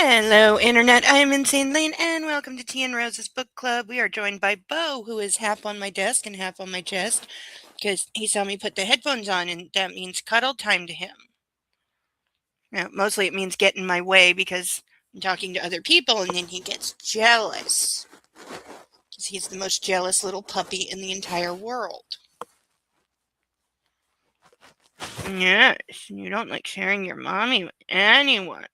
Hello, Internet. I am Insane Lane, and welcome to Tea and Rose's Book Club. We are joined by Bo, who is half on my desk and half on my chest, because he saw me put the headphones on, and that means cuddle time to him. Now, mostly it means get in my way because I'm talking to other people, and then he gets jealous. Because he's the most jealous little puppy in the entire world. Yes, you don't like sharing your mommy with anyone.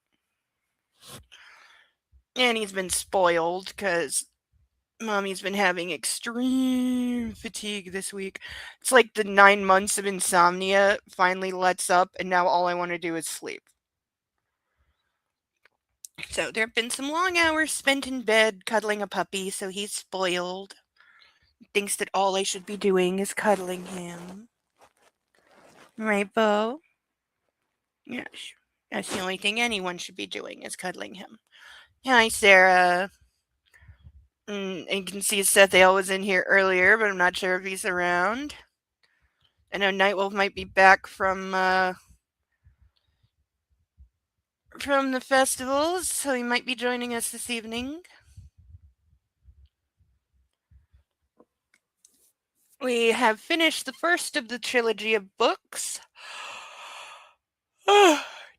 And he's been spoiled because Mommy's been having extreme fatigue this week. It's like the 9 months of insomnia finally lets up, and now all I want to do is sleep. So there have been some long hours spent in bed cuddling a puppy, so he's spoiled. Thinks that all I should be doing is cuddling him. Right, Bo? Yes. That's the only thing anyone should be doing is cuddling him. Hi, Sarah. And you can see Seth Ale was in here earlier, but I'm not sure if he's around. I know Nightwolf might be back from the festivals, so he might be joining us this evening. We have finished the first of the trilogy of books.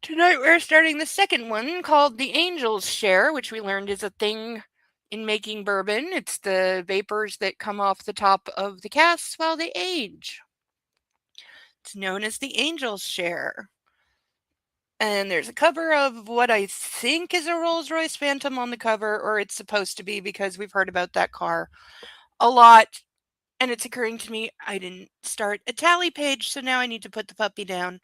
Tonight we're starting the second one called The Angel's Share, which we learned is a thing in making bourbon. It's the vapors that come off the top of the casks while they age. It's known as the Angel's Share. And there's a cover of what I think is a Rolls-Royce Phantom on the cover, or it's supposed to be because we've heard about that car a lot. And it's occurring to me I didn't start a tally page, so now I need to put the puppy down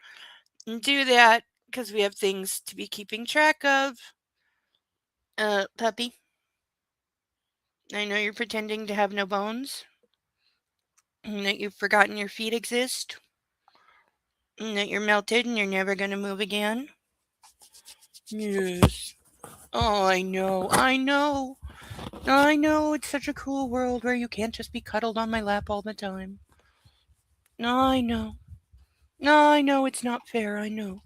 and do that because we have things to be keeping track of. Puppy, I know you're pretending to have no bones, and that you've forgotten your feet exist, and that you're melted and you're never going to move again. Yes. Oh, I know, it's such a cool world where you can't just be cuddled on my lap all the time. I know. I know it's not fair, I know.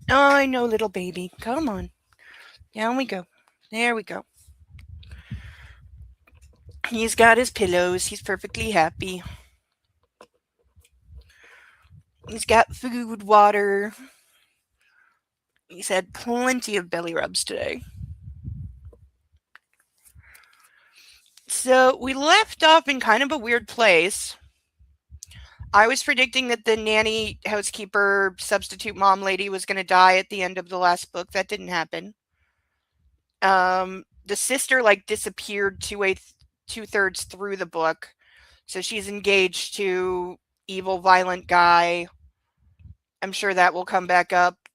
I know, little baby. Come on. Down we go. There we go. He's got his pillows. He's perfectly happy. He's got food, water. He's had plenty of belly rubs today. So we left off in kind of a weird place. I was predicting that the nanny, housekeeper, substitute mom lady was going to die at the end of the last book. That didn't happen. The sister disappeared 2/3 through the book, so she's engaged to evil, violent guy. I'm sure that will come back up.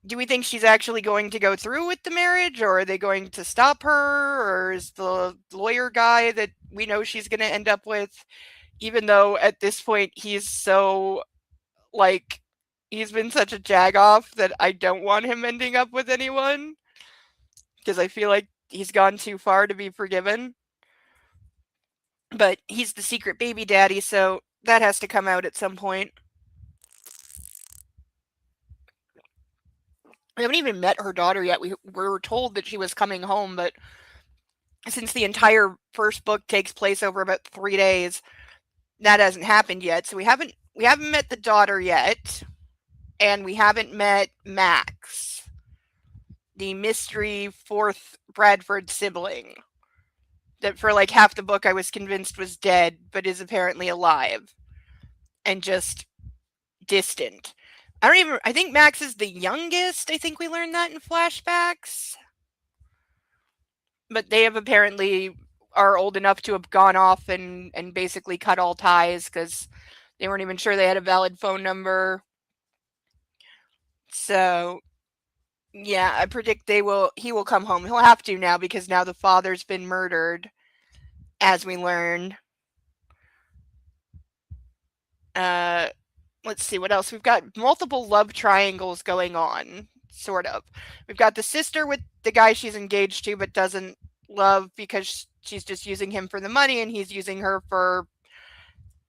Do we think she's actually going to go through with the marriage, or are they going to stop her, or is the lawyer guy that we know she's going to end up with, even though at this point he's so, he's been such a jagoff that I don't want him ending up with anyone, because I feel like he's gone too far to be forgiven. But he's the secret baby daddy, so that has to come out at some point. We haven't even met her daughter yet. We were told that she was coming home, but since the entire first book takes place over about 3 days, that hasn't happened yet. So we haven't met the daughter yet, and we haven't met Max, the mystery fourth Bradford sibling that for half the book I was convinced was dead, but is apparently alive and just distant. I think Max is the youngest. I think we learned that in flashbacks. But they have apparently are old enough to have gone off and basically cut all ties because they weren't even sure they had a valid phone number. So, yeah, I predict he will come home. He'll have to now because now the father's been murdered, as we learn. Let's see what else. We've got multiple love triangles going on, sort of. We've got the sister with the guy she's engaged to but doesn't love because she's just using him for the money, and he's using her for,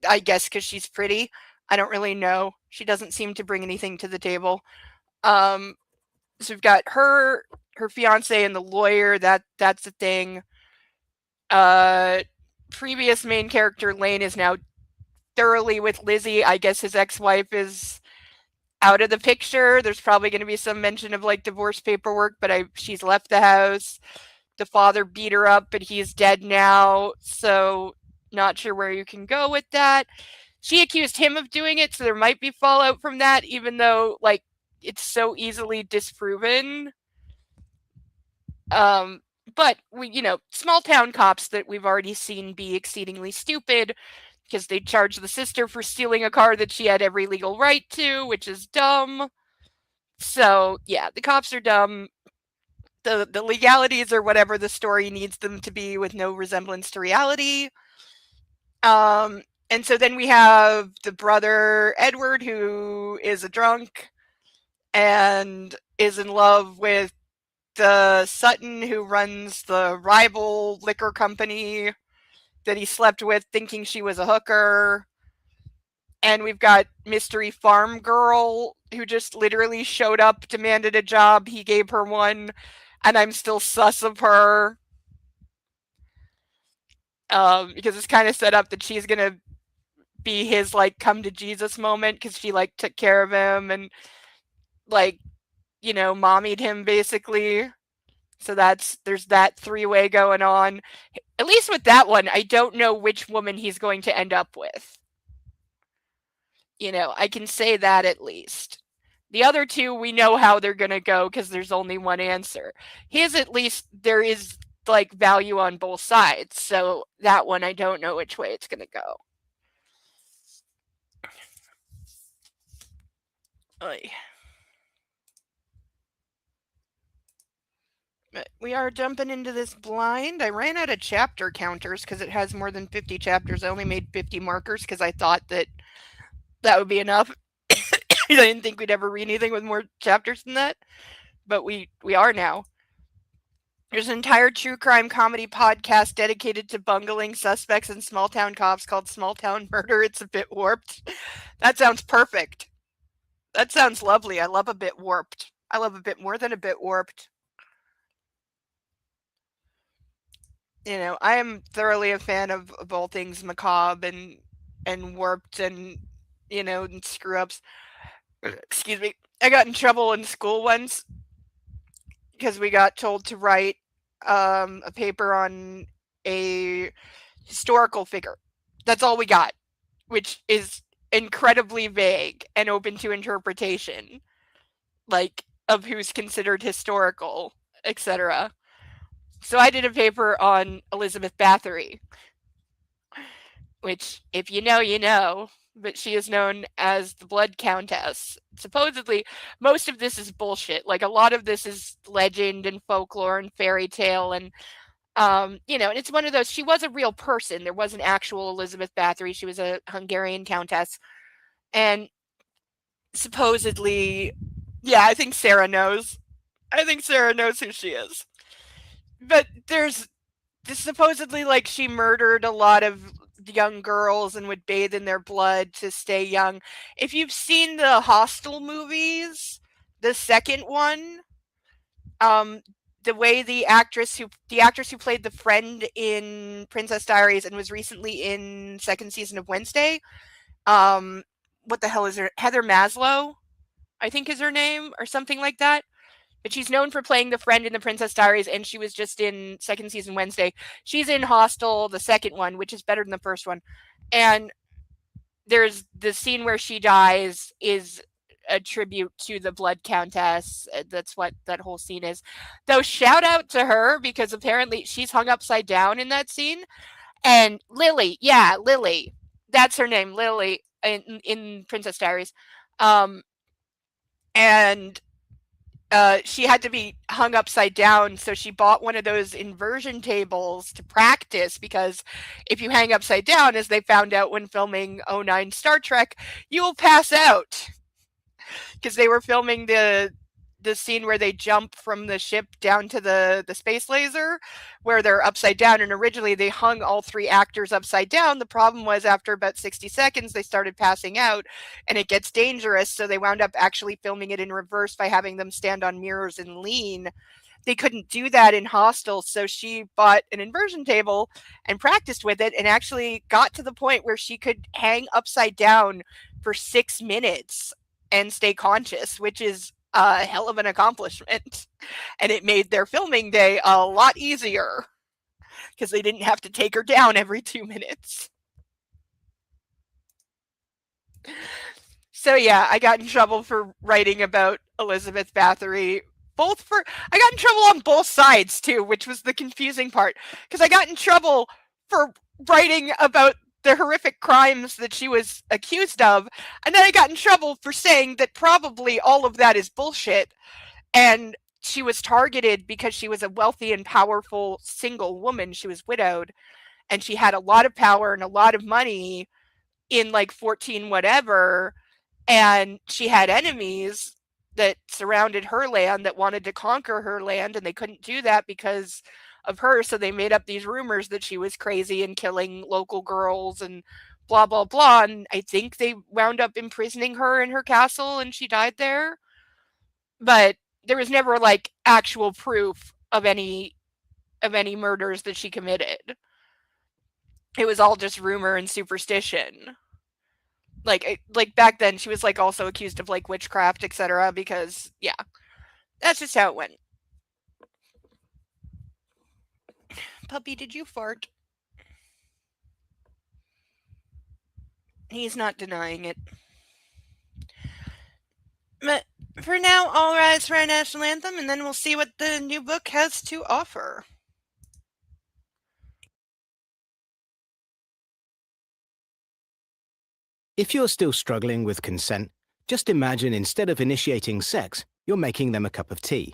I guess, because she's pretty. I don't really know. She doesn't seem to bring anything to the table. So we've got her her fiance and the lawyer, that's a thing. Uh, Previous main character Lane is now thoroughly with Lizzie. I guess his ex-wife is out of the picture. There's probably going to be some mention of like divorce paperwork, but she's left the house. The father beat her up, but he's dead now, so not sure where you can go with that. She accused him of doing it, so there might be fallout from that, even though like it's so easily disproven. But small town cops that we've already seen be exceedingly stupid because they charged the sister for stealing a car that she had every legal right to, which is dumb. So yeah, the cops are dumb. The legalities are whatever the story needs them to be with no resemblance to reality. And so then we have the brother Edward, who is a drunk and is in love with the Sutton, who runs the rival liquor company that he slept with, thinking she was a hooker. And we've got mystery farm girl who just literally showed up, demanded a job. He gave her one, and I'm still sus of her. Because it's kind of set up that she's going to be his, like, come to Jesus moment because she, like, took care of him and, like, mommied him, basically. So there's that three-way going on. At least with that one, I don't know which woman he's going to end up with. I can say that at least. The other two, we know how they're going to go because there's only one answer. His, at least, there is, like, value on both sides. So that one, I don't know which way it's going to go. Oy. But we are jumping into this blind. I ran out of chapter counters because it has more than 50 chapters. I only made 50 markers because I thought that would be enough. I didn't think we'd ever read anything with more chapters than that, but we are now. There's an entire true crime comedy podcast dedicated to bungling suspects and small town cops called Small Town Murder. It's a bit warped. That sounds perfect. That sounds lovely. I love a bit warped. I love a bit more than a bit warped. I am thoroughly a fan of all things macabre and warped and and screw ups. Excuse me. I got in trouble in school once because we got told to write a paper on a historical figure. That's all we got, which is incredibly vague and open to interpretation, like of who's considered historical, etc. So I did a paper on Elizabeth Bathory, which, if you know, you know, but she is known as the Blood Countess. Supposedly, most of this is bullshit. Like, a lot of this is legend and folklore and fairy tale and, and it's one of those, she was a real person. There was an actual Elizabeth Bathory. She was a Hungarian countess. And supposedly, yeah, I think Sarah knows. I think Sarah knows who she is. But there's supposedly, like, she murdered a lot of young girls and would bathe in their blood to stay young. If you've seen the Hostel movies, the second one, the way the actress who played the friend in Princess Diaries and was recently in second season of Wednesday, what the hell is her, Heather Maslow, I think is her name, or something like that. But she's known for playing the friend in the Princess Diaries, and she was just in second season Wednesday. She's in Hostel, the second one, which is better than the first one. And there's the scene where she dies is a tribute to the Blood Countess. That's what that whole scene is. Though, shout out to her, because apparently she's hung upside down in that scene. And Lily, that's her name, Lily, in Princess Diaries. And she had to be hung upside down, so she bought one of those inversion tables to practice, because if you hang upside down, as they found out when filming 09 Star Trek, you will pass out. Because they were filming the scene where they jump from the ship down to the space laser, where they're upside down, and originally they hung all three actors upside down. The problem was, after about 60 seconds, they started passing out, and it gets dangerous, so they wound up actually filming it in reverse by having them stand on mirrors and lean. they couldn't do that in hostels, so she bought an inversion table and practiced with it and actually got to the point where she could hang upside down for 6 minutes and stay conscious, which is a hell of an accomplishment. And it made their filming day a lot easier because they didn't have to take her down every 2 minutes. So yeah, I got in trouble for writing about Elizabeth Bathory. I got in trouble on both sides too, which was the confusing part. Because I got in trouble for writing about the horrific crimes that she was accused of, and then I got in trouble for saying that probably all of that is bullshit, and she was targeted because she was a wealthy and powerful single woman. She was widowed, and she had a lot of power and a lot of money in like 14 whatever, and she had enemies that surrounded her land that wanted to conquer her land, and they couldn't do that because of her, so they made up these rumors that she was crazy and killing local girls and blah blah blah, and I think they wound up imprisoning her in her castle and she died there. But there was never like actual proof of any murders that she committed. It was all just rumor and superstition. Like back then she was like also accused of like witchcraft, etc., because yeah, that's just how it went. Puppy, did you fart? He's not denying it. But for now, all rise for our national anthem, and then we'll see what the new book has to offer. If you're still struggling with consent, just imagine instead of initiating sex, you're making them a cup of tea.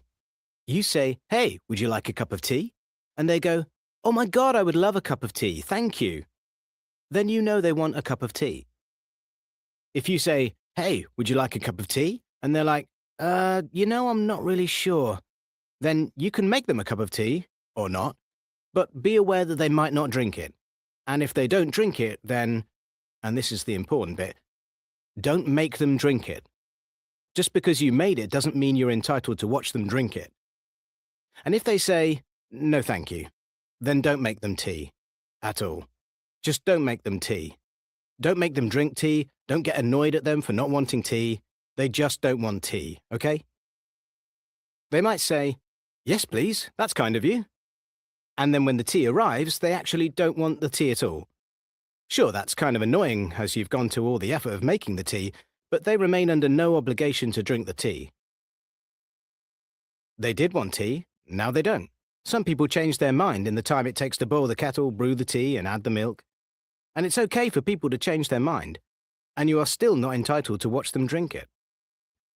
You say, "Hey, would you like a cup of tea?" And they go, "Oh my God, I would love a cup of tea, thank you." Then you know they want a cup of tea. If you say, "Hey, would you like a cup of tea?" And they're like, I'm not really sure. Then you can make them a cup of tea, or not, but be aware that they might not drink it. And if they don't drink it, then, and this is the important bit, don't make them drink it. Just because you made it doesn't mean you're entitled to watch them drink it. And if they say, "No thank you," then don't make them tea. At all. Just don't make them tea. Don't make them drink tea. Don't get annoyed at them for not wanting tea. They just don't want tea, okay? They might say, "Yes, please, that's kind of you." And then when the tea arrives, they actually don't want the tea at all. Sure, that's kind of annoying as you've gone to all the effort of making the tea, but they remain under no obligation to drink the tea. They did want tea, now they don't. Some people change their mind in the time it takes to boil the kettle, brew the tea, and add the milk. And it's okay for people to change their mind, and you are still not entitled to watch them drink it.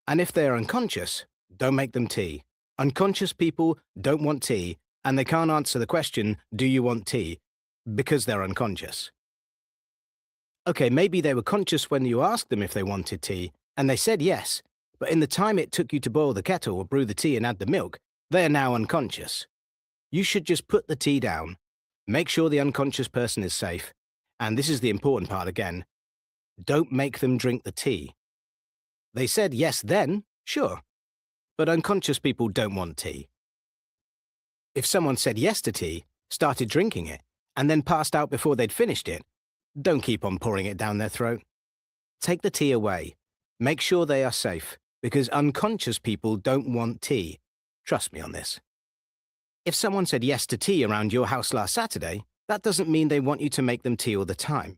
And if they are unconscious, don't make them tea. Unconscious people don't want tea, and they can't answer the question, "Do you want tea?" because they're unconscious. Okay, maybe they were conscious when you asked them if they wanted tea, and they said yes, but in the time it took you to boil the kettle or brew the tea and add the milk, they are now unconscious. You should just put the tea down, make sure the unconscious person is safe, and this is the important part again, don't make them drink the tea. They said yes then, sure, but unconscious people don't want tea. If someone said yes to tea, started drinking it, and then passed out before they'd finished it, don't keep on pouring it down their throat. Take the tea away. Make sure they are safe, because unconscious people don't want tea. Trust me on this. If someone said yes to tea around your house last Saturday, that doesn't mean they want you to make them tea all the time.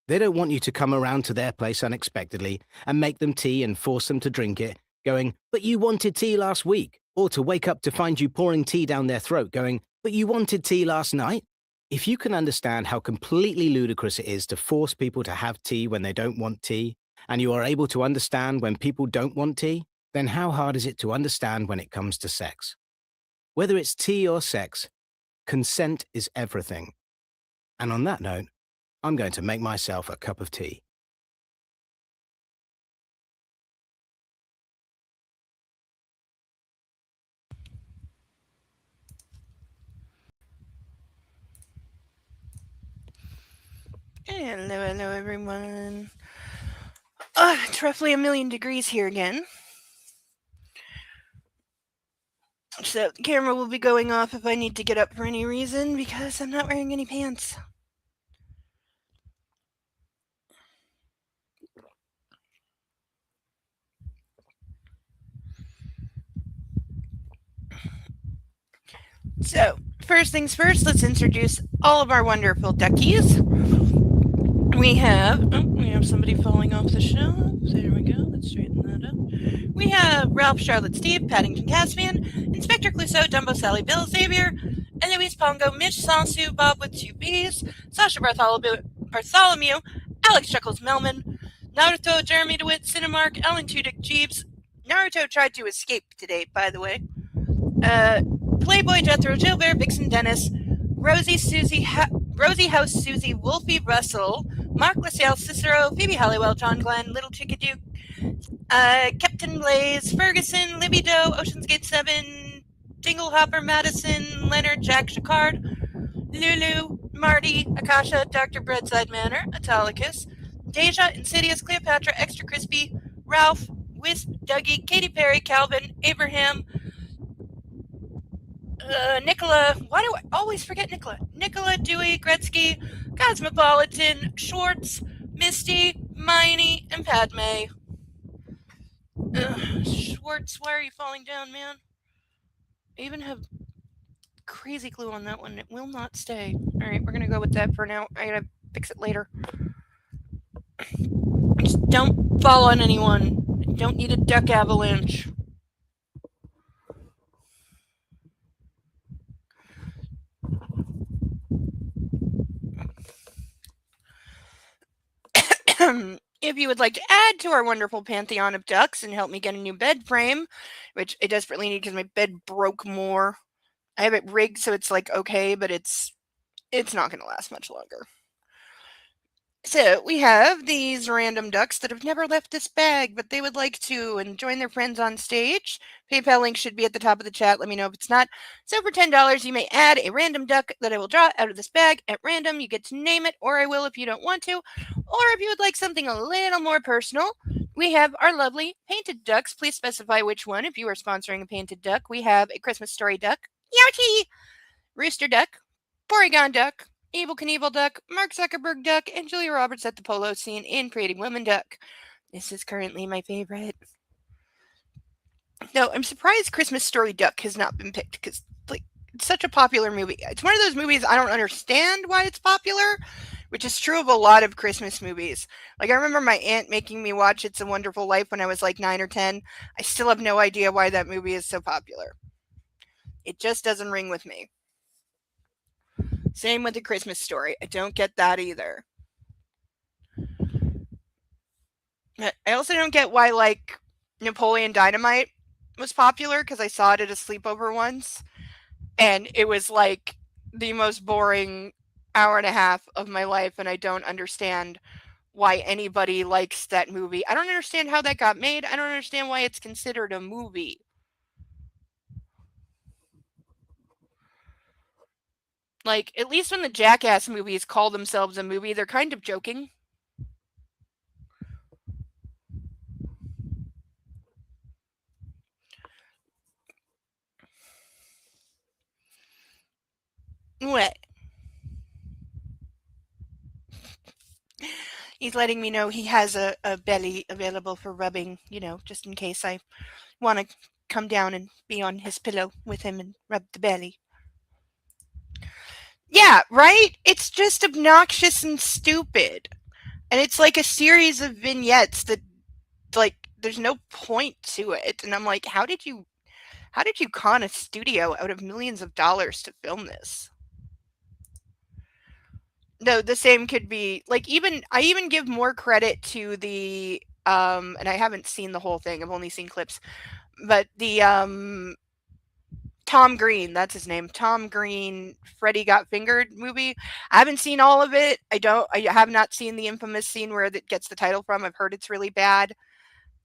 They don't want you to come around to their place unexpectedly and make them tea and force them to drink it, going, "But you wanted tea last week," or to wake up to find you pouring tea down their throat going, "But you wanted tea last night." If you can understand how completely ludicrous it is to force people to have tea when they don't want tea, and you are able to understand when people don't want tea, then how hard is it to understand when it comes to sex? Whether it's tea or sex, consent is everything. And on that note, I'm going to make myself a cup of tea. Hello, hello, everyone. It's roughly 1,000,000 degrees here again. So the camera will be going off if I need to get up for any reason because I'm not wearing any pants. So, first things first, let's introduce all of our wonderful duckies. We have somebody falling off the shelf. There we go. Let's straighten that up. We have Ralph, Charlotte, Steve, Paddington, Caspian, Inspector Clouseau, Dumbo, Sally, Bill, Xavier, Eloise, Pongo, Mitch, Sansu, Bob with two B's, Sasha, Bartholomew, Alex, Chuckles, Melman, Naruto, Jeremy DeWitt, Cinemark, Ellen Tudyk, Jeeves. Naruto tried to escape today, by the way. Playboy, Jethro, Gilbert, Vixen, Dennis, Rosie House, Susie, Wolfie, Russell, Mark LaSalle, Cicero, Phoebe Halliwell, John Glenn, Little Chickaduke, Captain Blaze, Ferguson, Libby Doe, Ocean's Gate 7, Dinglehopper, Madison, Leonard, Jack Chicard, Lulu, Marty, Akasha, Dr. Breadside Manor, Autolycus, Deja, Insidious, Cleopatra, Extra Crispy, Ralph, Wisp, Dougie, Katy Perry, Calvin, Abraham, Nicola. Why do I always forget Nicola? Nicola, Dewey, Gretzky, Cosmopolitan, Schwartz, Misty, Miney, and Padme. Schwartz, why are you falling down, man? I even have crazy glue on that one. It will not stay. Alright, we're gonna go with that for now. I gotta fix it later. Just don't fall on anyone. I don't need a duck avalanche. If you would like to add to our wonderful pantheon of ducks and help me get a new bed frame, which I desperately need because my bed broke more. I have it rigged so it's like okay, but it's not going to last much longer. So we have these random ducks that have never left this bag, but they would like to and join their friends on stage. PayPal link should be at the top of the chat. Let me know if it's not. So for $10, you may add a random duck that I will draw out of this bag at random. You get to name it, or I will if you don't want to. Or if you would like something a little more personal, we have our lovely painted ducks. Please specify which one. If you are sponsoring a painted duck, we have a Christmas Story duck, Youchie, Rooster duck, Porygon duck, Evel Knievel duck, Mark Zuckerberg duck, and Julia Roberts at the polo scene in Creating Women duck. This is currently my favorite. No, I'm surprised Christmas Story Duck has not been picked because like it's such a popular movie. It's one of those movies I don't understand why it's popular, which is true of a lot of Christmas movies. Like I remember my aunt making me watch It's a Wonderful Life when I was like 9 or 10. I still have no idea why that movie is so popular. It just doesn't ring with me. Same with The Christmas Story. I don't get that either. I also don't get why like Napoleon Dynamite was popular because I saw it at a sleepover once and it was like the most boring hour and a half of my life and I don't understand why anybody likes that movie. I don't understand how that got made. I don't understand why it's considered a movie. Like, at least when the Jackass movies call themselves a movie, they're kind of joking. What? He's letting me know he has a belly available for rubbing, just in case I want to come down and be on his pillow with him and rub the belly. Yeah, right? It's just obnoxious and stupid. And it's like a series of vignettes that like there's no point to it. And I'm like, how did you con a studio out of millions of dollars to film this? No, the same could be like I even give more credit to the and I haven't seen the whole thing. I've only seen clips. But the Tom Green, that's his name. Tom Green, Freddy Got Fingered movie. I haven't seen all of it. I have not seen the infamous scene where that gets the title from. I've heard it's really bad.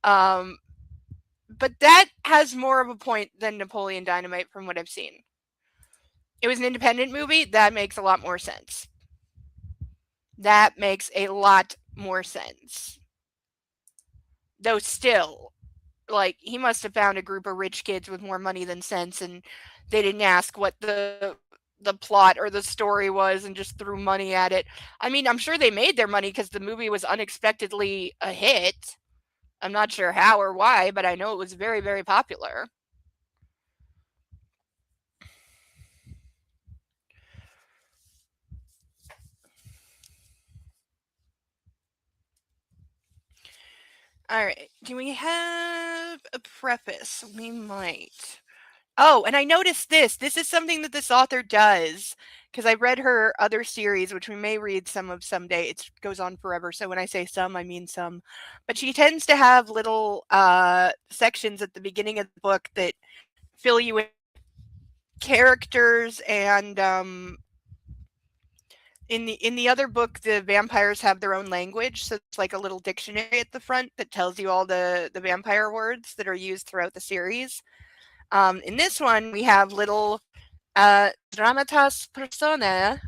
But that has more of a point than Napoleon Dynamite from what I've seen. It was an independent movie. That makes a lot more sense. That makes a lot more sense. Though still, like he must have found a group of rich kids with more money than sense, and they didn't ask what the plot or the story was and just threw money at it. I mean, I'm sure they made their money because the movie was unexpectedly a hit. I'm not sure how or why, but I know it was very, very popular. All right. Do we have a preface? We might. Oh, and I noticed this. This is something that this author does because I read her other series, which we may read some of someday. It goes on forever. So when I say some, I mean some. But she tends to have little sections at the beginning of the book that fill you in characters and in the other book the vampires have their own language, so it's like a little dictionary at the front that tells you all the vampire words that are used throughout the series. In this one we have little dramatas personae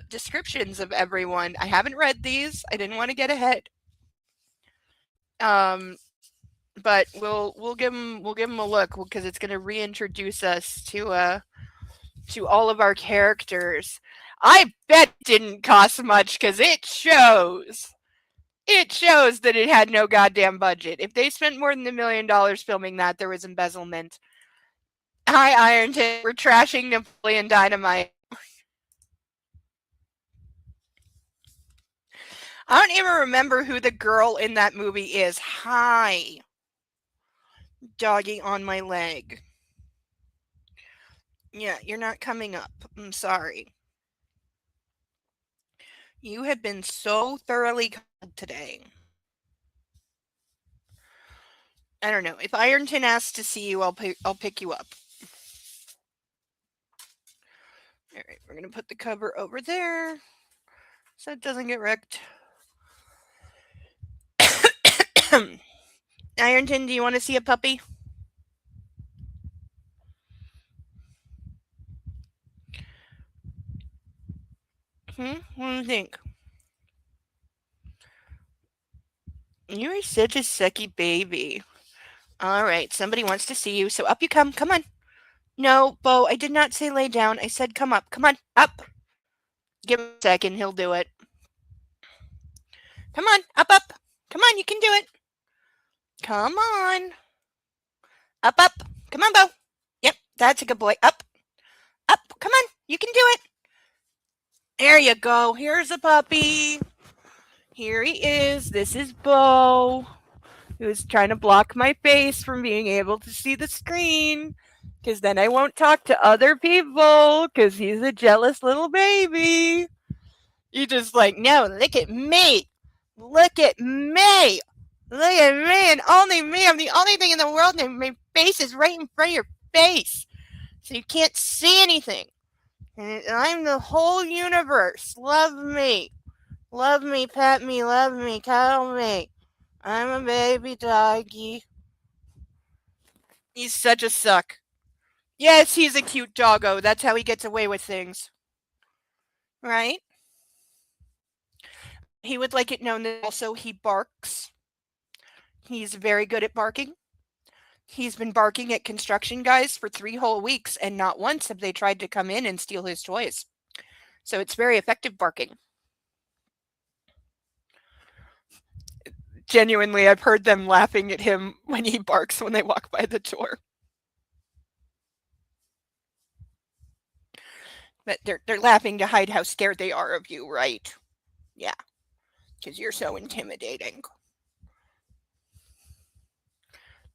descriptions of everyone. I haven't read these. I didn't want to get ahead. Um, but we'll give them a look because it's going to reintroduce us to all of our characters. I bet it didn't cost much because it shows. It shows that it had no goddamn budget. If they spent more than $1 million filming that, there was embezzlement. Hi, Ironton. We're trashing Napoleon Dynamite. I don't even remember who the girl in that movie is. Hi. Doggy on my leg. Yeah, you're not coming up. I'm sorry. You have been so thoroughly cold today. I don't know. If Ironton asks to see you, I'll pick you up. All right, we're gonna put the cover over there so it doesn't get wrecked. Ironton, do you want to see a puppy? What do you think? You're such a sucky baby. All right, somebody wants to see you, so up you come. Come on. No, Bo, I did not say lay down. I said come up. Come on, up. Give him a second, he'll do it. Come on, up, up. Come on, you can do it. Come on. Up, up. Come on, Bo. Yep, that's a good boy. Up, up. Come on, you can do it. There you go. Here's a puppy. Here he is. This is Bo, who's trying to block my face from being able to see the screen. Because then I won't talk to other people. Because he's a jealous little baby. You just like, no, look at me. Look at me. Look at me and only me. I'm the only thing in the world and my face is right in front of your face. So you can't see anything. And I'm the whole universe. Love me. Love me, pet me, love me, cuddle me. I'm a baby doggy. He's such a suck. Yes, he's a cute doggo. That's how he gets away with things. Right? He would like it known that also he barks. He's very good at barking. He's been barking at construction guys for 3 whole weeks, and not once have they tried to come in and steal his toys. So it's very effective barking. Genuinely, I've heard them laughing at him when he barks when they walk by the door. But they're laughing to hide how scared they are of you, right? Yeah, because you're so intimidating.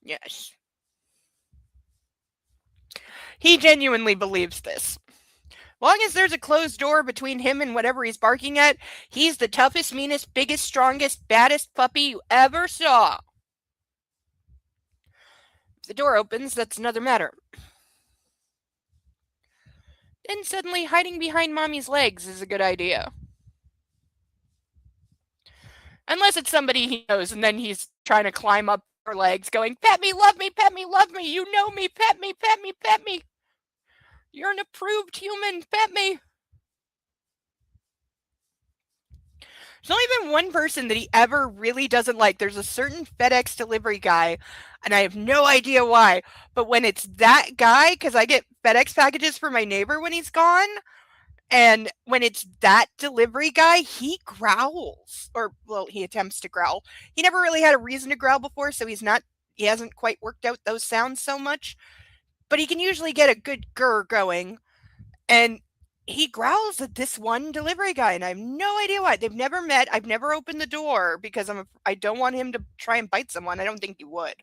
Yes. He genuinely believes this. Long as there's a closed door between him and whatever he's barking at, he's the toughest, meanest, biggest, strongest, baddest puppy you ever saw. If the door opens, that's another matter. Then suddenly hiding behind mommy's legs is a good idea. Unless it's somebody he knows and then he's trying to climb up her legs going, pet me, love me, pet me, love me, you know me, pet me, pet me, pet me. You're an approved human, pet me. There's only been one person that he ever really doesn't like. There's a certain FedEx delivery guy, and I have no idea why. But when it's that guy, because I get FedEx packages for my neighbor when he's gone, and when it's that delivery guy, he growls. Or, well, he attempts to growl. He never really had a reason to growl before, so he hasn't quite worked out those sounds so much. But he can usually get a good grr going. And he growls at this one delivery guy, and I have no idea why. They've never met. I've never opened the door because I don't want him to try and bite someone. I don't think he would.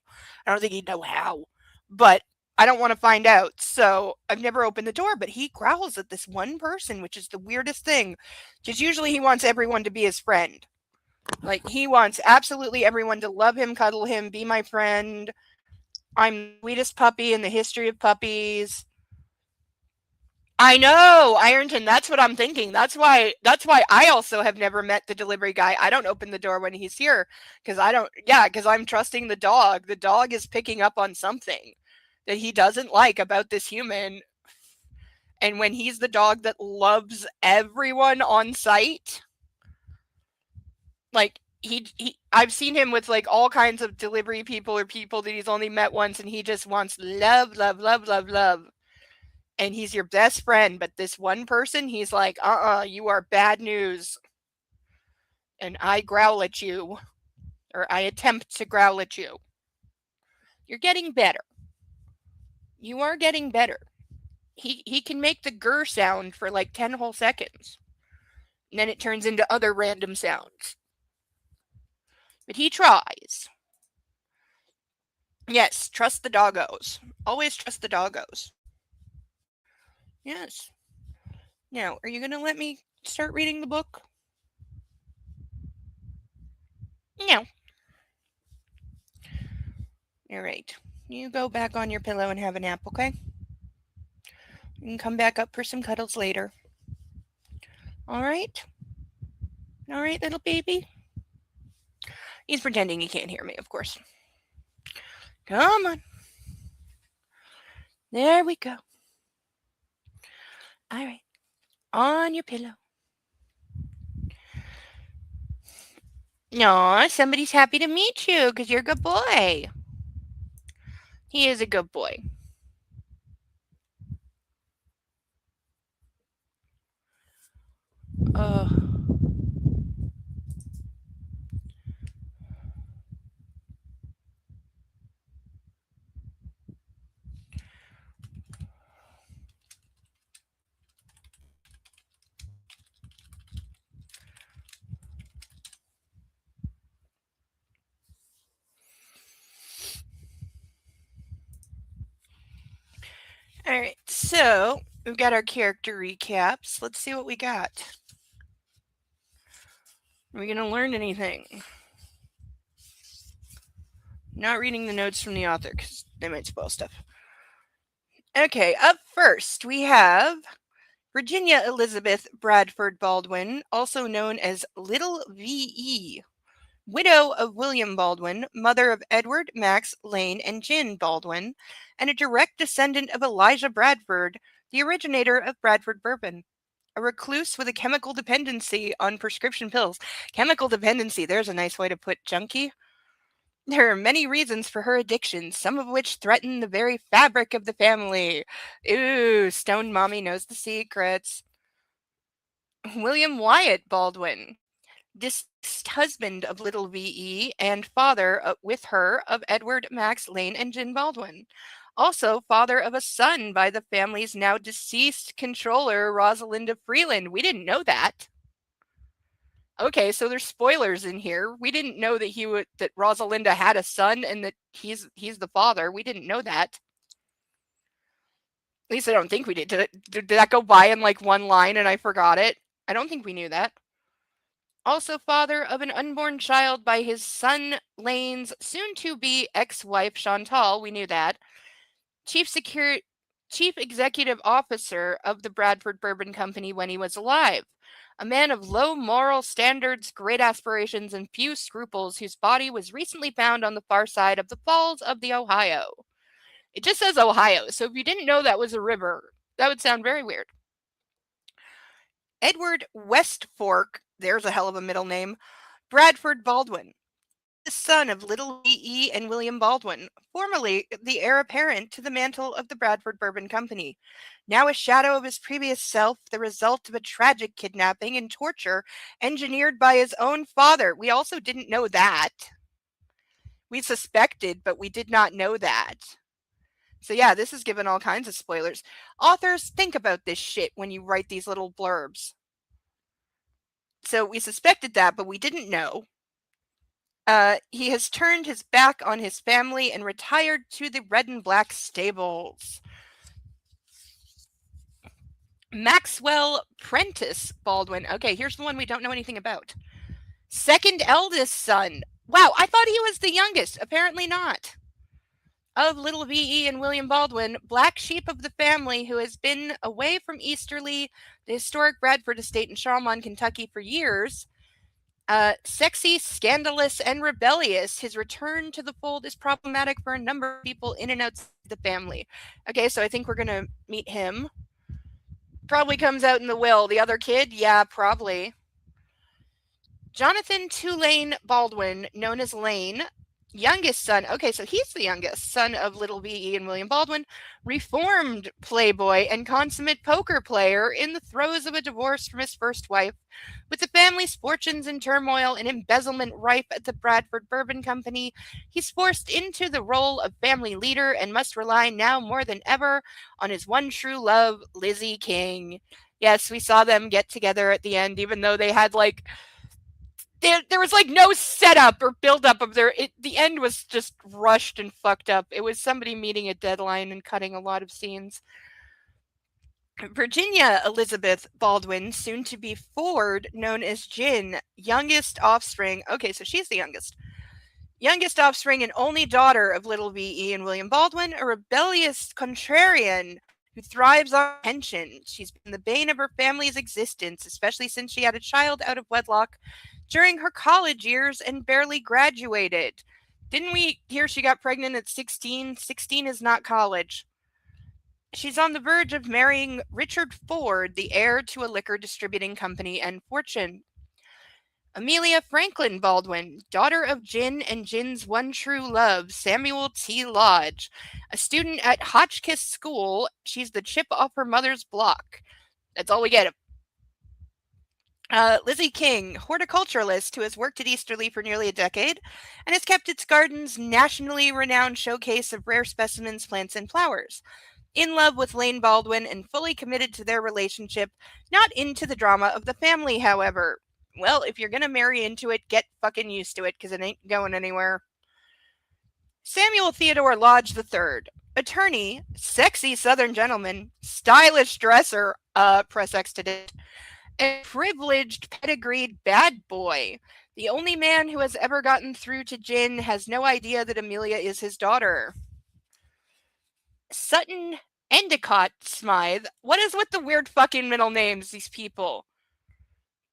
I don't think he'd know how. But I don't want to find out. So I've never opened the door, but he growls at this one person, which is the weirdest thing. Because usually he wants everyone to be his friend. Like, he wants absolutely everyone to love him, cuddle him, be my friend. I'm the sweetest puppy in the history of puppies. I know, Ironton, that's what I'm thinking. That's why I also have never met the delivery guy. I don't open the door when he's here because I'm trusting the dog. The dog is picking up on something that he doesn't like about this human. And when he's the dog that loves everyone on site, like I've seen him with like all kinds of delivery people or people that he's only met once, and he just wants love, love, love, love, love. And he's your best friend, but this one person, he's like, you are bad news. And I growl at you, or I attempt to growl at you. You're getting better. You are getting better. He can make the grr sound for like 10 whole seconds. And then it turns into other random sounds. But he tries. Yes, trust the doggos. Always trust the doggos. Yes. Now, are you going to let me start reading the book? No. All right. You go back on your pillow and have a nap, okay? You can come back up for some cuddles later. All right? All right, little baby? He's pretending he can't hear me, of course. Come on. There we go. All right. On your pillow. Aw, somebody's happy to meet you because you're a good boy. He is a good boy. Uh, all right, so we've got our character recaps. Let's see what we got. Are we going to learn anything? Not reading the notes from the author because they might spoil stuff. Okay, up first we have Virginia Elizabeth Bradford Baldwin, also known as Little V.E., widow of William Baldwin, mother of Edward, Max, Lane, and Jin Baldwin, and a direct descendant of Elijah Bradford, the originator of Bradford Bourbon. A recluse with a chemical dependency on prescription pills. Chemical dependency, there's a nice way to put junkie. There are many reasons for her addiction, some of which threaten the very fabric of the family. Ooh, Stone Mommy knows the secrets. William Wyatt Baldwin, deceased husband of Little V.E. and father with her of Edward, Max, Lane, and Jin Baldwin. Also, father of a son by the family's now deceased controller, Rosalinda Freeland. We didn't know that. Okay, so there's spoilers in here. We didn't know that Rosalinda had a son and that he's the father. We didn't know that. At least I don't think we did. Did that go by in like one line and I forgot it? I don't think we knew that. Also father of an unborn child by his son Lane's soon-to-be ex-wife Chantal. We knew that. Chief Executive Officer of the Bradford Bourbon Company when he was alive. A man of low moral standards, great aspirations, and few scruples, whose body was recently found on the far side of the Falls of the Ohio. It just says Ohio, so if you didn't know that was a river, that would sound very weird. Edward Westfork there's a hell of a middle name. Bradford Baldwin, the son of Little V.E. and William Baldwin, formerly the heir apparent to the mantle of the Bradford Bourbon Company. Now a shadow of his previous self, the result of a tragic kidnapping and torture engineered by his own father. We also didn't know that. We suspected, but we did not know that. So yeah, this is given all kinds of spoilers. Authors, think about this shit when you write these little blurbs. So we suspected that, but we didn't know. He has turned his back on his family and retired to the Red and Black stables. Maxwell Prentice Baldwin. Okay, here's the one we don't know anything about. Second eldest son. Wow, I thought he was the youngest. Apparently not. Of Little V.E. and William Baldwin, black sheep of the family who has been away from Easterly, the historic Bradford estate in Charlemont, Kentucky for years. Sexy, scandalous, and rebellious, his return to the fold is problematic for a number of people in and outside the family. Okay, so I think we're going to meet him. Probably comes out in the will. The other kid? Yeah, probably. Jonathan Tulane Baldwin, known as Lane, youngest son. Okay, so he's the youngest son of Little V.E. and William Baldwin, reformed playboy and consummate poker player in the throes of a divorce from his first wife. With the family's fortunes in turmoil and embezzlement rife at the Bradford Bourbon Company, he's forced into the role of family leader and must rely now more than ever on his one true love, Lizzie King. Yes, we saw them get together at the end, even though they had there was no setup or buildup of the end was just rushed and fucked up. It was somebody meeting a deadline and cutting a lot of scenes. Virginia Elizabeth Baldwin, soon to be Ford, known as Gin, youngest offspring. Okay, so she's the youngest. Youngest offspring and only daughter of Little V.E. and William Baldwin, a rebellious contrarian who thrives on attention. She's been the bane of her family's existence, especially since she had a child out of wedlock during her college years and barely graduated. Didn't we hear she got pregnant at 16? 16 is not college. She's on the verge of marrying Richard Ford, the heir to a liquor distributing company and fortune. Amelia Franklin Baldwin, daughter of Gin and Gin's one true love, Samuel T. Lodge. A student at Hotchkiss School, she's the chip off her mother's block. That's all we get. Lizzie King, horticulturalist who has worked at Easterly for nearly a decade and has kept its gardens nationally renowned showcase of rare specimens, plants, and flowers. In love with Lane Baldwin and fully committed to their relationship, not into the drama of the family, however. Well, if you're gonna marry into it, get fucking used to it, because it ain't going anywhere. Samuel Theodore Lodge III, attorney, sexy southern gentleman, stylish dresser, press X to date, and privileged pedigreed bad boy. The only man who has ever gotten through to Gin has no idea that Amelia is his daughter. Sutton Endicott Smythe. What is with the weird fucking middle names, these people?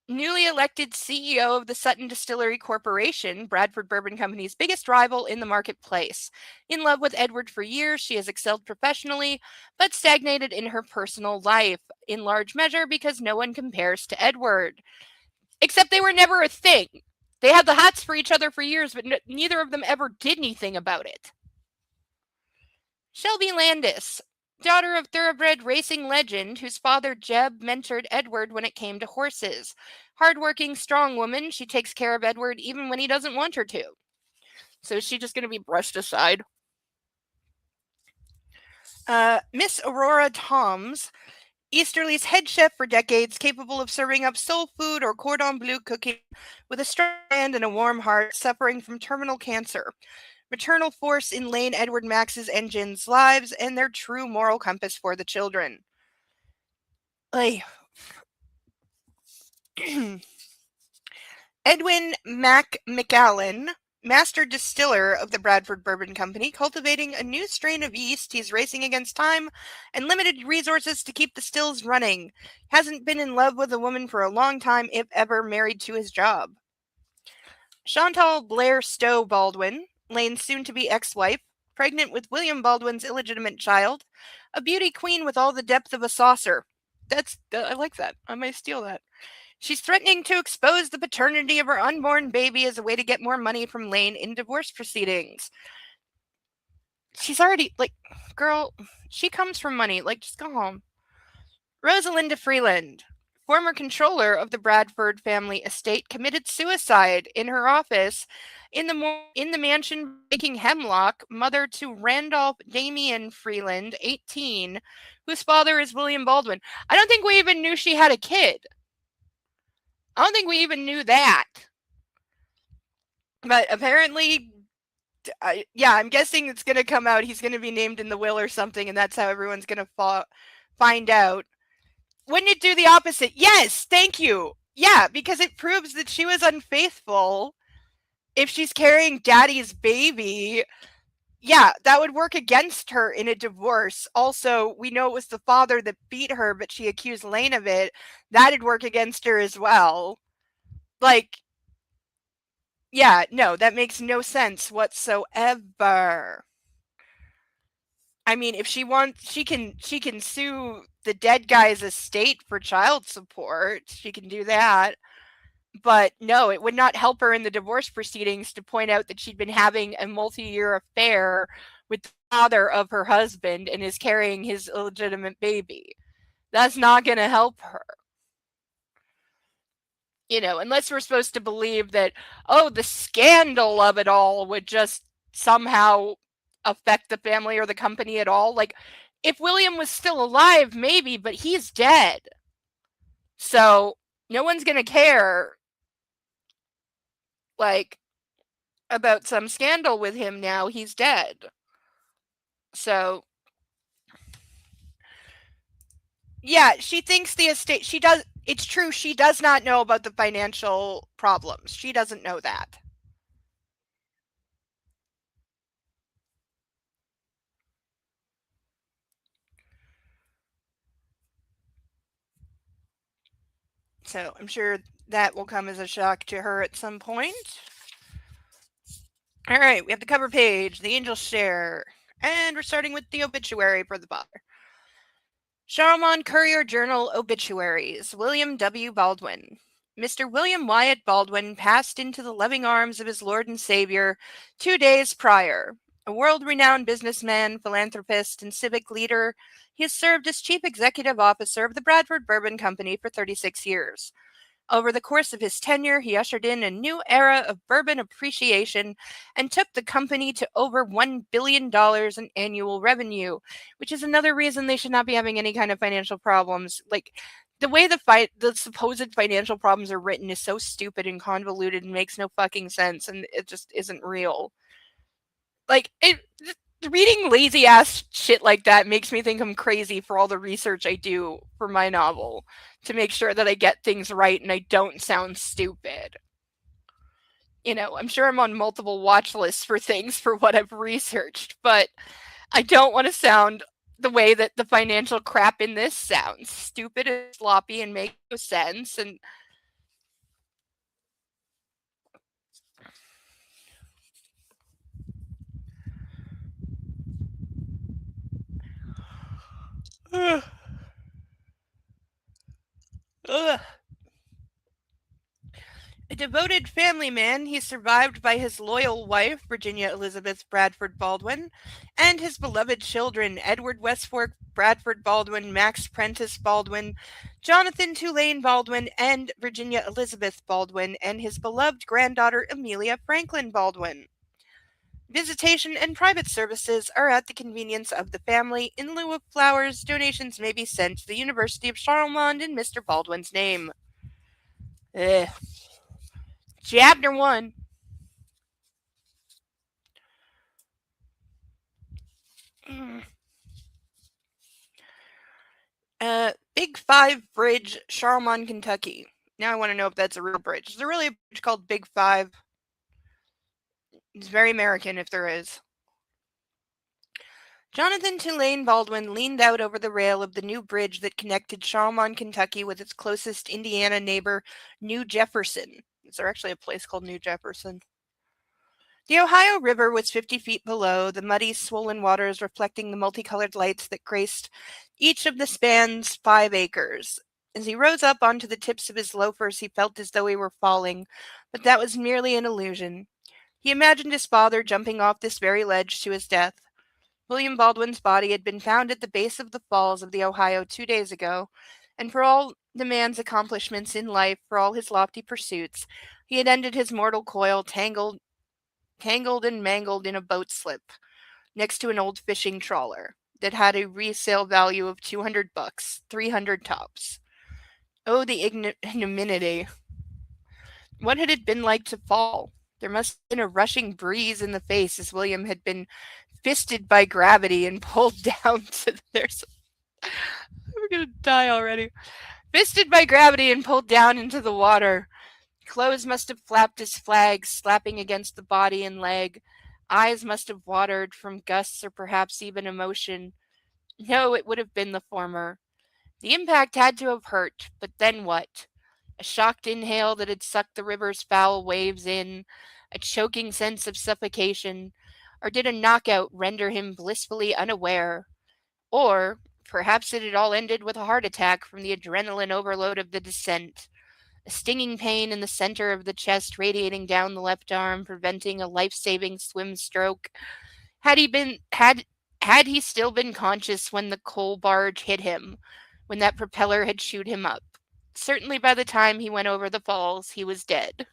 Newly elected CEO of the Sutton Distillery Corporation, Bradford Bourbon Company's biggest rival in the marketplace. In love with Edward for years, she has excelled professionally, but stagnated in her personal life, in large measure because no one compares to Edward. Except they were never a thing. They had the hots for each other for years, but neither of them ever did anything about it. Shelby Landis, daughter of thoroughbred racing legend whose father Jeb mentored Edward when it came to horses. Hardworking, strong woman, she takes care of Edward even when he doesn't want her to. So is she just going to be brushed aside? Miss Aurora Toms, Easterly's head chef for decades, capable of serving up soul food or cordon bleu cooking with a strong hand and a warm heart, suffering from terminal cancer. Maternal force in Lane Edward Max's and Gin's lives, and their true moral compass for the children. Edwin McAllen, master distiller of the Bradford Bourbon Company, cultivating a new strain of yeast. He's racing against time and limited resources to keep the stills running. Hasn't been in love with a woman for a long time, if ever married to his job. Chantal Blair Stowe Baldwin, Lane's soon-to-be ex-wife, pregnant with William Baldwin's illegitimate child, a beauty queen with all the depth of a saucer. I like that. I might steal that. She's threatening to expose the paternity of her unborn baby as a way to get more money from Lane in divorce proceedings. She's already, like, girl, she comes from money. Like, just go home. Rosalinda Freeland, former controller of the Bradford family estate, committed suicide in her office in the mansion making Hemlock, mother to Randolph Damian Freeland, 18, whose father is William Baldwin. I don't think we even knew she had a kid. I don't think we even knew that. But apparently, I'm guessing it's going to come out. He's going to be named in the will or something, and that's how everyone's going to find out. Wouldn't it do the opposite? Yes, thank you. Yeah, because it proves that she was unfaithful. If she's carrying daddy's baby, yeah, that would work against her in a divorce. Also, we know it was the father that beat her, but she accused Lane of it. That'd work against her as well. Like, yeah, no, that makes no sense whatsoever. I mean, if she wants, she can sue the dead guy's estate for child support. She can do that. But no, it would not help her in the divorce proceedings to point out that she'd been having a multi-year affair with the father of her husband and is carrying his illegitimate baby. That's not going to help her. You know, unless we're supposed to believe that, oh, the scandal of it all would just somehow affect the family or the company at all. Like, if William was still alive, maybe, but he's dead. So no one's going to care, like, about some scandal with him now. He's dead. So, yeah, she thinks the estate, it's true, she does not know about the financial problems. She doesn't know that. So I'm sure that will come as a shock to her at some point. All right, we have the cover page, the Angel's Share, and we're starting with the obituary for the father. Charlemont Courier Journal obituaries. William W. Baldwin. Mr. William Wyatt Baldwin passed into the loving arms of his Lord and Savior 2 days prior. A world-renowned businessman, philanthropist, and civic leader, he has served as chief executive officer of the Bradford Bourbon Company for 36 years. Over the course of his tenure, he ushered in a new era of bourbon appreciation and took the company to over $1 billion in annual revenue, which is another reason they should not be having any kind of financial problems. Like, the way the supposed financial problems are written is so stupid and convoluted and makes no fucking sense, and it just isn't real. Like, reading lazy ass shit like that makes me think I'm crazy for all the research I do for my novel to make sure that I get things right and I don't sound stupid. You know, I'm sure I'm on multiple watch lists for things for what I've researched, but I don't want to sound the way that the financial crap in this sounds. Stupid and sloppy and make no sense. And ugh. Ugh. A devoted family man, he survived by his loyal wife, Virginia Elizabeth Bradford Baldwin, and his beloved children, Edward Westfork Bradford Baldwin, Max Prentice Baldwin, Jonathan Tulane Baldwin, and Virginia Elizabeth Baldwin, and his beloved granddaughter, Amelia Franklin Baldwin. Visitation and private services are at the convenience of the family. In lieu of flowers, donations may be sent to the University of Charlemont in Mr. Baldwin's name. Ugh. Chapter 1. Big Five Bridge, Charlemont, Kentucky. Now I want to know if that's a real bridge. Is there really a bridge called Big Five? It's very American if there is. Jonathan Tulane Baldwin leaned out over the rail of the new bridge that connected Charlemont, Kentucky with its closest Indiana neighbor, New Jefferson. Is there actually a place called New Jefferson? The Ohio River was 50 feet below, the muddy, swollen waters reflecting the multicolored lights that graced each of the span's 5 acres. As he rose up onto the tips of his loafers, he felt as though he were falling, but that was merely an illusion. He imagined his father jumping off this very ledge to his death. William Baldwin's body had been found at the base of the falls of the Ohio 2 days ago, and for all the man's accomplishments in life, for all his lofty pursuits, he had ended his mortal coil tangled and mangled in a boat slip next to an old fishing trawler that had a resale value of $200, 300 tops. Oh, the ignominy. What had it been like to fall? There must have been a rushing breeze in the face as William had been fisted by gravity and pulled down to there's I'm gonna die already. Fisted by gravity and pulled down into the water. Clothes must have flapped as flags, slapping against the body and leg. Eyes must have watered from gusts or perhaps even emotion. No, it would have been the former. The impact had to have hurt, but then what? A shocked inhale that had sucked the river's foul waves in, a choking sense of suffocation, or did a knockout render him blissfully unaware? Or perhaps it had all ended with a heart attack from the adrenaline overload of the descent, a stinging pain in the center of the chest radiating down the left arm, preventing a life-saving swim stroke. Had he still been conscious when the coal barge hit him, when that propeller had chewed him up? Certainly by the time he went over the falls, he was dead.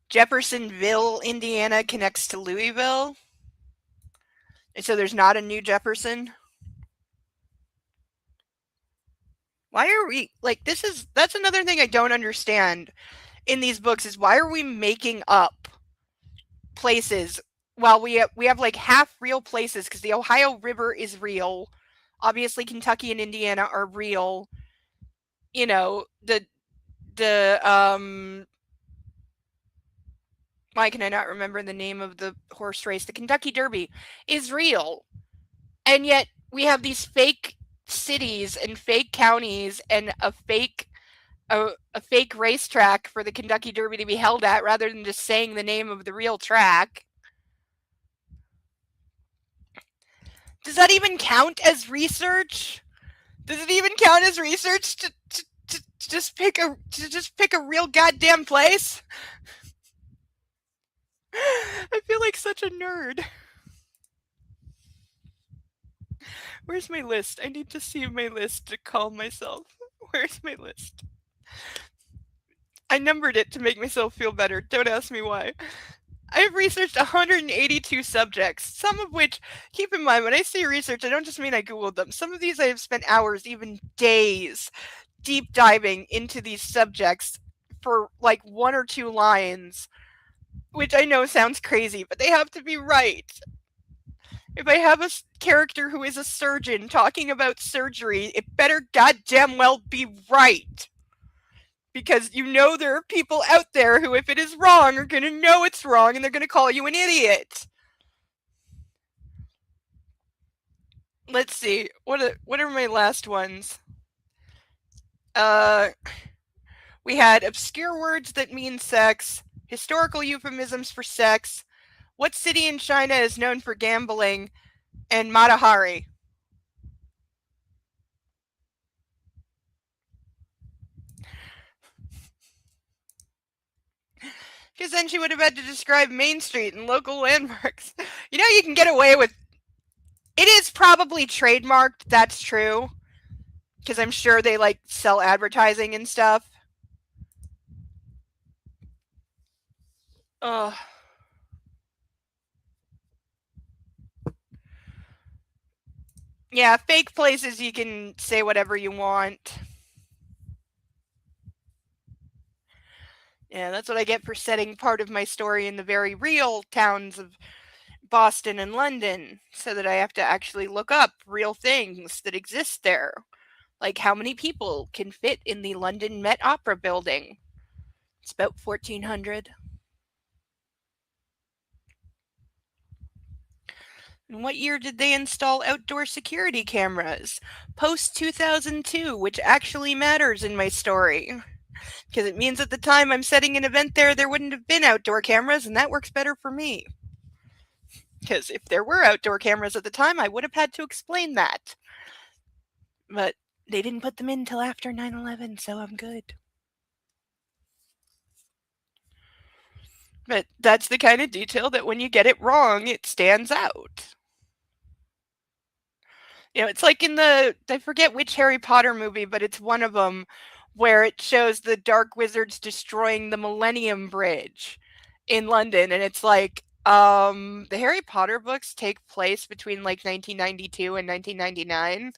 Jeffersonville, Indiana connects to Louisville. So there's not a new Jefferson. Why are we that's another thing I don't understand in these books is why are we making up places while we have like half real places because the Ohio River is real. Obviously Kentucky and Indiana are real. You know, the why can I not remember the name of the horse race? The Kentucky Derby is real. And yet we have these fake cities and fake counties and a fake racetrack for the Kentucky Derby to be held at rather than just saying the name of the real track. Does that even count as research? Does it even count as research to just pick a real goddamn place? I feel like such a nerd. Where's my list? I need to see my list to calm myself. Where's my list? I numbered it to make myself feel better. Don't ask me why. I have researched 182 subjects, some of which, keep in mind, when I say research, I don't just mean I Googled them. Some of these I have spent hours, even days, deep diving into these subjects for like 1 or 2 lines, which I know sounds crazy, but they have to be right. If I have a character who is a surgeon talking about surgery, it better goddamn well be right. Because you know there are people out there who, if it is wrong, are going to know it's wrong and they're going to call you an idiot. Let's see. What are my last ones? We had obscure words that mean sex, historical euphemisms for sex, what city in China is known for gambling, and Matahari. Because then she would have had to describe Main Street and local landmarks. You know, you can get away with. It is probably trademarked, that's true. Because I'm sure they like sell advertising and stuff. Ugh. Yeah, fake places you can say whatever you want. Yeah, that's what I get for setting part of my story in the very real towns of Boston and London, so that I have to actually look up real things that exist there. Like how many people can fit in the London Met Opera building? It's about 1,400. In what year did they install outdoor security cameras? Post 2002, which actually matters in my story. Because it means at the time I'm setting an event there wouldn't have been outdoor cameras, and that works better for me. Because if there were outdoor cameras at the time, I would have had to explain that. But they didn't put them in until after 9/11, so I'm good. But that's the kind of detail that when you get it wrong, it stands out. It's like in I forget which Harry Potter movie, but it's one of them where it shows the Dark Wizards destroying the Millennium Bridge in London. And it's like, the Harry Potter books take place between like 1992 and 1999.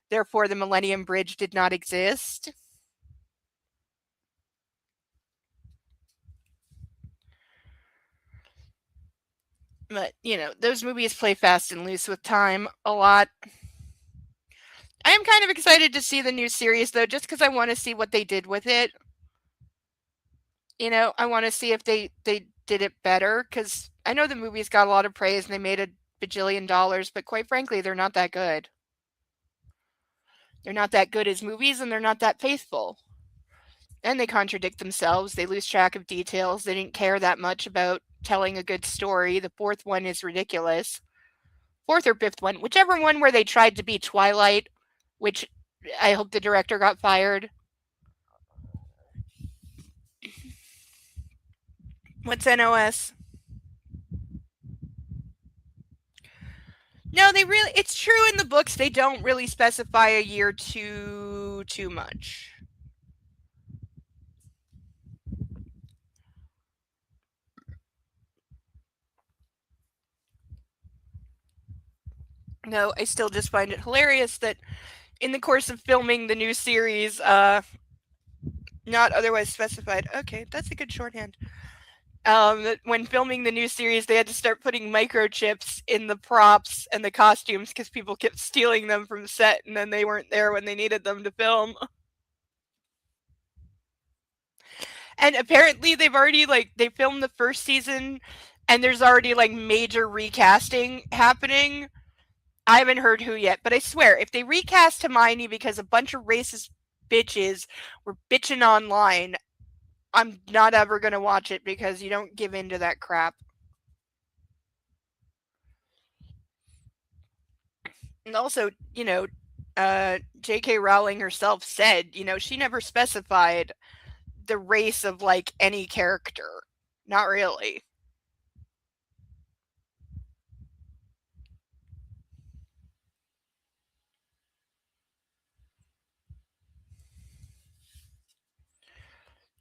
Therefore, the Millennium Bridge did not exist. But, those movies play fast and loose with time a lot. I am kind of excited to see the new series, though, just because I want to see what they did with it. I want to see if they did it better, because I know the movies got a lot of praise and they made a bajillion dollars, but quite frankly, they're not that good. They're not that good as movies, and they're not that faithful. And they contradict themselves. They lose track of details. They didn't care that much about telling a good story. The fourth one is ridiculous. Fourth or fifth one, whichever one where they tried to be Twilight, which I hope the director got fired. What's NOS? No, it's true in the books they don't really specify a year too much. No, I still just find it hilarious that in the course of filming the new series, not otherwise specified. Okay, that's a good shorthand. That when filming the new series, they had to start putting microchips in the props and the costumes because people kept stealing them from set, and then they weren't there when they needed them to film. And apparently, they've already they filmed the first season, and there's already major recasting happening. I haven't heard who yet, but I swear, if they recast Hermione because a bunch of racist bitches were bitching online, I'm not ever going to watch it, because you don't give in to that crap. And also, J.K. Rowling herself said, she never specified the race of any character. Not really.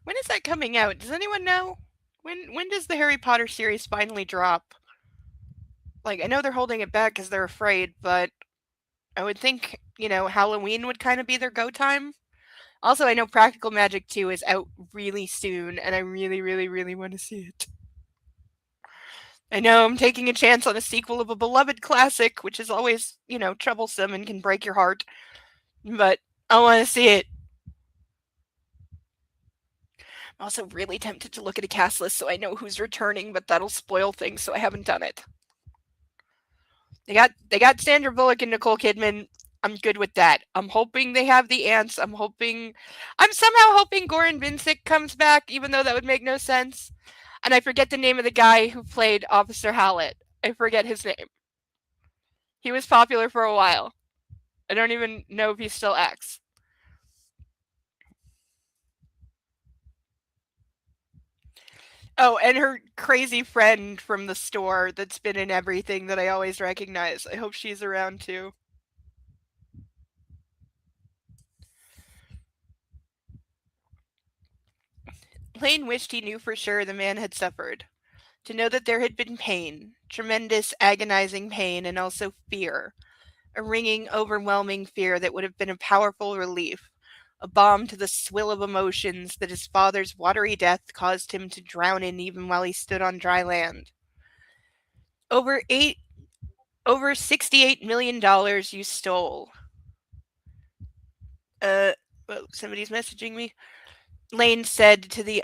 When is that coming out? Does anyone know? When does the Harry Potter series finally drop? I know they're holding it back because they're afraid, but I would think, Halloween would kind of be their go time. Also, I know Practical Magic 2 is out really soon, and I really, really, really want to see it. I know I'm taking a chance on a sequel of a beloved classic, which is always, troublesome and can break your heart, but I want to see it. I'm also really tempted to look at a cast list so I know who's returning, but that'll spoil things, so I haven't done it. They got Sandra Bullock and Nicole Kidman. I'm good with that. I'm hoping they have the ants. I'm somehow hoping Goran Vincic comes back, even though that would make no sense. And I forget the name of the guy who played Officer Hallett. I forget his name. He was popular for a while. I don't even know if he still acts. Oh, and her crazy friend from the store that's been in everything that I always recognize. I hope she's around too. Lane wished he knew for sure the man had suffered. To know that there had been pain, tremendous, agonizing pain, and also fear. A ringing, overwhelming fear that would have been a powerful relief. A balm to the swill of emotions that his father's watery death caused him to drown in even while he stood on dry land. Over $68 million you stole. Somebody's messaging me. Lane said to the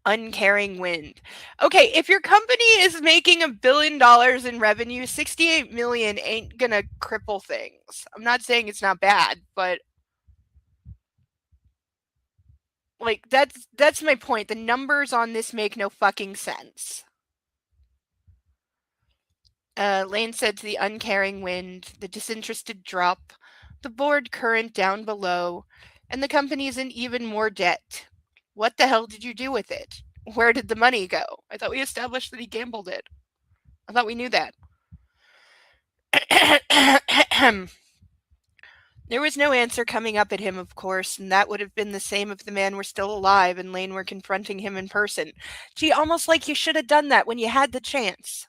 uncaring wind. Okay, if your company is making $1 billion in revenue, 68 million ain't gonna cripple things. I'm not saying it's not bad, but that's my point. The numbers on this make no fucking sense. Lane said to the uncaring wind, the disinterested drop, the bored current down below, and the company's in even more debt. What the hell did you do with it? Where did the money go? I thought we established that he gambled it. I thought we knew that. There was no answer coming up at him, of course, and that would have been the same if the man were still alive and Lane were confronting him in person. Gee, almost like you should have done that when you had the chance.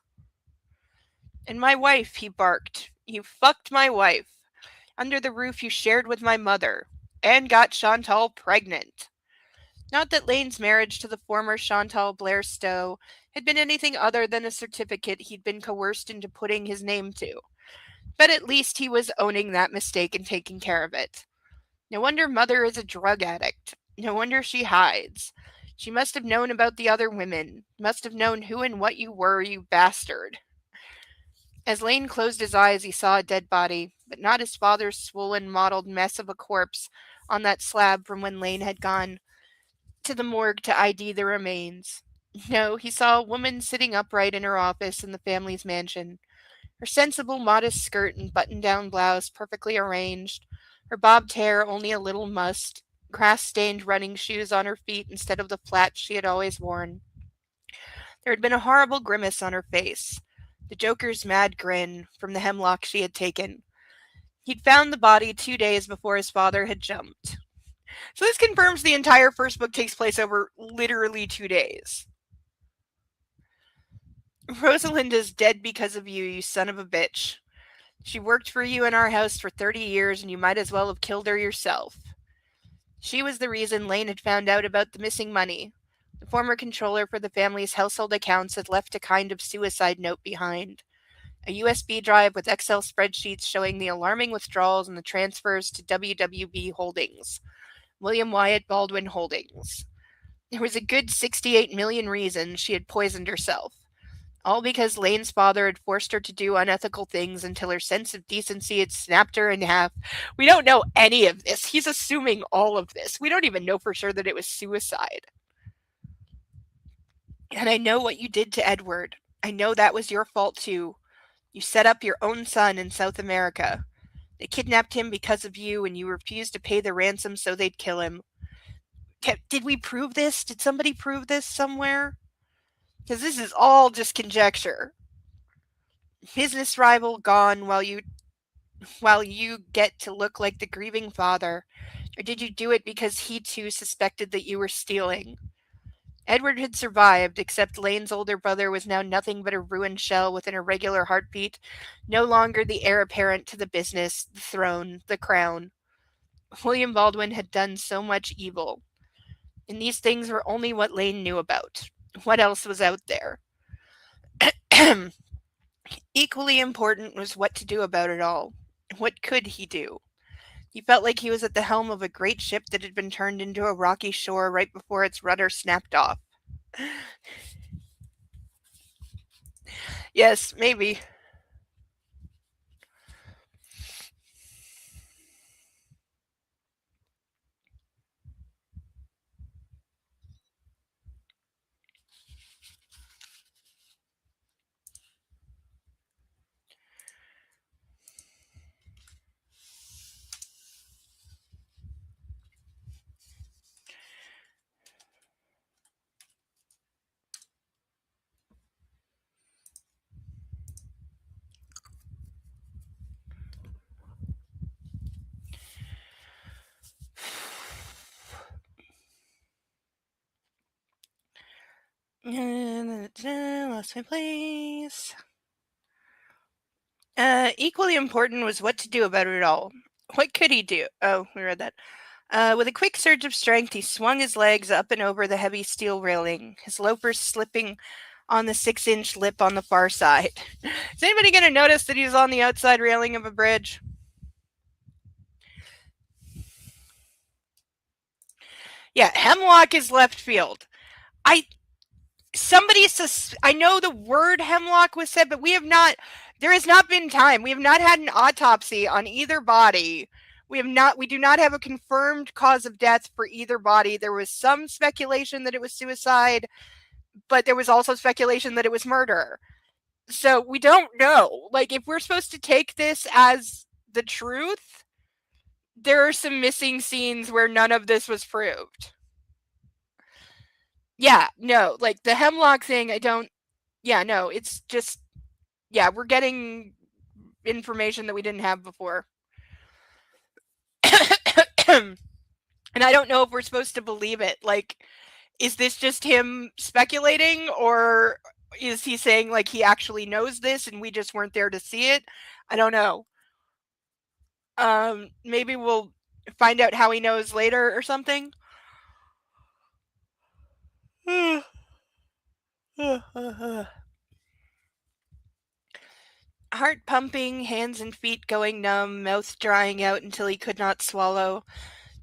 And my wife, he barked. You fucked my wife. Under the roof you shared with my mother. And got Chantal pregnant. Not that Lane's marriage to the former Chantal Blair Stowe had been anything other than a certificate he'd been coerced into putting his name to. But at least he was owning that mistake and taking care of it. No wonder Mother is a drug addict. No wonder she hides. She must have known about the other women. Must have known who and what you were, you bastard. As Lane closed his eyes, he saw a dead body, but not his father's swollen, mottled mess of a corpse on that slab from when Lane had gone to the morgue to ID the remains. No, he saw a woman sitting upright in her office in the family's mansion, her sensible, modest skirt and button-down blouse perfectly arranged, her bobbed hair only a little mussed, grass-stained running shoes on her feet instead of the flats she had always worn. There had been a horrible grimace on her face, the Joker's mad grin from the hemlock she had taken. He'd found the body 2 days before his father had jumped. So this confirms the entire first book takes place over literally 2 days. Rosalind is dead because of you, you son of a bitch. She worked for you in our house for 30 years, and you might as well have killed her yourself. She was the reason Lane had found out about the missing money. The former controller for the family's household accounts had left a kind of suicide note behind. A USB drive with Excel spreadsheets showing the alarming withdrawals and the transfers to WWB Holdings, William Wyatt Baldwin Holdings. There was a good 68 million reasons she had poisoned herself. All because Lane's father had forced her to do unethical things until her sense of decency had snapped her in half. We don't know any of this. He's assuming all of this. We don't even know for sure that it was suicide. And I know what you did to Edward. I know that was your fault too. You set up your own son in South America. They kidnapped him because of you, and you refused to pay the ransom so they'd kill him. Did we prove this? Did somebody prove this somewhere? Because this is all just conjecture. Business rival gone while you get to look like the grieving father. Or did you do it because he too suspected that you were stealing? Edward had survived, except Lane's older brother was now nothing but a ruined shell with an irregular heartbeat, no longer the heir apparent to the business, the throne, the crown. William Baldwin had done so much evil. And these things were only what Lane knew about. What else was out there? Equally important was what to do about it all. What could he do? He felt like he was at the helm of a great ship that had been turned into a rocky shore right before its rudder snapped off. Yes, maybe. Lost my place. Equally important was what to do about it all. What could he do? Oh, we read that. With a quick surge of strength, he swung his legs up and over the heavy steel railing, his loafers slipping on the 6-inch lip on the far side. Is anybody going to notice that he's on the outside railing of a bridge? Yeah, hemlock is left field. I know the word hemlock was said, but there has not been time. We have not had an autopsy on either body. We do not have a confirmed cause of death for either body. There was some speculation that it was suicide, but there was also speculation that it was murder. So we don't know. Like, if we're supposed to take this as the truth, there are some missing scenes where none of this was proved. Yeah, no, like the hemlock thing, I don't. Yeah, no, it's just. Yeah, we're getting information that we didn't have before. And I don't know if we're supposed to believe it. Like, is this just him speculating, or is he saying like he actually knows this and we just weren't there to see it? I don't know. Maybe we'll find out how he knows later or something. Heart pumping, hands and feet going numb, mouth drying out until he could not swallow.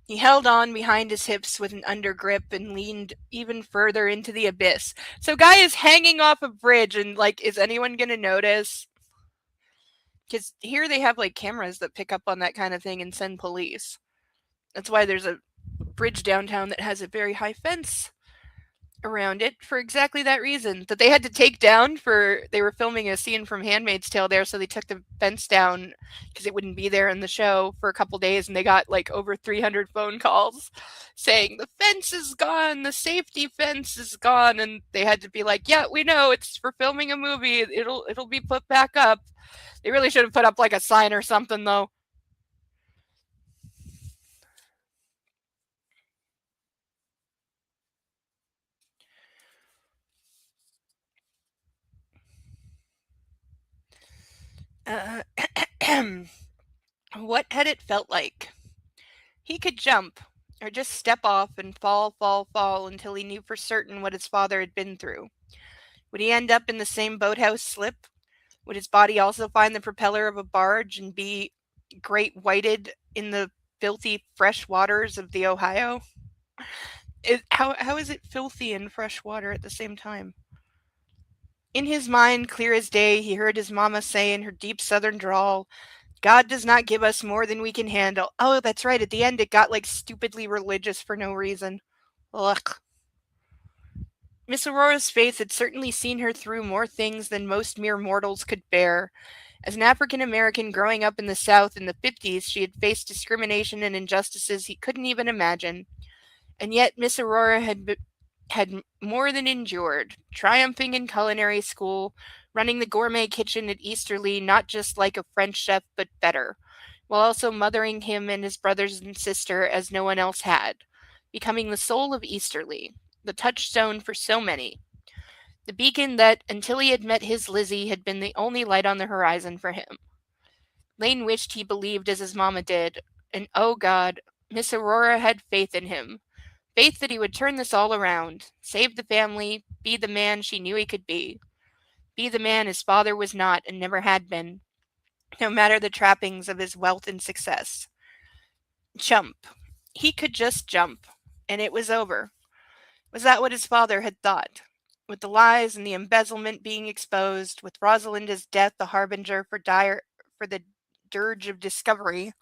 He held on behind his hips with an undergrip and leaned even further into the abyss. So Guy is hanging off a bridge and like, is anyone gonna notice? Because here they have like cameras that pick up on that kind of thing and send police. That's why there's a bridge downtown that has a very high fence around it for exactly that reason, that they had to take down for they were filming a scene from Handmaid's Tale there, so they took the fence down because it wouldn't be there in the show for a couple days, and they got like over 300 phone calls saying the fence is gone, the safety fence is gone, and they had to be like, yeah, we know, it's for filming a movie, it'll be put back up. They really should have put up like a sign or something though. uh, what had it felt like? He could jump, or just step off and fall, fall, fall until he knew for certain what his father had been through. Would he end up in the same boathouse slip? Would his body also find the propeller of a barge and be great whited in the filthy fresh waters of the Ohio? How is it filthy and fresh water at the same time? In his mind, clear as day, he heard his mama say in her deep southern drawl, God does not give us more than we can handle. Oh, that's right. At the end, it got like stupidly religious for no reason. Ugh. Miss Aurora's faith had certainly seen her through more things than most mere mortals could bear. As an African American growing up in the South in the 50s, she had faced discrimination and injustices he couldn't even imagine. And yet, Miss Aurora had more than endured, triumphing in culinary school, running the gourmet kitchen at Easterly not just like a French chef, but better, while also mothering him and his brothers and sister as no one else had, becoming the soul of Easterly, the touchstone for so many, the beacon that, until he had met his Lizzie, had been the only light on the horizon for him. Lane wished he believed as his mama did, and oh God, Miss Aurora had faith in him. Faith that he would turn this all around, save the family, be the man she knew he could be the man his father was not and never had been, no matter the trappings of his wealth and success. Jump. He could just jump, and it was over. Was that what his father had thought? With the lies and the embezzlement being exposed, with Rosalinda's death the harbinger for the dirge of discovery,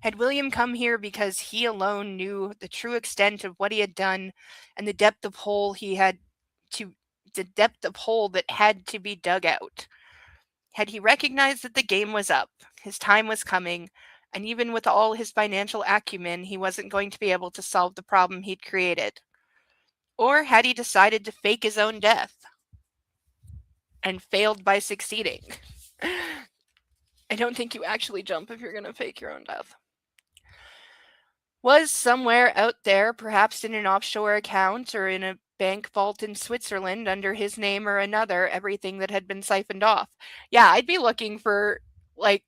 had William come here because he alone knew the true extent of what he had done and to the depth of hole that had to be dug out? Had he recognized that the game was up, his time was coming, and even with all his financial acumen, he wasn't going to be able to solve the problem he'd created? Or had he decided to fake his own death and failed by succeeding? I don't think you actually jump if you're going to fake your own death. Was somewhere out there, perhaps in an offshore account or in a bank vault in Switzerland under his name or another, everything that had been siphoned off? Yeah, I'd be looking for like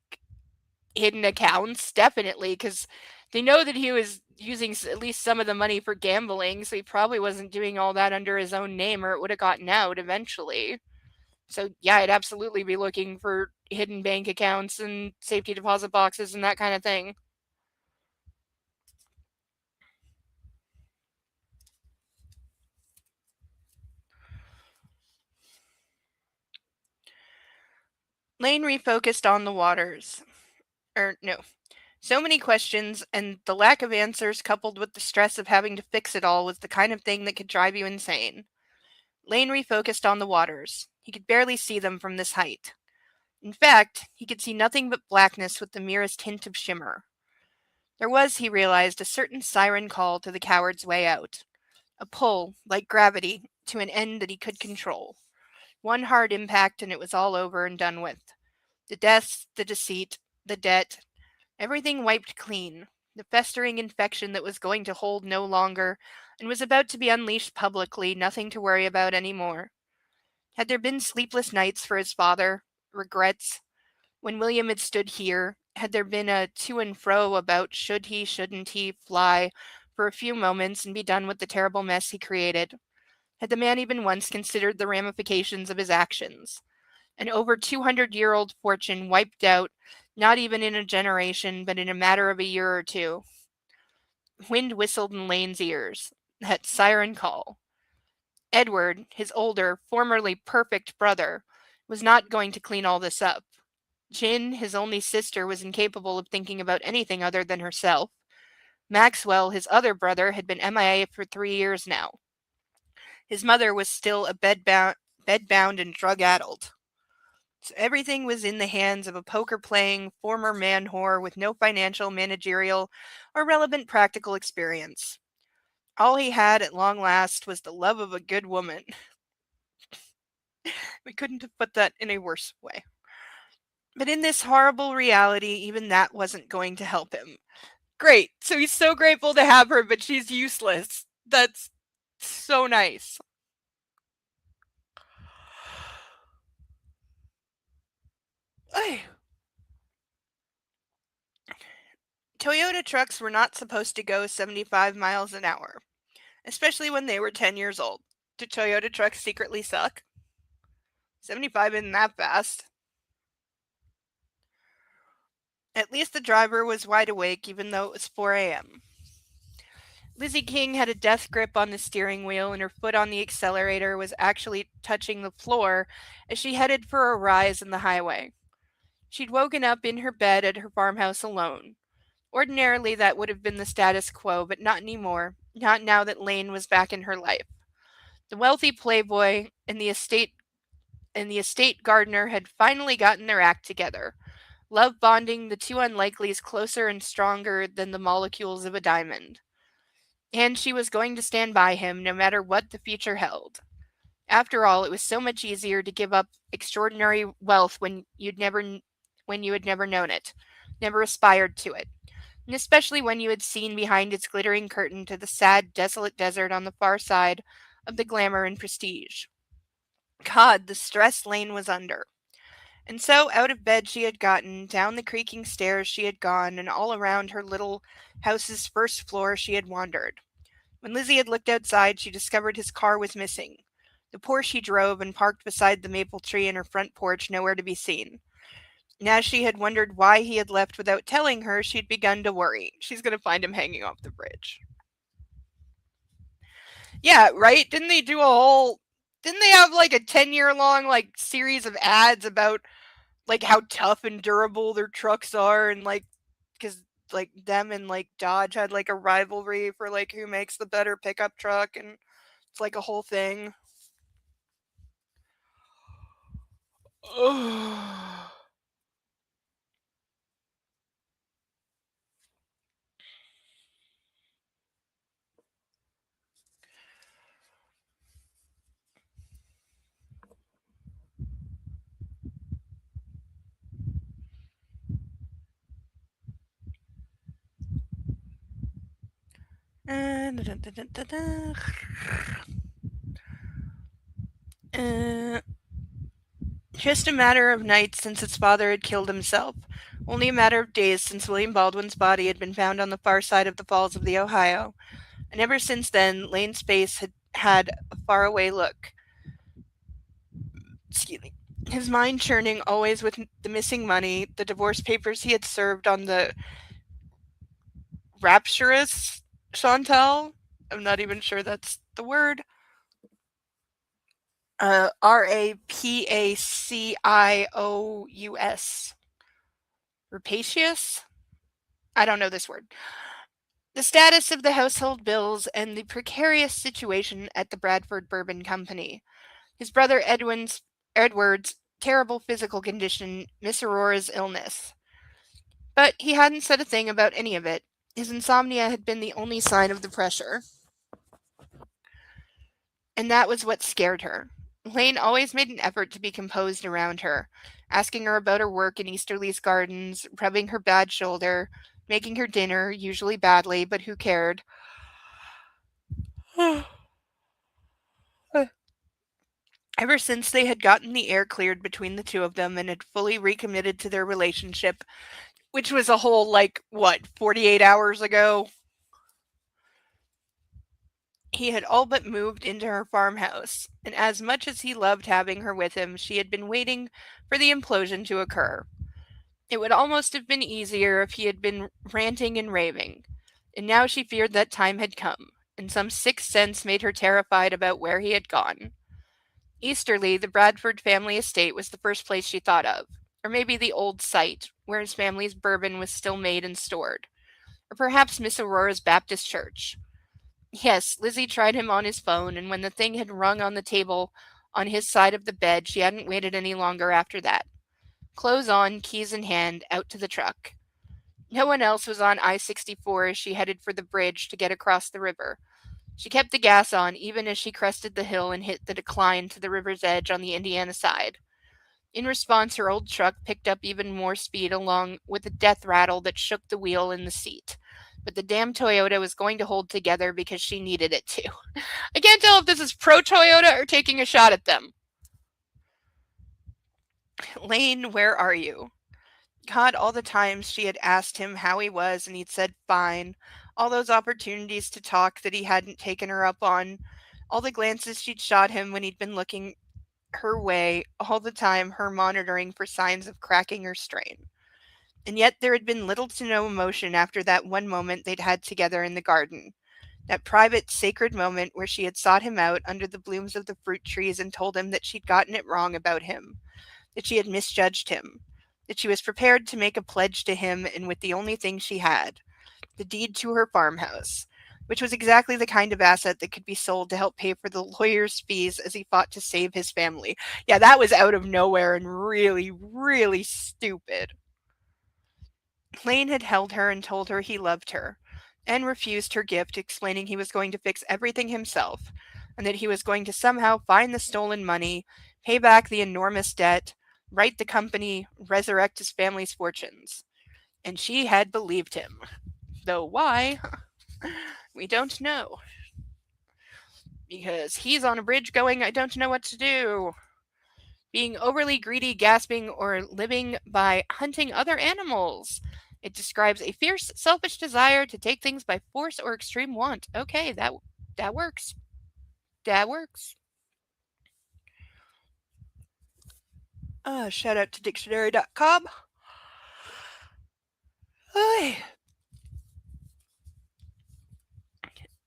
hidden accounts, definitely, because they know that he was using at least some of the money for gambling, so he probably wasn't doing all that under his own name or it would have gotten out eventually. So yeah, I'd absolutely be looking for hidden bank accounts and safety deposit boxes and that kind of thing. Lane refocused on the waters. No. So many questions, and the lack of answers coupled with the stress of having to fix it all was the kind of thing that could drive you insane. Lane refocused on the waters. He could barely see them from this height. In fact, he could see nothing but blackness with the merest hint of shimmer. There was, he realized, a certain siren call to the coward's way out. A pull, like gravity, to an end that he could control. One hard impact and it was all over and done with. The deaths, the deceit, the debt, everything wiped clean. The festering infection that was going to hold no longer and was about to be unleashed publicly, nothing to worry about any more. Had there been sleepless nights for his father, regrets, when William had stood here? Had there been a to and fro about should he, shouldn't he, fly for a few moments and be done with the terrible mess he created? Had the man even once considered the ramifications of his actions? An over 200-year-old fortune wiped out, not even in a generation, but in a matter of a year or two. Wind whistled in Lane's ears. That siren call. Edward, his older, formerly perfect brother, was not going to clean all this up. Jin, his only sister, was incapable of thinking about anything other than herself. Maxwell, his other brother, had been MIA for 3 years now. His mother was still bedbound and drug-addled. So everything was in the hands of a poker-playing former man-whore with no financial, managerial, or relevant practical experience. All he had at long last was the love of a good woman. We couldn't have put that in a worse way. But in this horrible reality, even that wasn't going to help him. Great. So he's so grateful to have her, but she's useless. That's so nice. Ay. Toyota trucks were not supposed to go 75 miles an hour, especially when they were 10 years old. Do Toyota trucks secretly suck? 75 isn't that fast. At least the driver was wide awake, even though it was 4 a.m. Lizzie King had a death grip on the steering wheel, and her foot on the accelerator was actually touching the floor as she headed for a rise in the highway. She'd woken up in her bed at her farmhouse alone. Ordinarily, that would have been the status quo, but not anymore, not now that Lane was back in her life. The wealthy playboy and the estate gardener had finally gotten their act together, love bonding the two unlikelies closer and stronger than the molecules of a diamond. And she was going to stand by him no matter what the future held. After all, it was so much easier to give up extraordinary wealth when you had never known it, never aspired to it, and especially when you had seen behind its glittering curtain to the sad, desolate desert on the far side of the glamour and prestige. God, the stress Lane was under. And so out of bed she had gotten, down the creaking stairs she had gone, and all around her little house's first floor she had wandered. When Lizzie had looked outside, she discovered his car was missing. The Porsche he drove and parked beside the maple tree in her front porch nowhere to be seen. And as she had wondered why he had left without telling her, she'd begun to worry. She's going to find him hanging off the bridge. Yeah, right? Didn't they have like a 10-year long like series of ads about like how tough and durable their trucks are, and like because like them and like Dodge had like a rivalry for like who makes the better pickup truck, and it's like a whole thing. Just a matter of nights since its father had killed himself. Only a matter of days since William Baldwin's body had been found on the far side of the Falls of the Ohio. And ever since then, Lane's face had had a faraway look. Excuse me. His mind churning always with the missing money, the divorce papers he had served on the rapturous Chantal. I'm not even sure that's the word. Rapacious. Rapacious? I don't know this word. The status of the household bills and the precarious situation at the Bradford Bourbon Company. His brother Edward's terrible physical condition, Miss Aurora's illness. But he hadn't said a thing about any of it. His insomnia had been the only sign of the pressure, and that was what scared her. Lane always made an effort to be composed around her, asking her about her work in Easterly's gardens, rubbing her bad shoulder, making her dinner, usually badly, but who cared? Ever since they had gotten the air cleared between the two of them and had fully recommitted to their relationship, which was a whole, 48 hours ago, he had all but moved into her farmhouse, and as much as he loved having her with him, she had been waiting for the implosion to occur. It would almost have been easier if he had been ranting and raving, and now she feared that time had come, and some sixth sense made her terrified about where he had gone. Easterly, the Bradford family estate, was the first place she thought of, or maybe the old site, where his family's bourbon was still made and stored, or perhaps Miss Aurora's Baptist church. Yes, Lizzie tried him on his phone, and when the thing had rung on the table on his side of the bed, she hadn't waited any longer after that. Clothes on, keys in hand, out to the truck. No one else was on I-64 as she headed for the bridge to get across the river. She kept the gas on even as she crested the hill and hit the decline to the river's edge on the Indiana side. In response, her old truck picked up even more speed along with a death rattle that shook the wheel in the seat. But the damn Toyota was going to hold together because she needed it to. I can't tell if this is pro Toyota or taking a shot at them. Lane, where are you? God, all the times she had asked him how he was and he'd said fine, all those opportunities to talk that he hadn't taken her up on, all the glances she'd shot him when he'd been looking her way, all the time her monitoring for signs of cracking or strain. And yet there had been little to no emotion after that one moment they'd had together in the garden. That private, sacred moment where she had sought him out under the blooms of the fruit trees and told him that she'd gotten it wrong about him, that she had misjudged him, that she was prepared to make a pledge to him and with the only thing she had, the deed to her farmhouse, which was exactly the kind of asset that could be sold to help pay for the lawyer's fees as he fought to save his family. Yeah, that was out of nowhere and really, really stupid. Lane had held her and told her he loved her, and refused her gift, explaining he was going to fix everything himself, and that he was going to somehow find the stolen money, pay back the enormous debt, right the company, resurrect his family's fortunes. And she had believed him. Though why, we don't know. Because he's on a bridge going, I don't know what to do. Being overly greedy, gasping, or living by hunting other animals. It describes a fierce, selfish desire to take things by force or extreme want. Okay, that works. That works. Shout out to dictionary.com.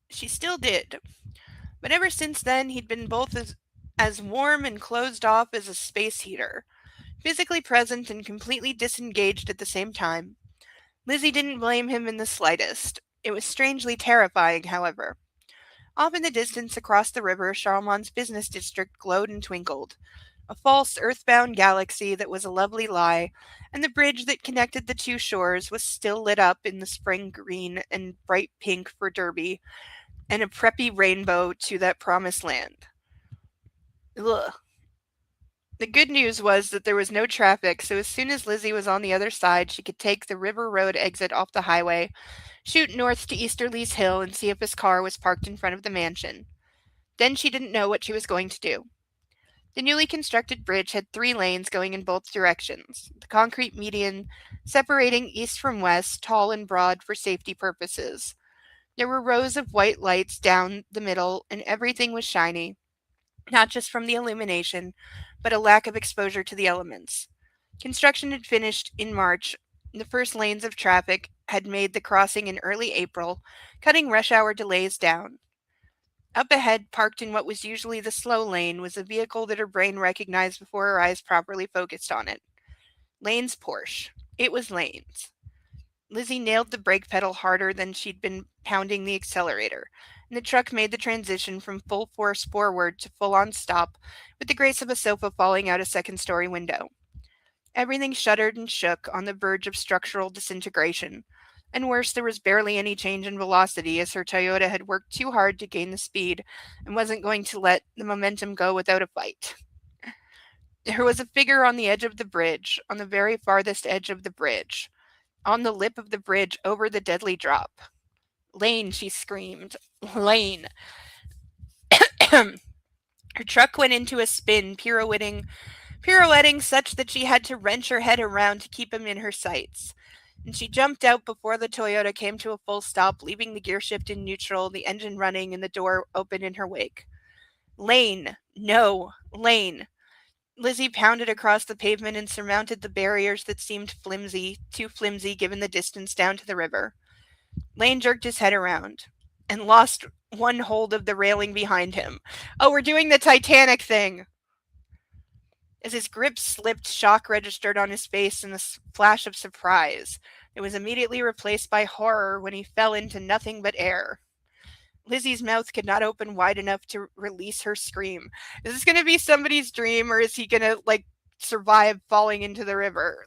She still did. But ever since then, he'd been both as warm and closed off as a space heater, physically present and completely disengaged at the same time. Lizzie didn't blame him in the slightest. It was strangely terrifying, however. Off in the distance across the river, Charlemont's business district glowed and twinkled. A false earthbound galaxy that was a lovely lie, and the bridge that connected the two shores was still lit up in the spring green and bright pink for Derby, and a preppy rainbow to that promised land. Ugh. The good news was that there was no traffic, so as soon as Lizzie was on the other side, she could take the River Road exit off the highway, shoot north to Easterly's Hill, and see if his car was parked in front of the mansion. Then she didn't know what she was going to do. The newly constructed bridge had 3 lanes going in both directions, the concrete median separating east from west, tall and broad for safety purposes. There were rows of white lights down the middle, and everything was shiny, not just from the illumination, but a lack of exposure to the elements. Construction had finished in March. The first lanes of traffic had made the crossing in early April, cutting rush hour delays down. Up ahead, parked in what was usually the slow lane, was a vehicle that her brain recognized before her eyes properly focused on it. Lane's Porsche. It was Lane's. Lizzie nailed the brake pedal harder than she'd been pounding the accelerator, and the truck made the transition from full force forward to full on stop with the grace of a sofa falling out a second-story window. Everything shuddered and shook on the verge of structural disintegration. And worse, there was barely any change in velocity as her Toyota had worked too hard to gain the speed and wasn't going to let the momentum go without a fight. There was a figure on the edge of the bridge, on the very farthest edge of the bridge, on the lip of the bridge over the deadly drop. Lane, she screamed. Lane. Her truck went into a spin, pirouetting such that she had to wrench her head around to keep him in her sights. And she jumped out before the Toyota came to a full stop, leaving the gear shift in neutral, the engine running, and the door open in her wake. Lane. No. Lane. Lizzie pounded across the pavement and surmounted the barriers that seemed flimsy, too flimsy given the distance down to the river. Lane jerked his head around and lost one hold of the railing behind him. Oh, we're doing the Titanic thing! As his grip slipped, shock registered on his face in a flash of surprise. It was immediately replaced by horror when he fell into nothing but air. Lizzie's mouth could not open wide enough to release her scream. Is this going to be somebody's dream, or is he going to, survive falling into the river?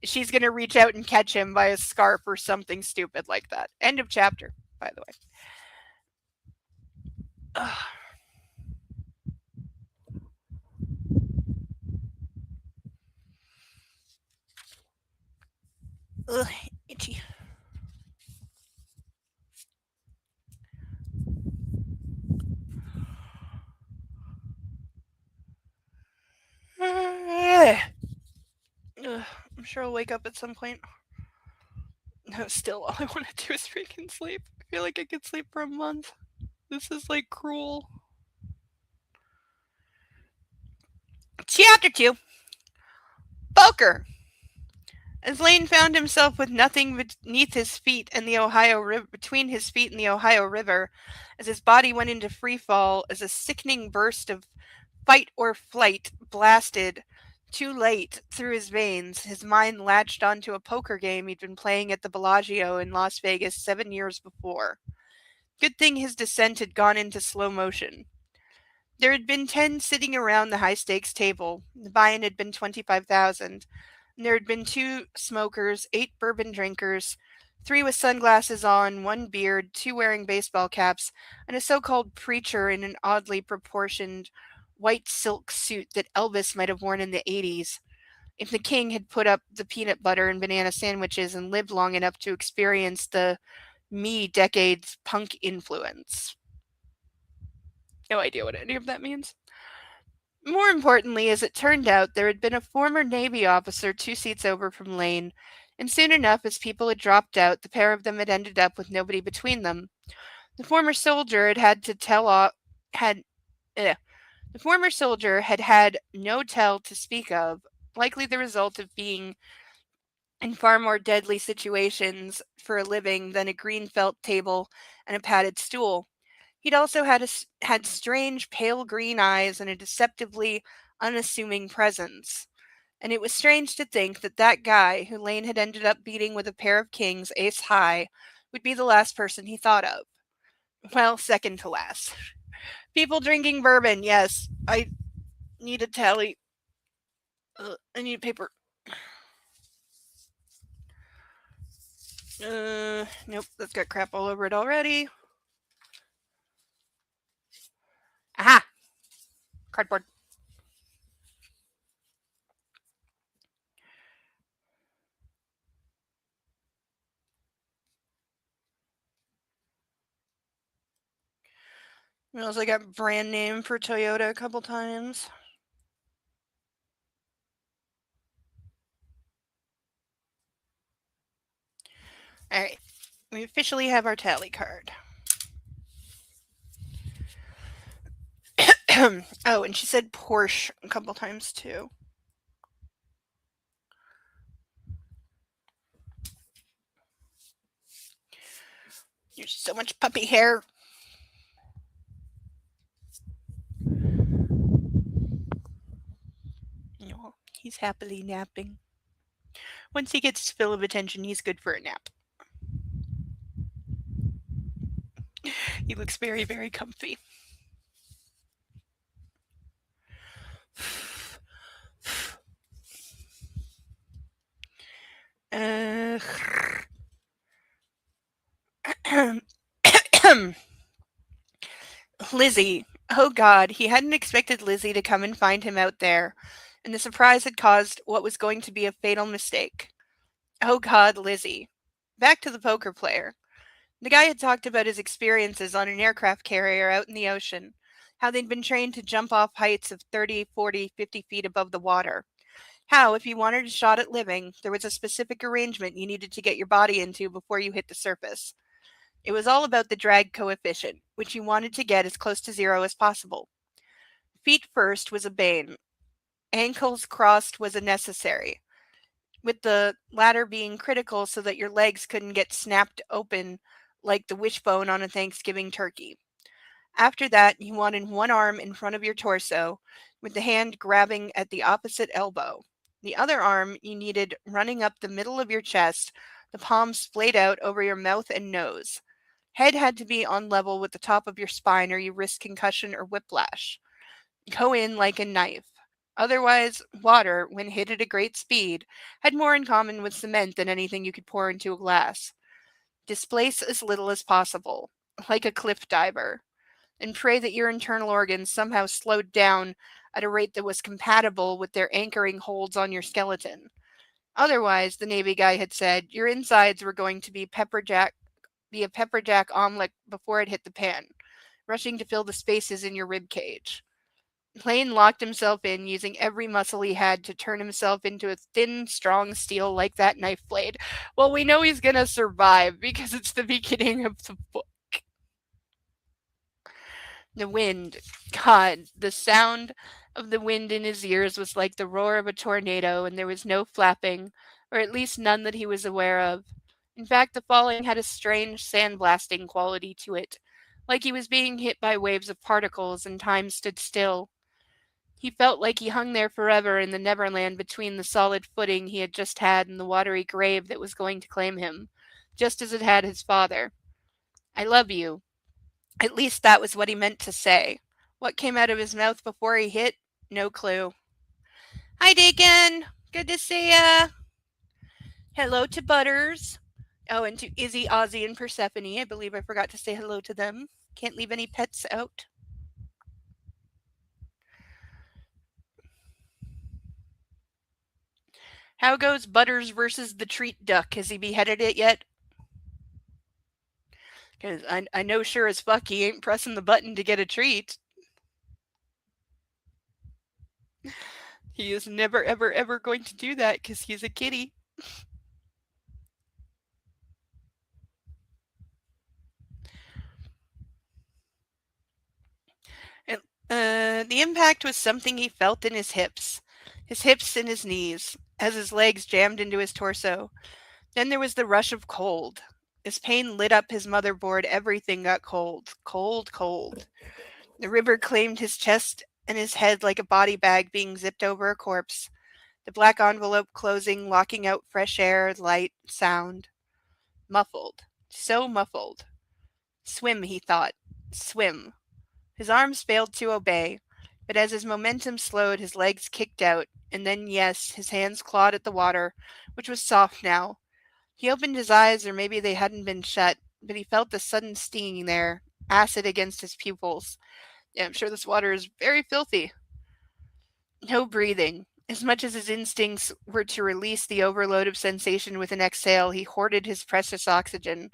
She's going to reach out and catch him by a scarf or something stupid like that. End of chapter, by the way. Ugh. Ugh, itchy. Ugh, I'm sure I'll wake up at some point. No, still, all I want to do is freaking sleep. I feel like I could sleep for a month. This is, cruel. Chapter 2. Poker. As Lane found himself with nothing beneath his feet and the Ohio River, between his feet and the Ohio River, as his body went into free fall, as a sickening burst of fight or flight blasted too late through his veins, his mind latched onto a poker game he'd been playing at the Bellagio in Las Vegas 7 years before. Good thing his descent had gone into slow motion. There had been 10 sitting around the high-stakes table. The buy-in had been 25,000. There had been 2 smokers, 8 bourbon drinkers, 3 with sunglasses on, 1 beard, 2 wearing baseball caps, and a so-called preacher in an oddly proportioned white silk suit that Elvis might have worn in the 80s, if the king had put up the peanut butter and banana sandwiches and lived long enough to experience the decades punk influence. No idea what any of that means. More importantly, as it turned out, there had been a former Navy officer 2 seats over from Lane, and soon enough, as people had dropped out, the pair of them had ended up with nobody between them. The former soldier had no tell to speak of, likely the result of being in far more deadly situations for a living than a green felt table and a padded stool. He'd also had strange pale green eyes and a deceptively unassuming presence. And it was strange to think that that guy, who Lane had ended up beating with a pair of kings ace high, would be the last person he thought of. Well, second to last. People drinking bourbon, yes. I need a tally. I need paper. Nope, that's got crap all over it already. Aha! Cardboard. We also got brand name for Toyota a couple times. Alright, we officially have our tally card. Oh, and she said Porsche a couple times too. There's so much puppy hair. Oh, he's happily napping. Once he gets his fill of attention, he's good for a nap. He looks very, very comfy. Uh, Lizzie. Oh God, he hadn't expected Lizzie to come and find him out there, and the surprise had caused what was going to be a fatal mistake. Oh God, Lizzie. Back to the poker player. The guy had talked about his experiences on an aircraft carrier out in the ocean, how they'd been trained to jump off heights of 30, 40, 50 feet above the water. How, if you wanted a shot at living, there was a specific arrangement you needed to get your body into before you hit the surface. It was all about the drag coefficient, which you wanted to get as close to zero as possible. Feet first was a bane. Ankles crossed was a necessary, with the latter being critical so that your legs couldn't get snapped open like the wishbone on a Thanksgiving turkey. After that, you wanted one arm in front of your torso, with the hand grabbing at the opposite elbow. The other arm you needed running up the middle of your chest, the palms splayed out over your mouth and nose. Head had to be on level with the top of your spine or you risk concussion or whiplash. Go in like a knife. Otherwise, water, when hit at a great speed, had more in common with cement than anything you could pour into a glass. Displace as little as possible, like a cliff diver, and pray that your internal organs somehow slowed down at a rate that was compatible with their anchoring holds on your skeleton. Otherwise, the Navy guy had said, your insides were going to be a pepperjack omelet before it hit the pan, rushing to fill the spaces in your rib cage. Lane locked himself in, using every muscle he had to turn himself into a thin, strong steel like that knife blade. Well, we know he's gonna survive because it's the beginning of the book. The wind. God, the sound of the wind in his ears was like the roar of a tornado, and there was no flapping, or at least none that he was aware of. In fact, the falling had a strange sandblasting quality to it, like he was being hit by waves of particles, and time stood still. He felt like he hung there forever in the Neverland between the solid footing he had just had and the watery grave that was going to claim him, just as it had his father. I love you. At least that was what he meant to say. What came out of his mouth before he hit? No clue. Hi, Deacon. Good to see ya. Hello to Butters. Oh, and to Izzy, Ozzy, and Persephone. I believe I forgot to say hello to them. Can't leave any pets out. How goes Butters versus the treat duck? Has he beheaded it yet? Because I know sure as fuck he ain't pressing the button to get a treat. He is never, ever, ever going to do that because he's a kitty. The impact was something he felt in his hips and his knees, as his legs jammed into his torso. Then there was the rush of cold. As pain lit up his motherboard, everything got cold. Cold, cold. The river claimed his chest and his head like a body bag being zipped over a corpse. The black envelope closing, locking out fresh air, light, sound. Muffled. So muffled. Swim, he thought. Swim. His arms failed to obey, but as his momentum slowed, his legs kicked out, and then, yes, his hands clawed at the water, which was soft now. He opened his eyes, or maybe they hadn't been shut, but he felt the sudden stinging there, acid against his pupils. Yeah, I'm sure this water is very filthy. No breathing. As much as his instincts were to release the overload of sensation with an exhale, he hoarded his precious oxygen.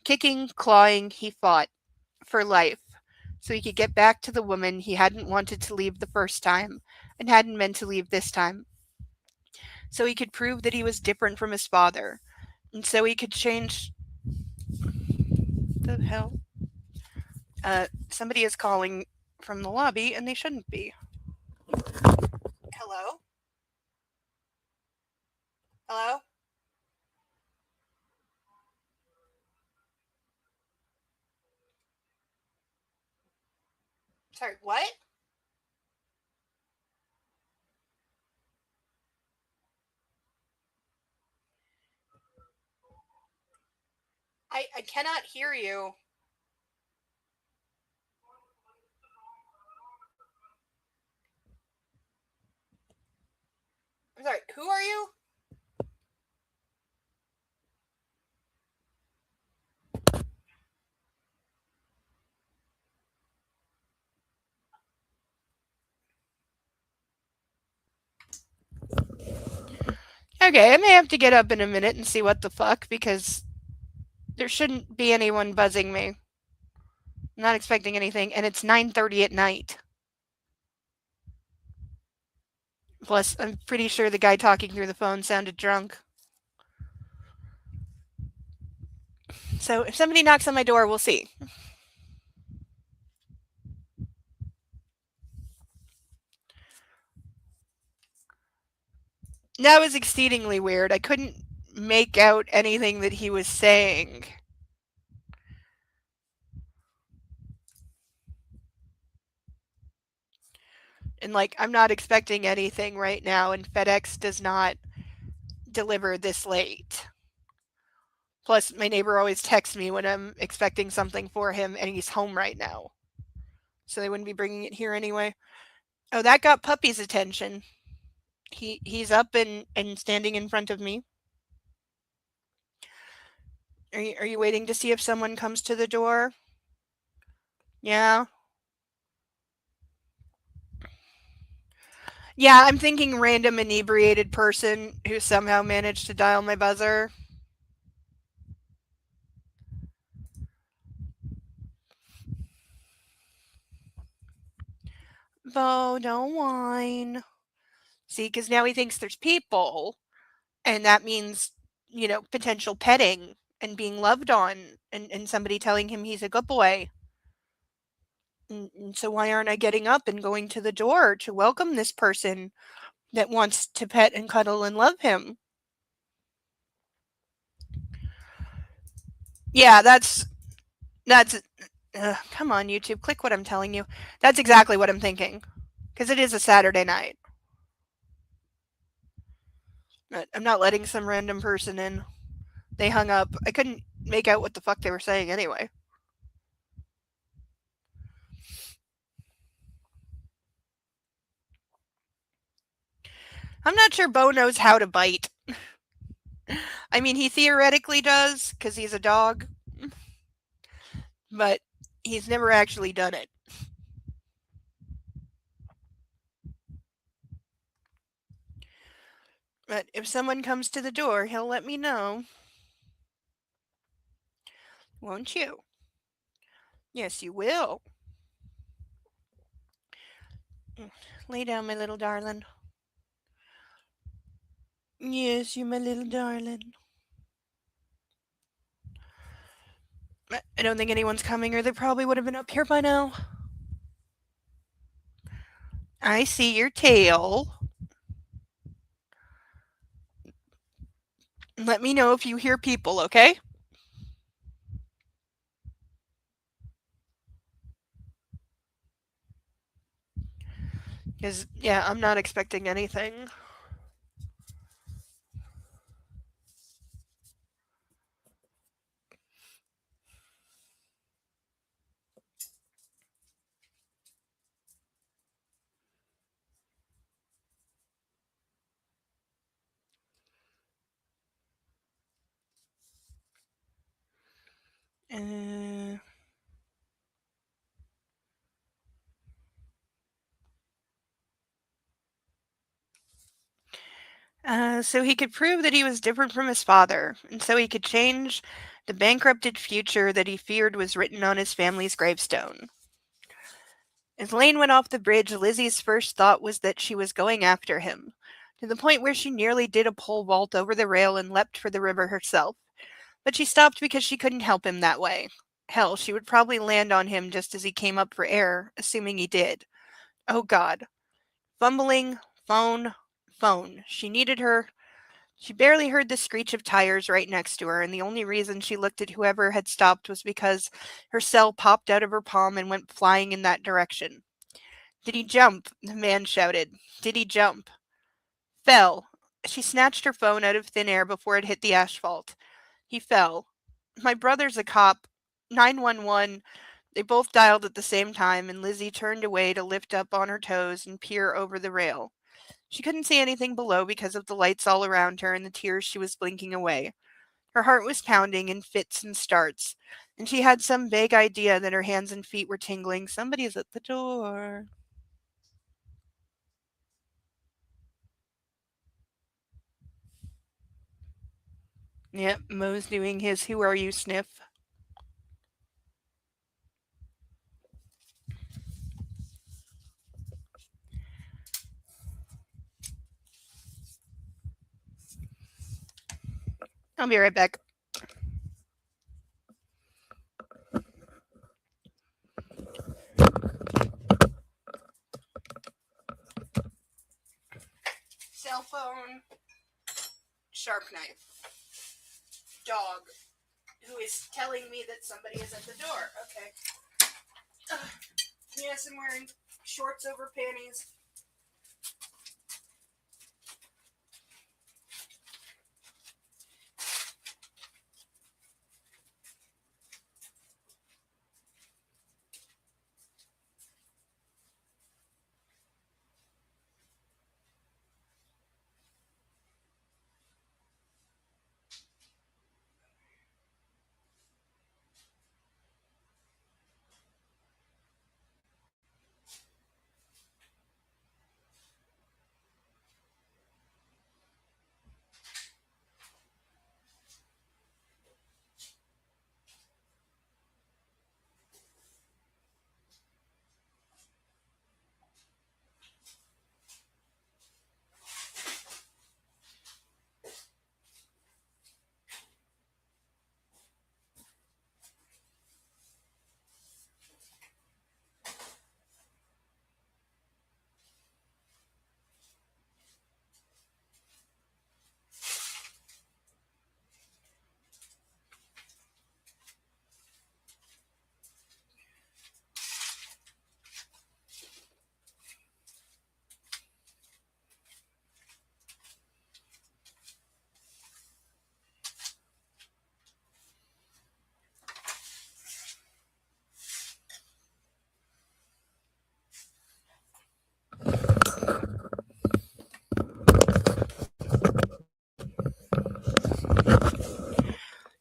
Kicking, clawing, he fought. For life. So he could get back to the woman he hadn't wanted to leave the first time, and hadn't meant to leave this time. So he could prove that he was different from his father. And so he could change. The hell? Somebody is calling from the lobby, and they shouldn't be. Hello? Hello? Sorry, what? I cannot hear you. I'm sorry, who are you? Okay, I may have to get up in a minute and see what the fuck, because there shouldn't be anyone buzzing me. I'm not expecting anything, and it's 9:30 at night. Plus, I'm pretty sure the guy talking through the phone sounded drunk. So if somebody knocks on my door, we'll see. That was exceedingly weird. I couldn't make out anything that he was saying. And like, I'm not expecting anything right now, and FedEx does not deliver this late. Plus, my neighbor always texts me when I'm expecting something for him, and he's home right now. So they wouldn't be bringing it here anyway. Oh, that got Puppy's attention. He's up and standing in front of me. Are you waiting to see if someone comes to the door? Yeah. Yeah, I'm thinking random inebriated person who somehow managed to dial my buzzer. Bo, don't whine. See, because now he thinks there's people, and that means, potential petting and being loved on, and somebody telling him he's a good boy. And so why aren't I getting up and going to the door to welcome this person that wants to pet and cuddle and love him? Yeah, that's come on, YouTube, click what I'm telling you. That's exactly what I'm thinking, because it is a Saturday night. But I'm not letting some random person in. They hung up. I couldn't make out what the fuck they were saying anyway. I'm not sure Bo knows how to bite. I mean, he theoretically does, because he's a dog, but he's never actually done it. But if someone comes to the door, he'll let me know. Won't you? Yes, you will. Lay down, my little darling. Yes, you my little darling. I don't think anyone's coming, or they probably would have been up here by now. I see your tail. Let me know if you hear people, okay? Because, yeah, I'm not expecting anything. So he could prove that he was different from his father, and so he could change the bankrupted future that he feared was written on his family's gravestone. As Lane went off the bridge, Lizzie's first thought was that she was going after him, to the point where she nearly did a pole vault over the rail and leapt for the river herself. But she stopped because she couldn't help him that way. Hell, she would probably land on him just as he came up for air, assuming he did. Oh God. Fumbling, phone, phone. She needed her. She barely heard the screech of tires right next to her, and the only reason she looked at whoever had stopped was because her cell popped out of her palm and went flying in that direction. Did he jump? The man shouted. Did he jump? Fell. She snatched her phone out of thin air before it hit the asphalt. He fell. My brother's a cop. 911. They both dialed at the same time, and Lizzie turned away to lift up on her toes and peer over the rail. She couldn't see anything below because of the lights all around her and the tears she was blinking away. Her heart was pounding in fits and starts, and she had some vague idea that her hands and feet were tingling. Somebody's at the door. Yep, Moe's doing his "Who are you?" sniff. I'll be right back. Cell phone, sharp knife, dog, who is telling me that somebody is at the door. Okay. Yes, I'm wearing shorts over panties.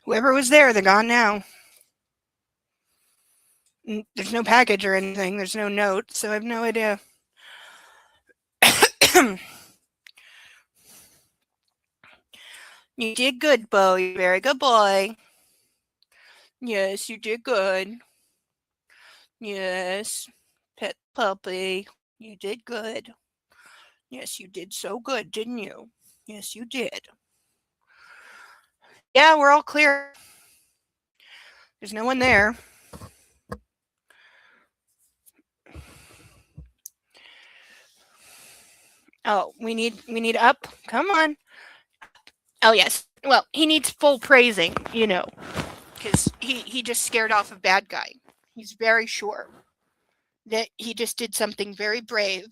Whoever was there, they're gone now. There's no package or anything. There's no note, so I have no idea. You did good, Bo. You're a very good boy. Yes, you did good. Yes. Pet puppy. You did good. Yes, you did so good, didn't you? Yes, you did. Yeah, we're all clear. There's no one there. Oh, we need up. Come on. Oh yes. Well, he needs full praising, because he just scared off a bad guy. He's very sure that he just did something very brave,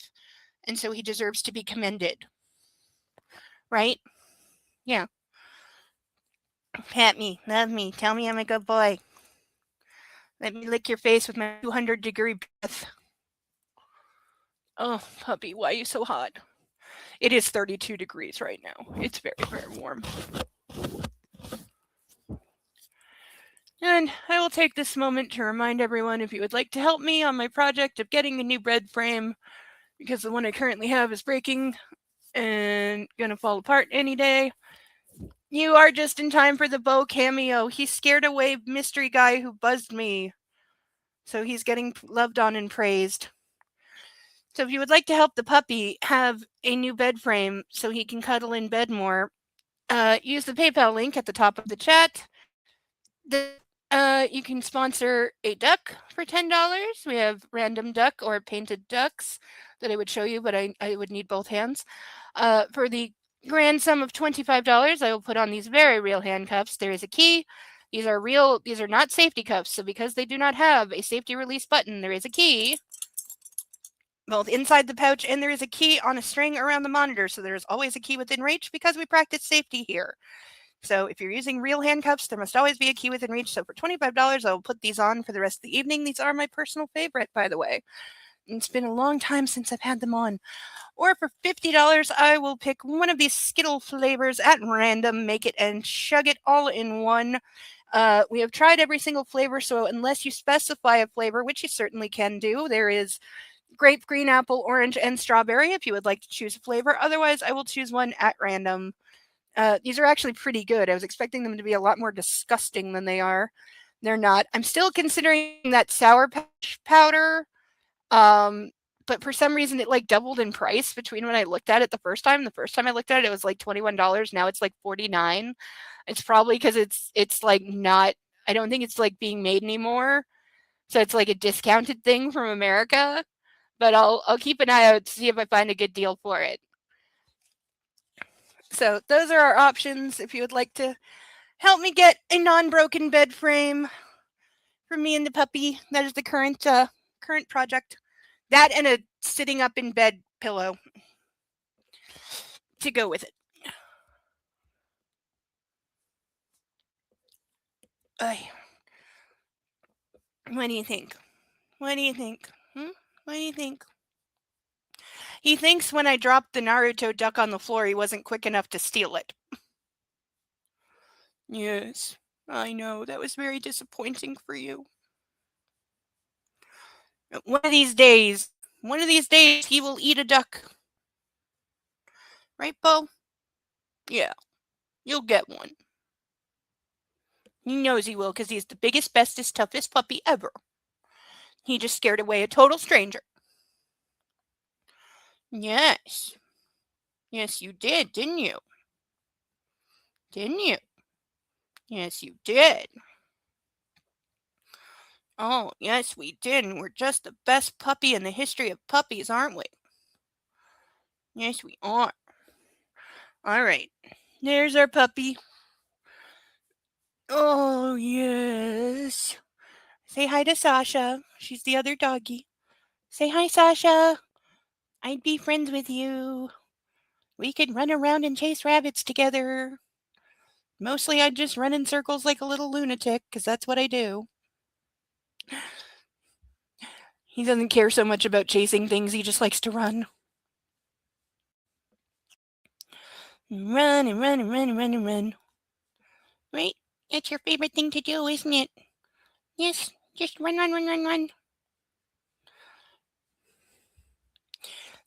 and so he deserves to be commended. Right? Yeah. Pat me, love me, tell me I'm a good boy. Let me lick your face with my 200-degree breath. Oh, puppy, why are you so hot? It is 32 degrees right now. It's very, very warm. And I will take this moment to remind everyone, if you would like to help me on my project of getting a new bread frame, because the one I currently have is breaking and going to fall apart any day. You are just in time for the Bo cameo. He scared away mystery guy who buzzed me. So he's getting loved on and praised. So if you would like to help the puppy have a new bed frame so he can cuddle in bed more, use the PayPal link at the top of the chat. You can sponsor a duck for $10. We have random duck or painted ducks that I would show you, but I would need both hands. For the grand sum of $25, I will put on these very real handcuffs. There is a key. These are real. These are not safety cuffs. So because they do not have a safety release button, there is a key both inside the pouch, and there is a key on a string around the monitor. So there is always a key within reach because we practice safety here. So if you're using real handcuffs, there must always be a key within reach. So for $25, I will put these on for the rest of the evening. These are my personal favorite, by the way. It's been a long time since I've had them on. Or for $50, I will pick one of these Skittle flavors at random, make it and chug it all in one. We have tried every single flavor, so unless you specify a flavor, which you certainly can do, there is grape, green apple, orange, and strawberry if you would like to choose a flavor. Otherwise, I will choose one at random. These are actually pretty good. I was expecting them to be a lot more disgusting than they are. They're not. I'm still considering that Sour Patch powder, but for some reason it like doubled in price between when I looked at it the first time. The first time I looked at it, it was like $21. Now it's like $49. It's probably because it's like not. I don't think it's like being made anymore, so it's like a discounted thing from America. But I'll keep an eye out to see if I find a good deal for it. So those are our options. If you would like to help me get a non-broken bed frame for me and the puppy, that is the current project. That and a sitting up in bed pillow to go with it. What do you think? What do you think? What do you think? He thinks when I dropped the Naruto duck on the floor, he wasn't quick enough to steal it. Yes, I know. That was very disappointing for you. One of these days, he will eat a duck. Right, Bo? Yeah, you'll get one. He knows he will because he's the biggest, bestest, toughest puppy ever. He just scared away a total stranger. Yes. Yes, you did, didn't you? Didn't you? Yes, you did. Oh, yes, we did. And we're just the best puppy in the history of puppies, aren't we? Yes, we are. All right. There's our puppy. Oh, yes. Say hi to Sasha. She's the other doggy. Say hi, Sasha. I'd be friends with you. We could run around and chase rabbits together. Mostly I'd just run in circles like a little lunatic, because that's what I do. He doesn't care so much about chasing things, he just likes to run. Run and run and run and run and run. Right? That's your favorite thing to do, isn't it? Yes, just run, run, run, run, run.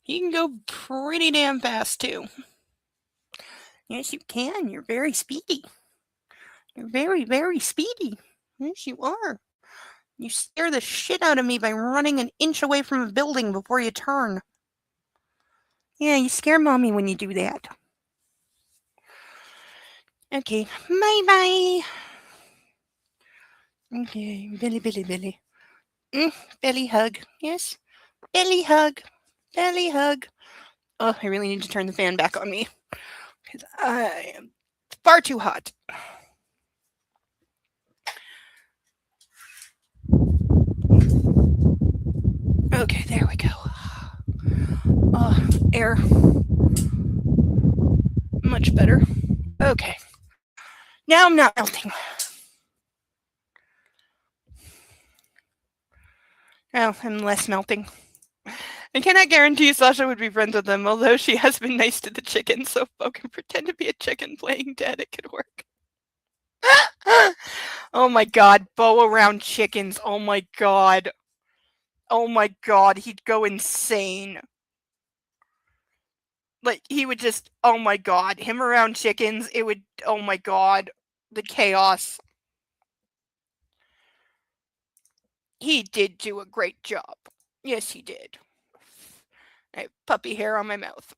You can go pretty damn fast, too. Yes, you can. You're very speedy. You're very, very speedy. Yes, you are. You scare the shit out of me by running an inch away from a building before you turn. Yeah, you scare Mommy when you do that. Okay, bye-bye. Okay, Billy, Billy, Billy. Belly hug. Yes, belly hug. Belly hug. Oh, I really need to turn the fan back on me because I am far too hot. Okay, there we go. Oh, air. Much better. Okay. Now I'm not melting. Well, I'm less melting. I cannot guarantee Sasha would be friends with them, although she has been nice to the chicken, so if Bo can pretend to be a chicken playing dead, it could work. Oh my god, Bo around chickens. Oh my god. Oh my god, he'd go insane. Like, he would just, oh my god, him around chickens, it would, oh my god, the chaos. He did do a great job. Yes, he did. I have puppy hair on my mouth.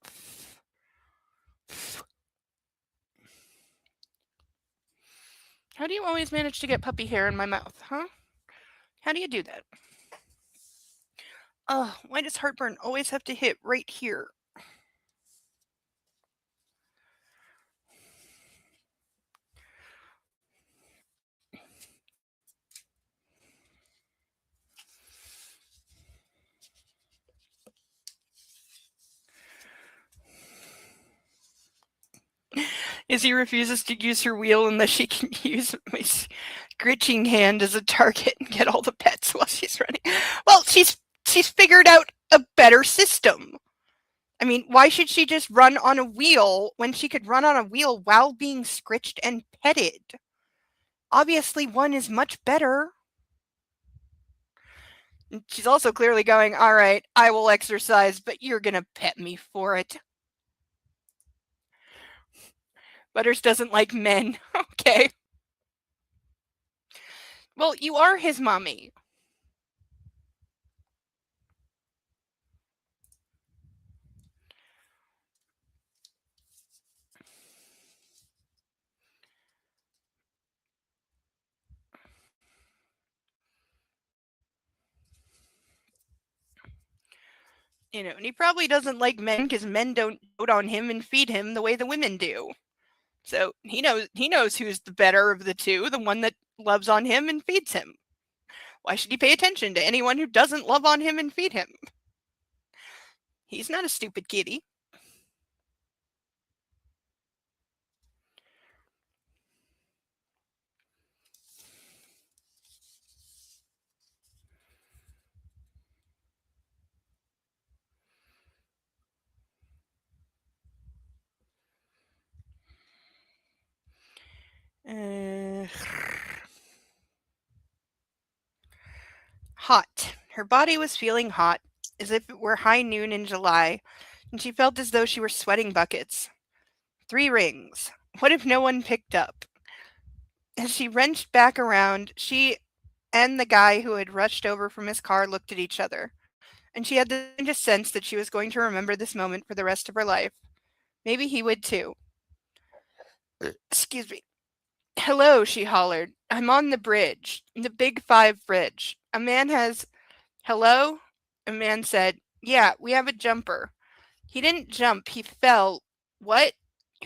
How do you always manage to get puppy hair in my mouth, huh? How do you do that? Oh, why does heartburn always have to hit right here? Izzy refuses to use her wheel unless she can use my scritching hand as a target and get all the pets while she's running. Well, she's She's figured out a better system. I mean, why should she just run on a wheel when she could run on a wheel while being scritched and petted? Obviously, one is much better. She's also clearly going, all right, I will exercise, but you're going to pet me for it. Butters doesn't like men. Okay. Well, you are his mommy. And he probably doesn't like men because men don't dote on him and feed him the way the women do. So he knows who's the better of the two, the one that loves on him and feeds him. Why should he pay attention to anyone who doesn't love on him and feed him? He's not a stupid kitty. Hot. Her body was feeling hot, as if it were high noon in July, and she felt as though she were sweating buckets. 3 rings. What if no one picked up? As she wrenched back around, she and the guy who had rushed over from his car looked at each other, and she had the strangest sense that she was going to remember this moment for the rest of her life. Maybe he would too. Excuse me. Hello, she hollered. I'm on the bridge, the Big 5 bridge. A man has. Hello? A man said, yeah, we have a jumper. He didn't jump, he fell. What?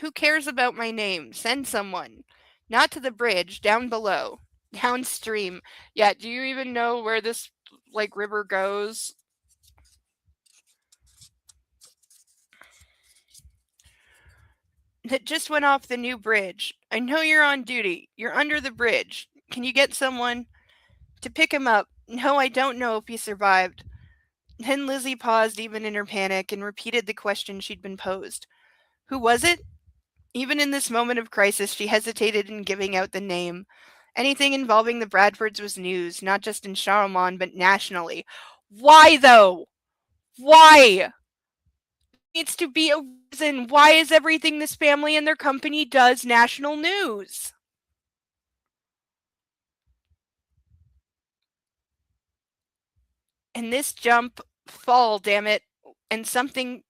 Who cares about my name? Send someone. Not to the bridge, down below. Downstream. Yeah, do you even know where this river goes? That just went off the new bridge. I know you're on duty. You're under the bridge. Can you get someone to pick him up? No, I don't know if he survived. Then Lizzie paused even in her panic and repeated the question she'd been posed. Who was it? Even in this moment of crisis, she hesitated in giving out the name. Anything involving the Bradfords was news, not just in Charlemont, but nationally. Why, though? Why? Needs to be a reason. Why is everything this family and their company does national news? And this jump, fall, damn it, and something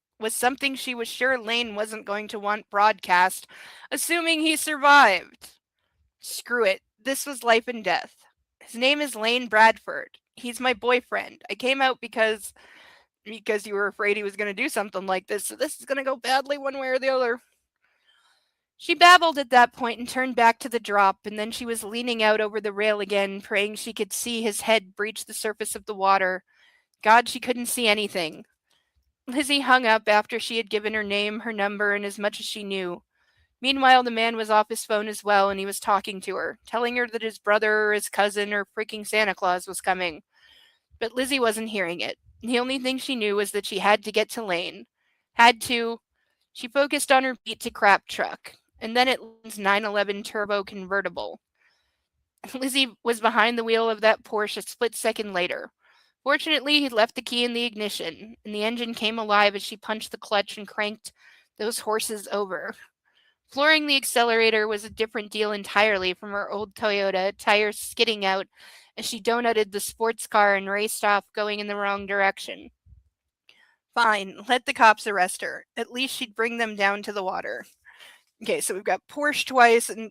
she was sure Lane wasn't going to want broadcast, assuming he survived. Screw it. This was life and death. His name is Lane Bradford. He's my boyfriend. I came out because you were afraid he was going to do something like this, so this is going to go badly one way or the other. She babbled at that point and turned back to the drop, and then she was leaning out over the rail again, praying she could see his head breach the surface of the water. God, she couldn't see anything. Lizzie hung up after she had given her name, her number, and as much as she knew. Meanwhile, the man was off his phone as well, and he was talking to her, telling her that his brother or his cousin or freaking Santa Claus was coming. But Lizzie wasn't hearing it. The only thing she knew was that she had to get to Lane. Had to. She focused on her beat to crap truck, and then at Lane's 911 turbo convertible. Lizzie was behind the wheel of that Porsche a split second later. Fortunately, he'd left the key in the ignition, and the engine came alive as she punched the clutch and cranked those horses over. Flooring the accelerator was a different deal entirely from her old Toyota, tires skidding out as she donutted the sports car and raced off, going in the wrong direction. Fine, let the cops arrest her. At least she'd bring them down to the water. Okay, so we've got Porsche twice and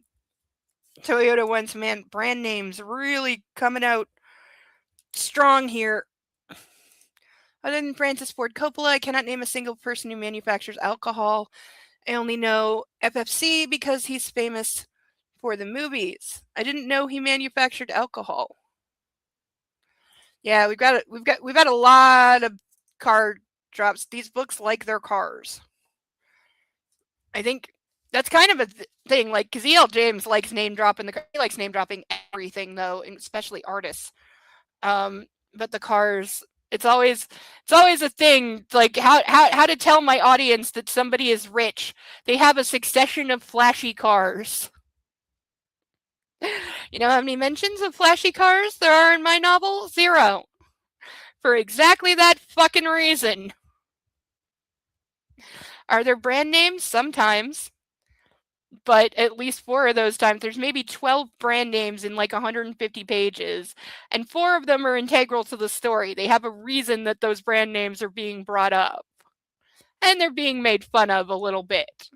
Toyota once. Man, brand names really coming out strong here. Other than Francis Ford Coppola, I cannot name a single person who manufactures alcohol. I only know FFC because he's famous for the movies. I didn't know he manufactured alcohol. Yeah, we've got a lot of car drops. These books like their cars. I think that's kind of a thing, because E.L. James likes name dropping he likes name dropping everything though, and especially artists. But the cars, It's always a thing, like how to tell my audience that somebody is rich. They have a succession of flashy cars. You know how many mentions of flashy cars there are in my novel? 0. For exactly that fucking reason. Are there brand names? Sometimes. But at least 4 of those times, there's maybe 12 brand names in like 150 pages, and 4 of them are integral to the story. They have a reason that those brand names are being brought up, and they're being made fun of a little bit.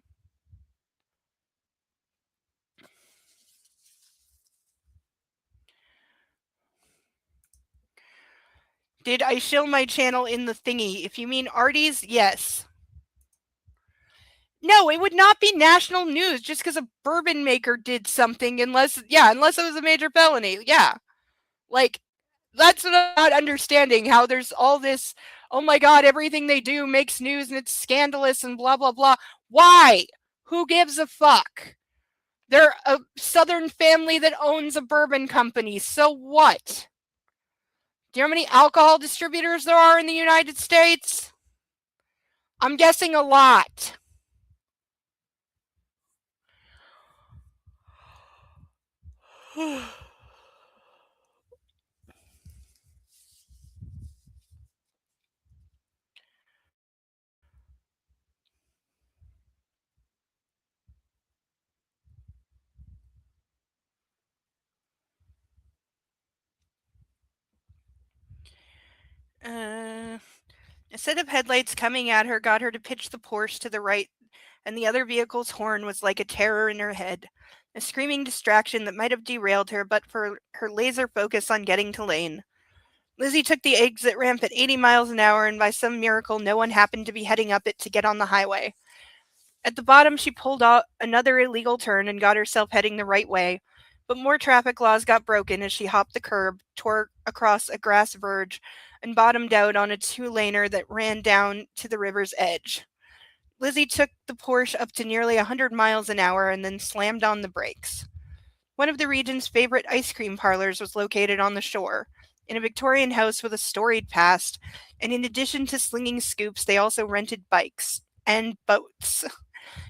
Did I shill my channel in the thingy? If you mean Artie's, yes. No, it would not be national news just because a bourbon maker did something, unless it was a major felony. Yeah. Like, that's what I'm not understanding, how there's all this, oh my god, everything they do makes news and it's scandalous and blah, blah, blah. Why? Who gives a fuck? They're a Southern family that owns a bourbon company. So what? Do you know how many alcohol distributors there are in the United States? I'm guessing a lot. A set of headlights coming at her got her to pitch the Porsche to the right, and the other vehicle's horn was like a terror in her head. A screaming distraction that might have derailed her but for her laser focus on getting to lane. Lizzie took the exit ramp at 80 miles an hour, and by some miracle, no one happened to be heading up it to get on the highway. At the bottom, she pulled out another illegal turn and got herself heading the right way, but more traffic laws got broken as she hopped the curb, tore across a grass verge, and bottomed out on a 2-laner that ran down to the river's edge. Lizzie took the Porsche up to nearly 100 miles an hour and then slammed on the brakes. One of the region's favorite ice cream parlors was located on the shore, in a Victorian house with a storied past, and in addition to slinging scoops, they also rented bikes and boats.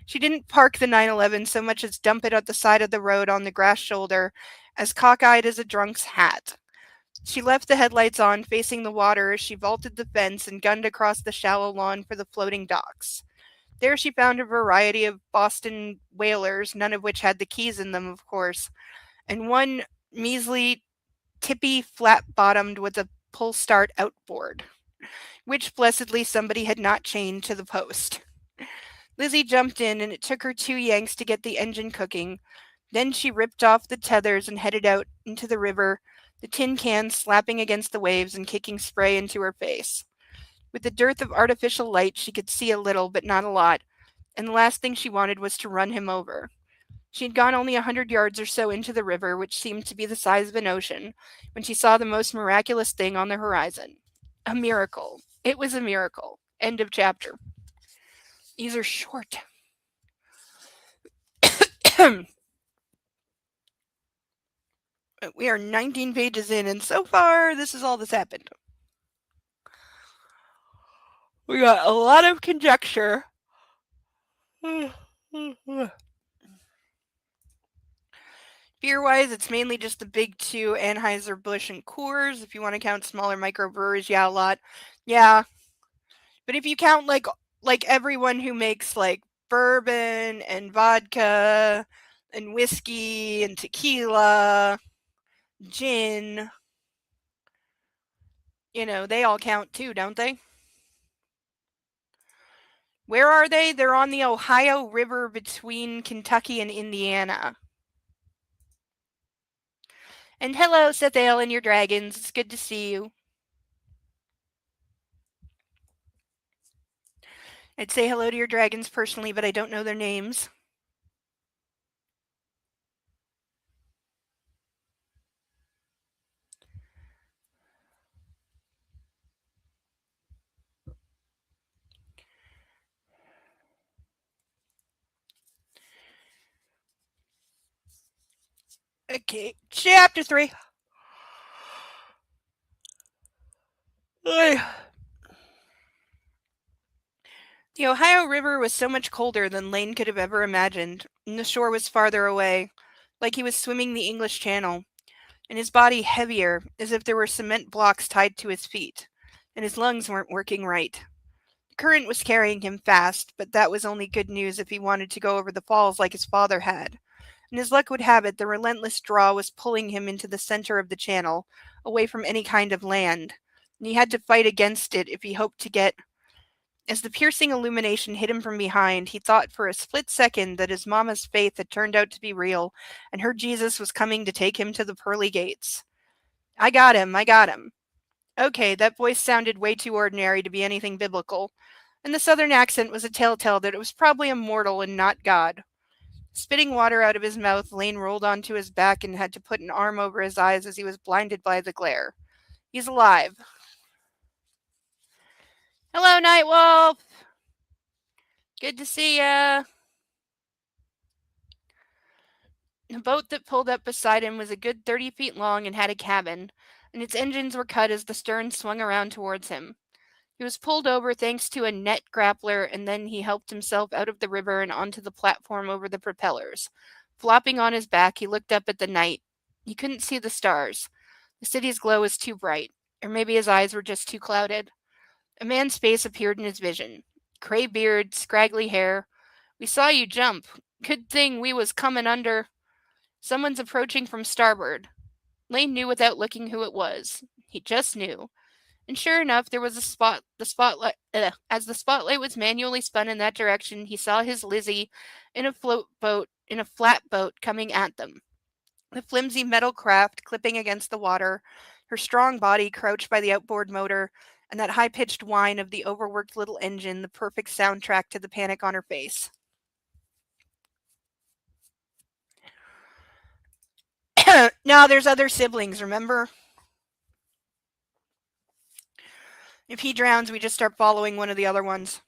She didn't park the 911 so much as dump it at the side of the road on the grass shoulder, as cockeyed as a drunk's hat. She left the headlights on, facing the water as she vaulted the fence and gunned across the shallow lawn for the floating docks. There she found a variety of Boston whalers, none of which had the keys in them, of course, and one measly, tippy, flat-bottomed with a pull-start outboard, which blessedly somebody had not chained to the post. Lizzie jumped in, and it took her 2 yanks to get the engine cooking. Then she ripped off the tethers and headed out into the river, the tin cans slapping against the waves and kicking spray into her face. With the dearth of artificial light, she could see a little, but not a lot, and the last thing she wanted was to run him over. She had gone only 100 yards or so into the river, which seemed to be the size of an ocean, when she saw the most miraculous thing on the horizon. A miracle. It was a miracle. End of chapter. These are short. We are 19 pages in, and so far, this is all that's happened. We got a lot of conjecture. Beer-wise, it's mainly just the big 2, Anheuser-Busch and Coors. If you want to count smaller microbreweries, yeah, a lot. Yeah. But if you count, like everyone who makes, like, bourbon and vodka and whiskey and tequila, gin, they all count too, don't they? Where are they? They're on the Ohio River between Kentucky and Indiana. And hello, Sethail and your dragons. It's good to see you. I'd say hello to your dragons personally, but I don't know their names. Okay, chapter 3. The Ohio River was so much colder than Lane could have ever imagined, and the shore was farther away, like he was swimming the English Channel, and his body heavier, as if there were cement blocks tied to his feet, and his lungs weren't working right. The current was carrying him fast, but that was only good news if he wanted to go over the falls like his father had. And as luck would have it, the relentless draw was pulling him into the center of the channel, away from any kind of land, and he had to fight against it if he hoped to get. As the piercing illumination hit him from behind, he thought for a split second that his mama's faith had turned out to be real, and her Jesus was coming to take him to the pearly gates. I got him, I got him. Okay, that voice sounded way too ordinary to be anything biblical, and the southern accent was a telltale that it was probably a mortal and not God. Spitting water out of his mouth, Lane rolled onto his back and had to put an arm over his eyes as he was blinded by the glare. He's alive. Hello, Nightwolf! Good to see ya! The boat that pulled up beside him was a good 30 feet long and had a cabin, and its engines were cut as the stern swung around towards him. He was pulled over thanks to a net grappler, and then he helped himself out of the river and onto the platform over the propellers. Flopping on his back, he looked up at the night. He couldn't see the stars. The city's glow was too bright, or maybe his eyes were just too clouded. A man's face appeared in his vision. Gray beard, scraggly hair. We saw you jump. Good thing we was comin' under. Someone's approaching from starboard. Lane knew without looking who it was. He just knew. And sure enough, there was the spotlight. As the spotlight was manually spun in that direction, he saw his Lizzie in a flat boat coming at them. The flimsy metal craft clipping against the water, her strong body crouched by the outboard motor, and that high-pitched whine of the overworked little engine, the perfect soundtrack to the panic on her face. Now there's other siblings, remember? If he drowns, we just start following one of the other ones.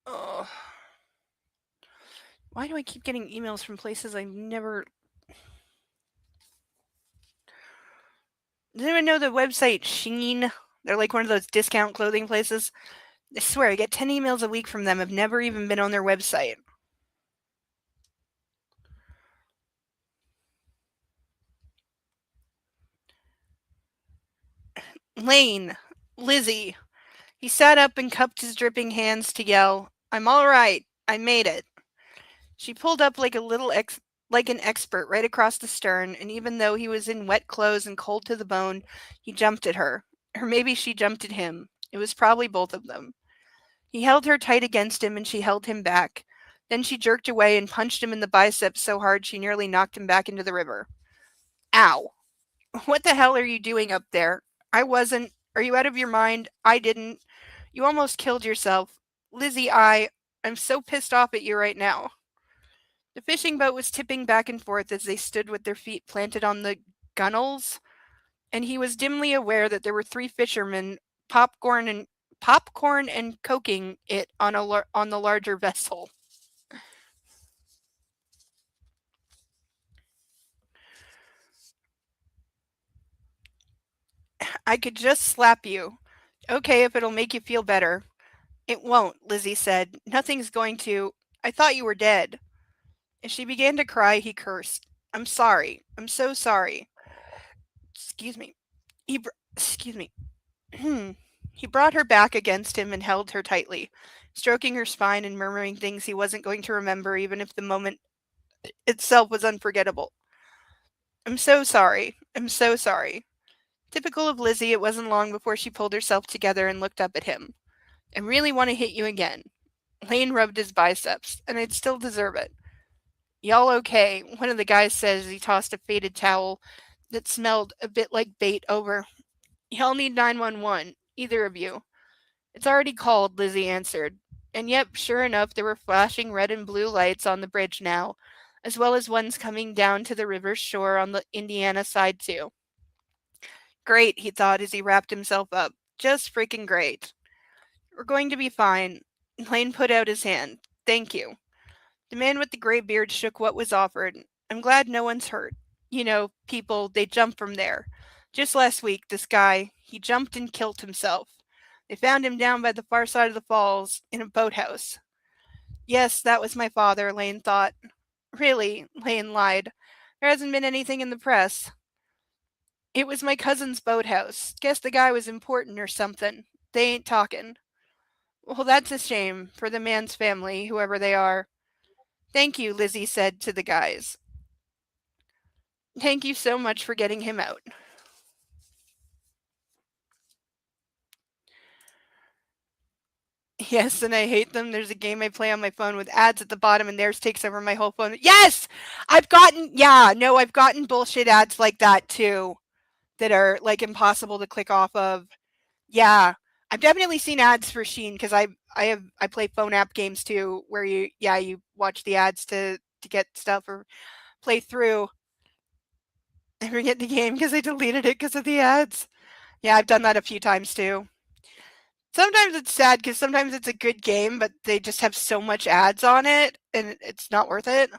Oh. Why do I keep getting emails from places I never... Does anyone know the website Shein? They're like one of those discount clothing places. I swear, I get 10 emails a week from them. I've never even been on their website. Lane. Lizzie. He sat up and cupped his dripping hands to yell, I'm all right. I made it. She pulled up like an expert right across the stern, and even though he was in wet clothes and cold to the bone, he jumped at her. Or maybe she jumped at him. It was probably both of them. He held her tight against him, and she held him back. Then she jerked away and punched him in the biceps so hard she nearly knocked him back into the river. Ow. What the hell are you doing up there? I wasn't. Are you out of your mind? I didn't. You almost killed yourself. Lizzie, I'm so pissed off at you right now. The fishing boat was tipping back and forth as they stood with their feet planted on the gunwales, and he was dimly aware that there were 3 fishermen popcorn and coking it on the larger vessel. I could just slap you. Okay, if it'll make you feel better. It won't, Lizzie said. Nothing's going to. I thought you were dead. As she began to cry, he cursed. I'm sorry. I'm so sorry. Excuse me. Excuse me. He brought her back against him and held her tightly, stroking her spine and murmuring things he wasn't going to remember even if the moment itself was unforgettable. I'm so sorry. I'm so sorry. Typical of Lizzie, it wasn't long before she pulled herself together and looked up at him. I really want to hit you again. Lane rubbed his biceps, and I'd still deserve it. Y'all okay? One of the guys said as he tossed a faded towel that smelled a bit like bait over. Y'all need 911, either of you. It's already called, Lizzie answered. And yep, sure enough, there were flashing red and blue lights on the bridge now, as well as ones coming down to the river's shore on the Indiana side too. Great, he thought as he wrapped himself up. just freaking great. We're going to be fine. Lane put out his hand. Thank you. The man with the gray beard shook what was offered. I'm glad no one's hurt. You know, people, they jump from there. Just last week, this guy, he jumped and killed himself. They found him down by the far side of the falls in a boathouse. Yes, that was my father, Lane thought. Really, Lane lied. There hasn't been anything in the press. It was my cousin's boathouse. Guess the guy was important or something. They ain't talking. Well, that's a shame for the man's family, whoever they are. Thank you, Lizzie said to the guys. Thank you so much for getting him out. Yes, and I hate them. There's a game I play on my phone with ads at the bottom, and theirs takes over my whole phone. Yes! I've gotten bullshit ads like that too that are like impossible to click off of. Yeah. I've definitely seen ads for Sheen because I play phone app games too where you watch the ads to get stuff or play through. I forget the game because I deleted it because of the ads. Yeah, I've done that a few times too. Sometimes it's sad because sometimes it's a good game, but they just have so much ads on it and it's not worth it.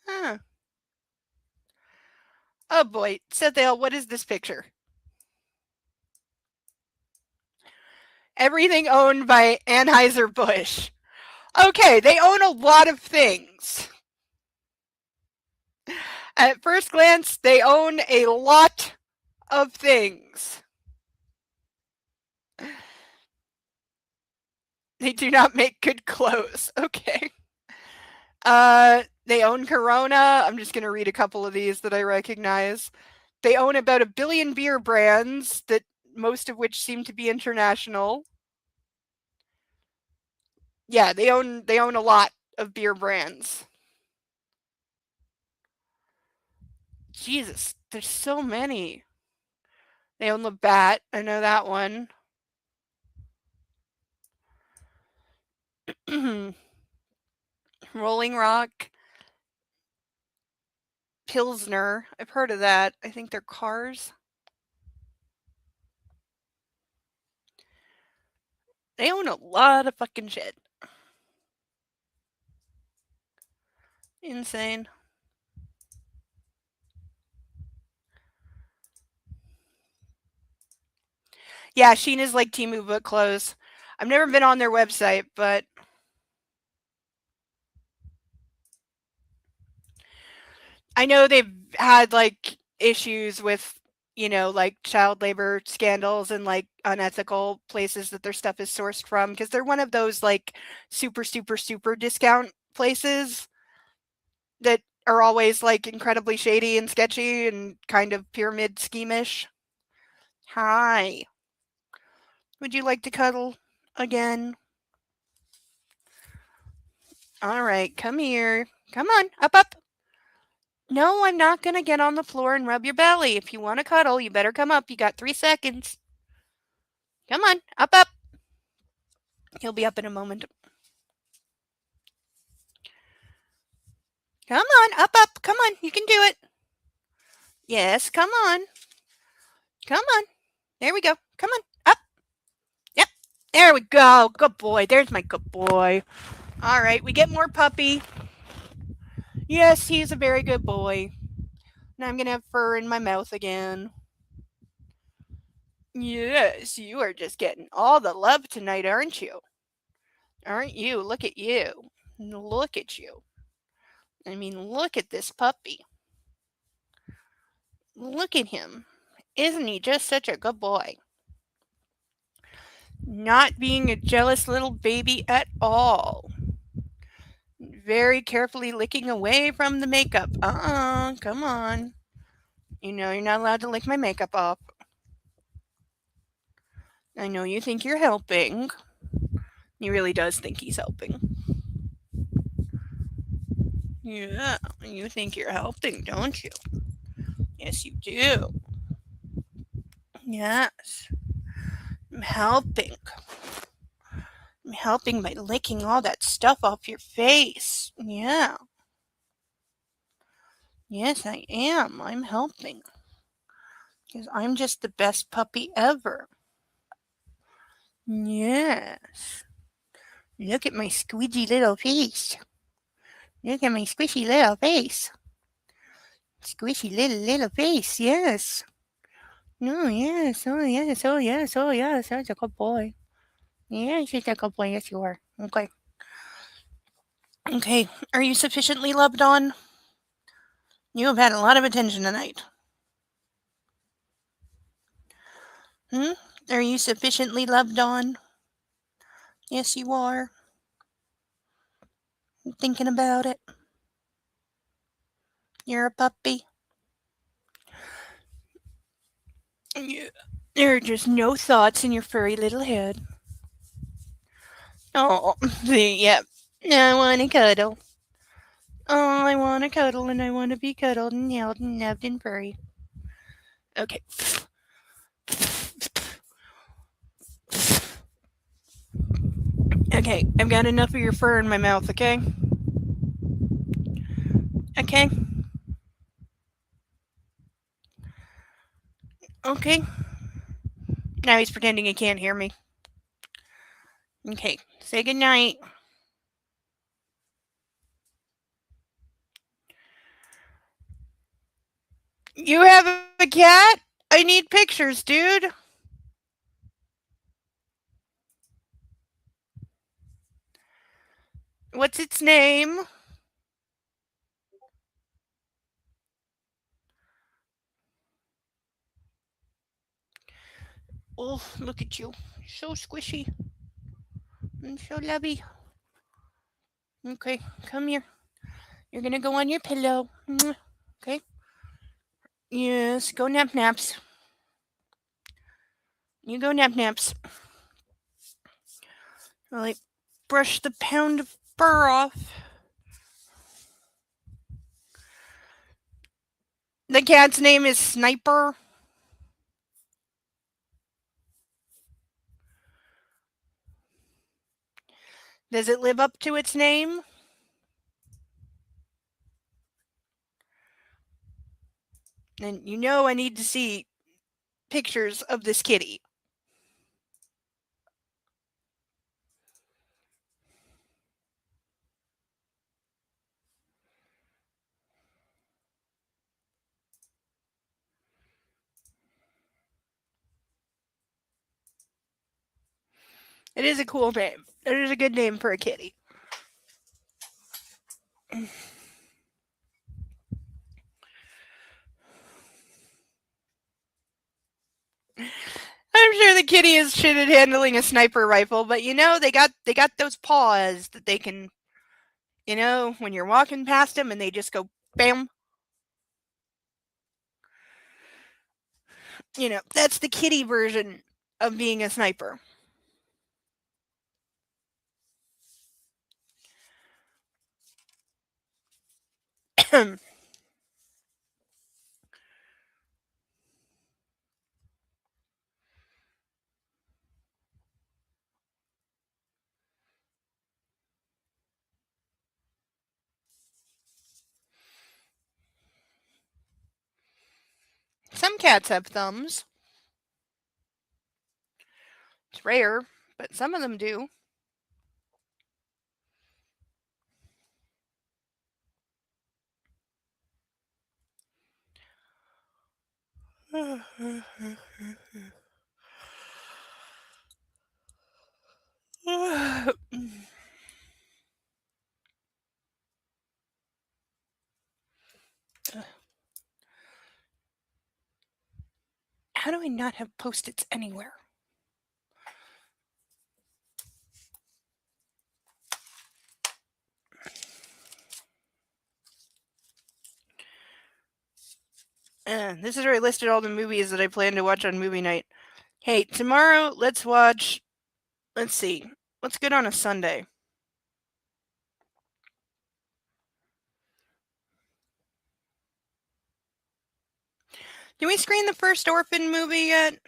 Huh. Oh boy, Sethale, what is this picture? Everything owned by Anheuser-Busch. Okay, they own a lot of things. At first glance, they own a lot of things. They do not make good clothes. Okay. They own Corona. I'm just going to read a couple of these that I recognize. They own about 1 billion beer brands, that most of which seem to be international. Yeah, they own a lot of beer brands. Jesus, there's so many. They own Labatt. I know that one. Rolling Rock. Pilsner. I've heard of that. I think they're cars. They own a lot of fucking shit. Insane. Yeah, Sheen is like Temu Book Clothes. I've never been on their website, but I know they've had like issues with, like child labor scandals and like unethical places that their stuff is sourced from because they're one of those like super, super, super discount places that are always like incredibly shady and sketchy and kind of pyramid schemish. Hi. Would you like to cuddle again? All right, come here. Come on, up, up. No, I'm not going to get on the floor and rub your belly. If you want to cuddle, you better come up. You got 3 seconds. Come on, up, up. He'll be up in a moment. Come on, up, up. Come on, you can do it. Yes, come on. Come on. There we go. Come on, up. Yep, there we go. Good boy. There's my good boy. All right, we get more puppy. Yes, he's a very good boy. Now I'm going to have fur in my mouth again. Yes, you are just getting all the love tonight, aren't you? Aren't you? Look at you. Look at you. I mean, look at this puppy. Look at him. Isn't he just such a good boy? Not being a jealous little baby at all. Very carefully licking away from the makeup. Come on. You know you're not allowed to lick my makeup off. I know you think you're helping. He really does think he's helping. Yeah, you think you're helping, don't you? Yes, you do. Yes. I'm helping. I'm helping by licking all that stuff off your face. Yeah. Yes, I am. I'm helping. Because I'm just the best puppy ever. Yes. Look at my squidgy little face. Look at my squishy little face. Squishy little face, yes. Oh, yes, oh, yes, oh, yes, oh, yes. That's a good boy. Yes, you're a good boy. Yes, you are. Okay. Okay. Are you sufficiently loved on? You have had a lot of attention tonight. Hmm? Are you sufficiently loved on? Yes, you are. I'm thinking about it. You're a puppy. There are just no thoughts in your furry little head. Oh, yep. I want to cuddle. Oh, I want to cuddle and I want to be cuddled and held and loved and furry. Okay. Okay, I've got enough of your fur in my mouth, okay? Okay. Okay. Now he's pretending he can't hear me. Okay, say goodnight. You have a cat? I need pictures, dude. What's its name? Oh, look at you. So squishy and so lovey. Okay, come here. You're gonna go on your pillow. Okay? Yes, go nap naps. You go nap naps. While I brush the pound of fur off. The cat's name is Sniper. Does it live up to its name? And you know I need to see pictures of this kitty. It is a cool name. It is a good name for a kitty. I'm sure the kitty is shit at handling a sniper rifle, but you know they got those paws that they can, when you're walking past them and they just go bam. That's the kitty version of being a sniper. Some cats have thumbs. It's rare, but some of them do. How do I not have post-its anywhere? This is where I listed all the movies that I plan to watch on movie night. Hey, tomorrow let's watch. Let's see. What's good on a Sunday? Did we screen the first Orphan movie yet?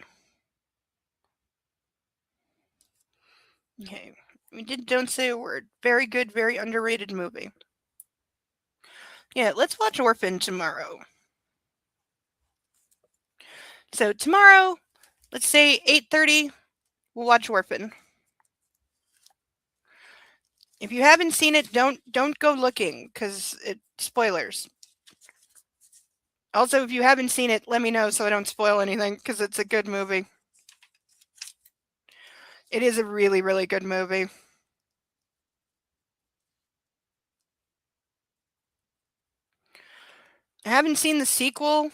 Okay. We did Don't Say a Word. Very good, very underrated movie. Yeah, let's watch Orphan tomorrow. So tomorrow, let's say 8:30, we'll watch Orphan. If you haven't seen it, don't go looking cuz it spoilers. Also, if you haven't seen it, let me know so I don't spoil anything cuz it's a good movie. It is a really really good movie. I haven't seen the sequel.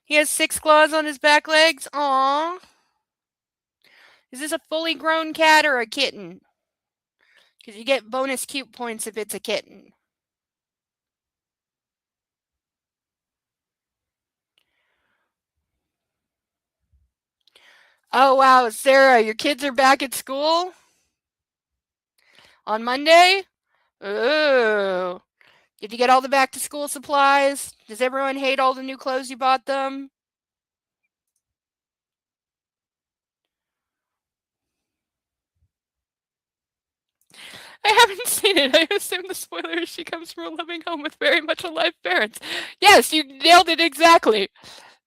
He has 6 claws on his back legs. Aww. Is this a fully grown cat or a kitten? Because you get bonus cute points if it's a kitten. Oh, wow, Sarah, your kids are back at school on Monday? Ooh. Did you get all the back to school supplies? Does everyone hate all the new clothes you bought them? I haven't seen it. I assume the spoiler is she comes from a loving home with very much alive parents. Yes, you nailed it exactly.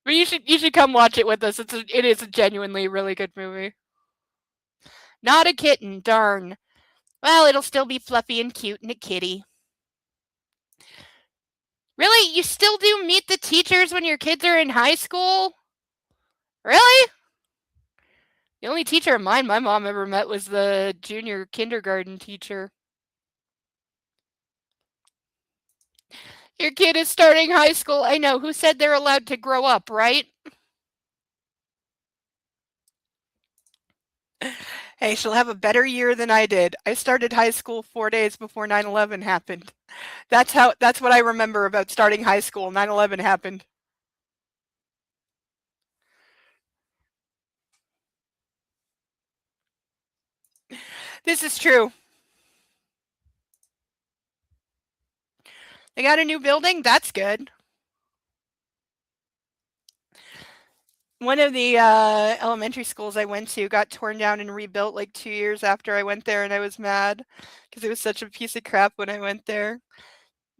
But you should come watch it with us. It is a genuinely really good movie. Not a kitten, darn. Well, it'll still be fluffy and cute and a kitty. Really? You still do meet the teachers when your kids are in high school? Really? The only teacher of mine my mom ever met was the junior kindergarten teacher. Your kid is starting high school. I know. Who said they're allowed to grow up, right? Hey, she'll have a better year than I did. I started high school 4 days before 9/11 happened. That's what I remember about starting high school. 9/11 happened. This is true. They got a new building? That's good. One of the elementary schools I went to got torn down and rebuilt like 2 years after I went there, and I was mad because it was such a piece of crap when I went there.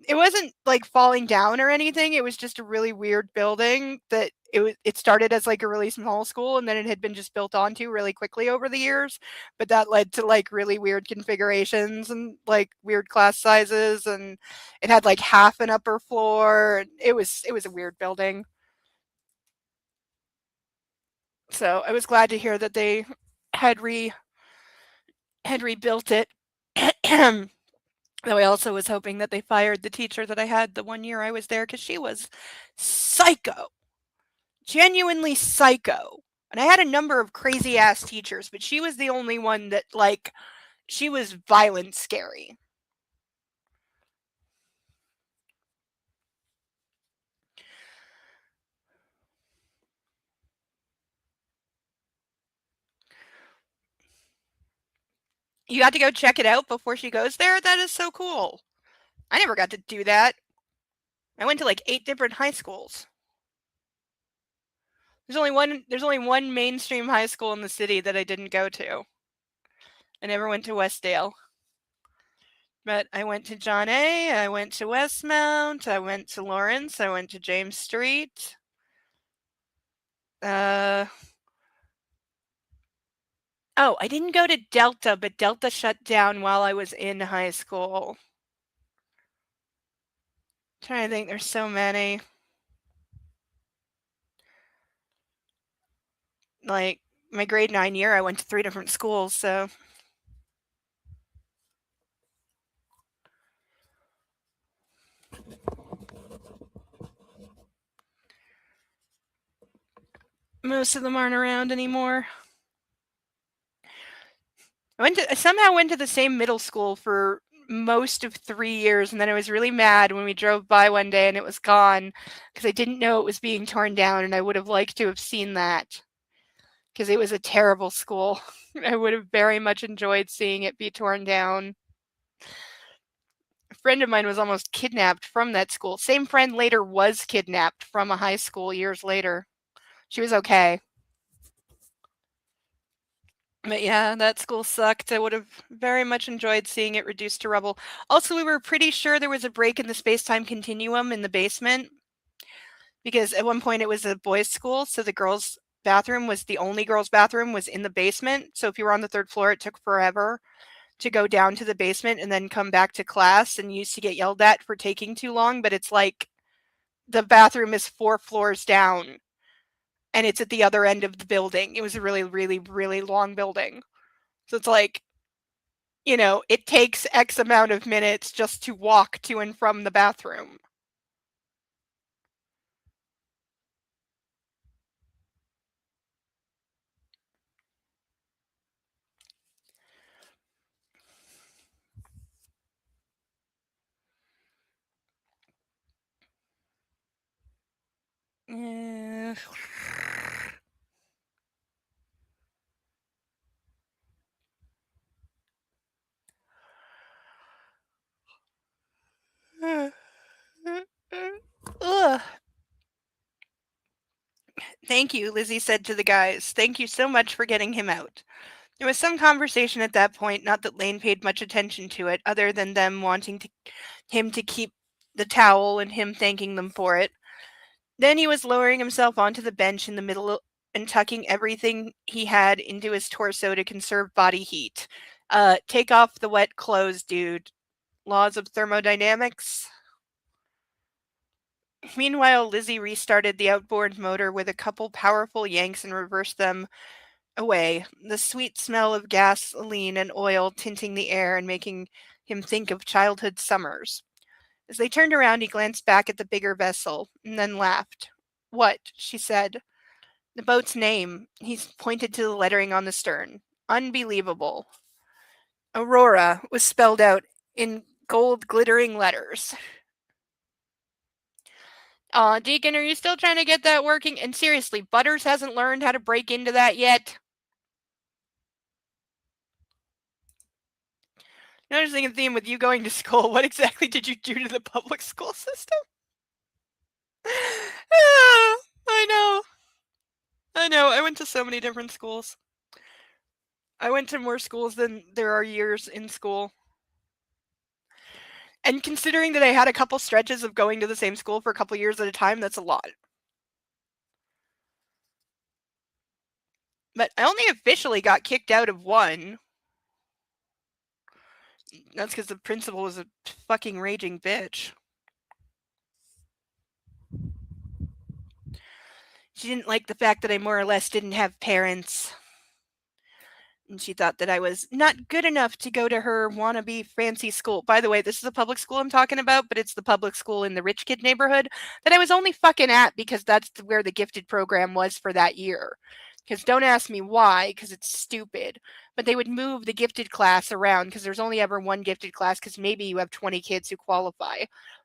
It wasn't like falling down or anything. It was just a really weird building that it started as like a really small school and then it had been just built onto really quickly over the years. But that led to like really weird configurations and like weird class sizes, and it had like half an upper floor. It was a weird building. So I was glad to hear that they had re had rebuilt it. Though I also was hoping that they fired the teacher that I had the 1 year I was there because she was psycho, genuinely psycho. And I had a number of crazy ass teachers, but she was the only one that, like, she was violent scary. You got to go check it out before she goes there? That is so cool. I never got to do that. I went to like 8 different high schools. There's only one mainstream high school in the city that I didn't go to. I never went to Westdale. But I went to John A, I went to Westmount, I went to Lawrence, I went to James Street. Oh, I didn't go to Delta, but Delta shut down while I was in high school. I'm trying to think, there's so many. Like, my grade 9 year, I went to 3 different schools, so. Most of them aren't around anymore. I somehow went to the same middle school for most of 3 years, and then I was really mad when we drove by one day and it was gone because I didn't know it was being torn down, and I would have liked to have seen that because it was a terrible school. I would have very much enjoyed seeing it be torn down. A friend of mine was almost kidnapped from that school. Same friend later was kidnapped from a high school years later. She was okay. But yeah, that school sucked. I would have very much enjoyed seeing it reduced to rubble. Also, we were pretty sure there was a break in the space-time continuum in the basement because at one point it was a boys' school, so the girls' bathroom was the only girls' bathroom was in the basement. So if you were on the third floor, it took forever to go down to the basement and then come back to class, and you used to get yelled at for taking too long, but it's like the bathroom is 4 floors down and it's at the other end of the building. It was a really, really, really long building. So it's like, it takes X amount of minutes just to walk to and from the bathroom. Eh. Ugh. Thank you, Lizzie said to the guys. Thank you so much for getting him out. There was some conversation at that point, not that Lane paid much attention to it, other than them wanting him to keep the towel and him thanking them for it. Then he was lowering himself onto the bench in the middle and tucking everything he had into his torso to conserve body heat. Take off the wet clothes, dude. Laws of thermodynamics. Meanwhile, Lizzie restarted the outboard motor with a couple powerful yanks and reversed them away, the sweet smell of gasoline and oil tinting the air and making him think of childhood summers. As they turned around, he glanced back at the bigger vessel and then laughed. What? She said. The boat's name. He pointed to the lettering on the stern. Unbelievable. Aurora was spelled out in gold glittering letters. Aw, Deacon, are you still trying to get that working? And seriously, Butters hasn't learned how to break into that yet. Noticing a theme with you going to school, what exactly did you do to the public school system? I know. I know. I went to so many different schools. I went to more schools than there are years in school. And considering that I had a couple stretches of going to the same school for a couple years at a time, that's a lot. But I only officially got kicked out of one. That's because the principal was a fucking raging bitch. She didn't like the fact that I more or less didn't have parents. And she thought that I was not good enough to go to her wannabe fancy school. By the way, this is a public school I'm talking about, but it's the public school in the rich kid neighborhood that I was only fucking at because that's where the gifted program was for that year. Because don't ask me why, because it's stupid. But they would move the gifted class around because there's only ever one gifted class because maybe you have 20 kids who qualify.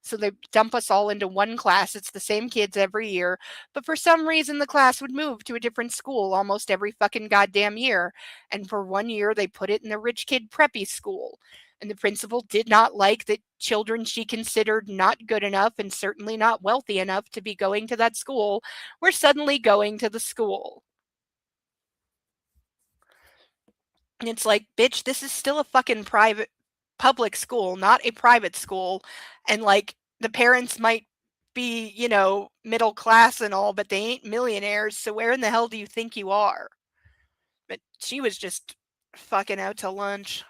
So they dump us all into one class. It's the same kids every year. But for some reason, the class would move to a different school almost every fucking goddamn year. And for 1 year, they put it in the rich kid preppy school. And the principal did not like that children she considered not good enough and certainly not wealthy enough to be going to that school were suddenly going to the school. And it's like, bitch, this is still a fucking public school, not a private school. And like, the parents might be, middle class and all, but they ain't millionaires. So where in the hell do you think you are? But she was just fucking out to lunch.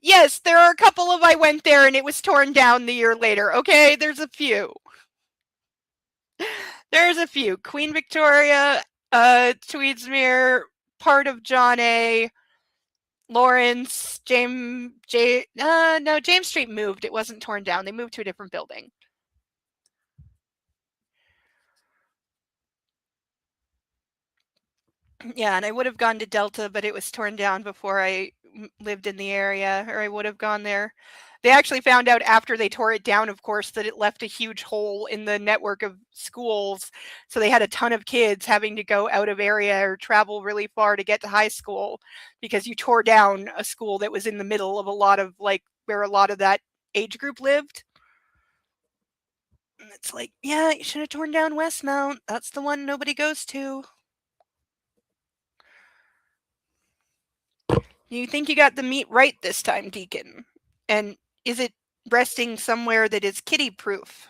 Yes, there are a couple of I went there and it was torn down the year later. Okay, there's a few. There's a few. Queen Victoria, Tweedsmuir, part of John A. Lawrence, James Street moved. It wasn't torn down. They moved to a different building. Yeah, and I would have gone to Delta, but it was torn down before I lived in the area, or I would have gone there. They actually found out after they tore it down, of course, that it left a huge hole in the network of schools. So they had a ton of kids having to go out of area or travel really far to get to high school because you tore down a school that was in the middle of a lot of where a lot of that age group lived. It's like, yeah, you should have torn down Westmount. That's the one nobody goes to. You think you got the meat right this time, Deacon? And is it resting somewhere that is kitty proof?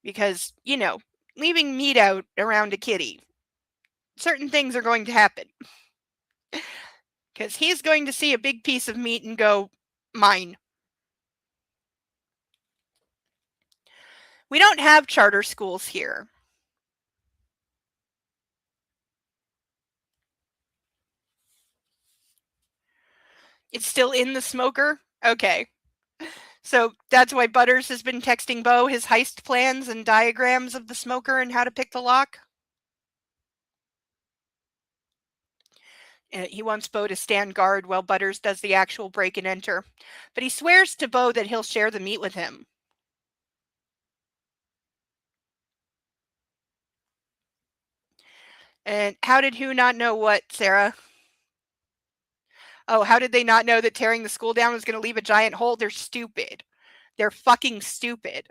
Because, leaving meat out around a kitty, certain things are going to happen. Because he's going to see a big piece of meat and go, mine. We don't have charter schools here. It's still in the smoker? Okay. So that's why Butters has been texting Bo his heist plans and diagrams of the smoker and how to pick the lock? He wants Bo to stand guard while Butters does the actual break and enter. But he swears to Bo that he'll share the meat with him. And how did who not know what, Sarah? Oh, how did they not know that tearing the school down was going to leave a giant hole? They're stupid. They're fucking stupid.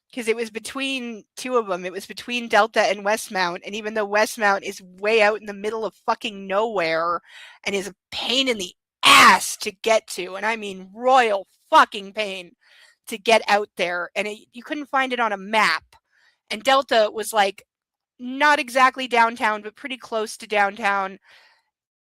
Because it was between two of them. It was between Delta and Westmount. And even though Westmount is way out in the middle of fucking nowhere and is a pain in the ass to get to, and I mean royal fucking pain to get out there, and you couldn't find it on a map. And Delta was like not exactly downtown, but pretty close to downtown.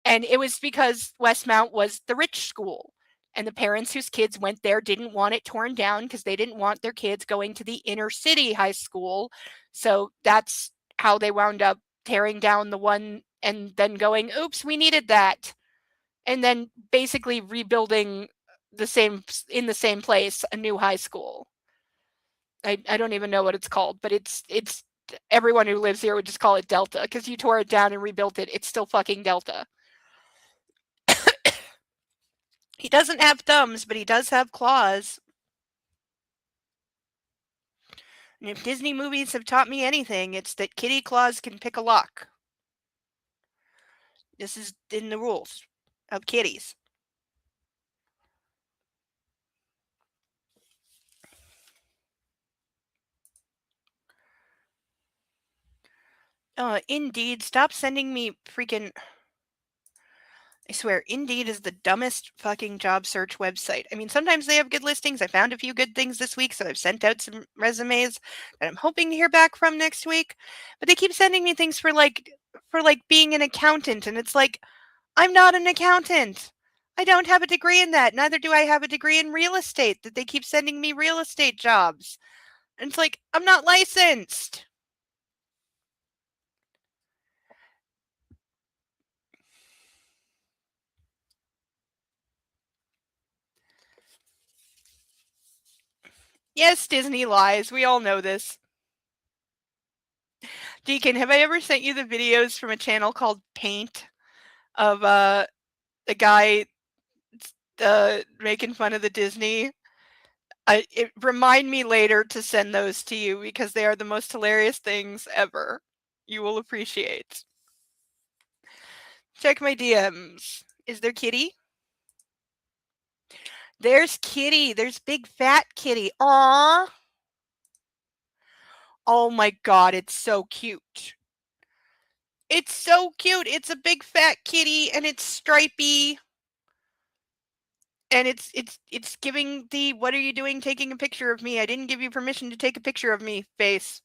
And it was because Westmount was the rich school. And the parents whose kids went there didn't want it torn down because they didn't want their kids going to the inner city high school. So that's how they wound up tearing down the one and then going, oops, we needed that. And then basically rebuilding in the same place, a new high school. I don't even know what it's called, but it's everyone who lives here would just call it Delta because you tore it down and rebuilt it. It's still fucking Delta. He doesn't have thumbs, but he does have claws. And if Disney movies have taught me anything, it's that kitty claws can pick a lock. This is in the rules of kitties. Indeed, stop sending me freaking... I swear, Indeed is the dumbest fucking job search website. I mean, sometimes they have good listings. I found a few good things this week, so I've sent out some resumes that I'm hoping to hear back from next week. But they keep sending me things for being an accountant, and it's like, I'm not an accountant. I don't have a degree in that. Neither do I have a degree in real estate that they keep sending me real estate jobs. And it's like, I'm not licensed. Yes, Disney lies. We all know this. Deacon, have I ever sent you the videos from a channel called Paint of a guy making fun of the Disney? Remind me later to send those to you because they are the most hilarious things ever. You will appreciate. Check my DMs. Is there Kitty? There's Kitty. There's big fat Kitty. Aww. Oh my god, it's so cute. It's so cute. It's a big fat kitty and it's stripy. And it's giving the what are you doing taking a picture of me? I didn't give you permission to take a picture of me face.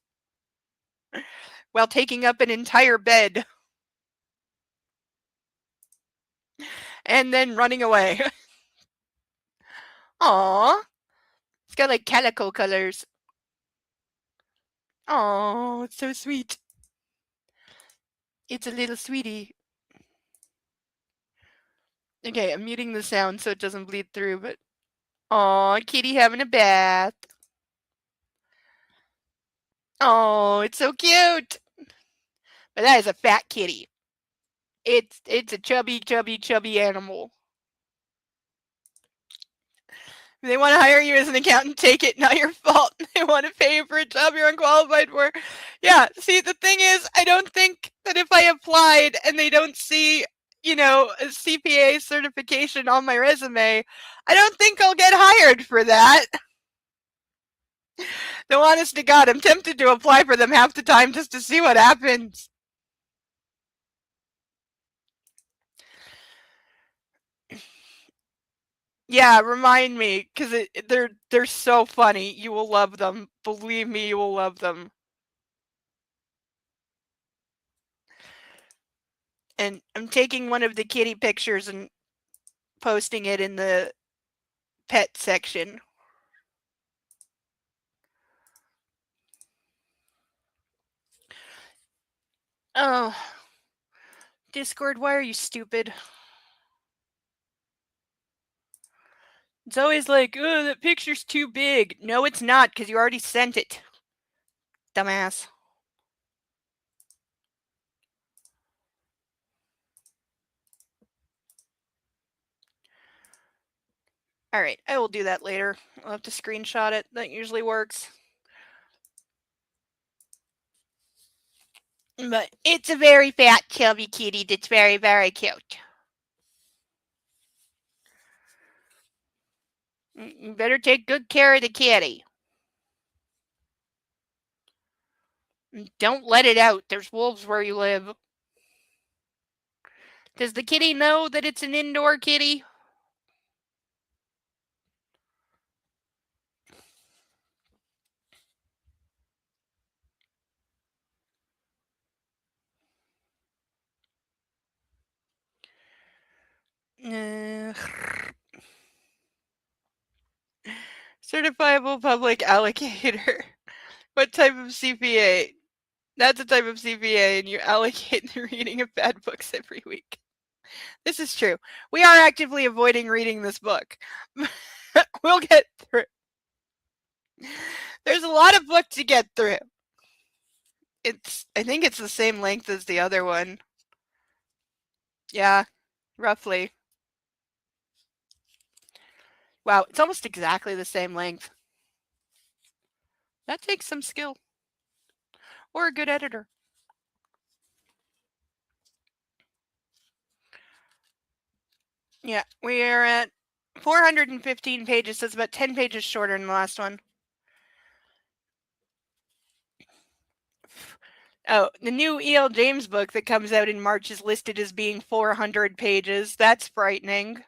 While taking up an entire bed. And then running away. Aww. It's got like calico colors. Oh, it's so sweet. It's a little sweetie. Okay, I'm muting the sound so it doesn't bleed through, but... Aw, kitty having a bath. Oh, it's so cute. But that is a fat kitty. It's a chubby animal. If they want to hire you as an accountant, take it, not your fault. They want to pay you for a job you're unqualified for. Yeah, see, the thing is, I don't think that if I applied and they don't see, a CPA certification on my resume, I don't think I'll get hired for that. No, honest to God, I'm tempted to apply for them half the time just to see what happens. Yeah, remind me, because they're so funny. You will love them. Believe me, you will love them. And I'm taking one of the kitty pictures and posting it in the pet section. Oh, Discord, why are you stupid? It's always like, oh, that picture's too big. No, it's not, because you already sent it. Dumbass. Alright, I will do that later. I'll have to screenshot it. That usually works. But it's a very fat, chubby kitty that's very, very cute. You better take good care of the kitty. Don't let it out. There's wolves where you live. Does the kitty know that it's an indoor kitty? Certifiable public allocator. What type of CPA? That's a type of CPA, and you allocate the reading of bad books every week. This is true. We are actively avoiding reading this book. We'll get through. There's a lot of book to get through. I think it's the same length as the other one. Yeah, roughly. Wow, it's almost exactly the same length. That takes some skill. Or a good editor. Yeah, we are at 415 pages, so it's about 10 pages shorter than the last one. Oh, the new E.L. James book that comes out in March is listed as being 400 pages. That's frightening.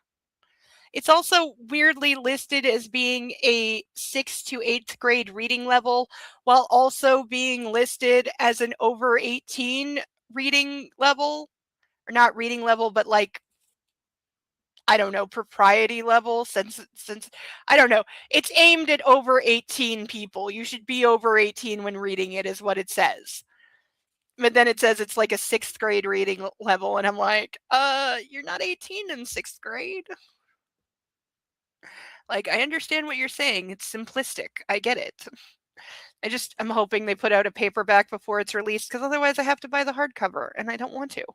It's also weirdly listed as being a 6th to 8th grade reading level, while also being listed as an over 18 reading level. Or not reading level, but like, I don't know, propriety level, since I don't know. It's aimed at over 18 people. You should be over 18 when reading it, is what it says. But then it says it's like a 6th grade reading level, and I'm like, you're not 18 in 6th grade. Like, I understand what you're saying. It's simplistic. I get it. I'm hoping they put out a paperback before it's released, because otherwise I have to buy the hardcover, and I don't want to.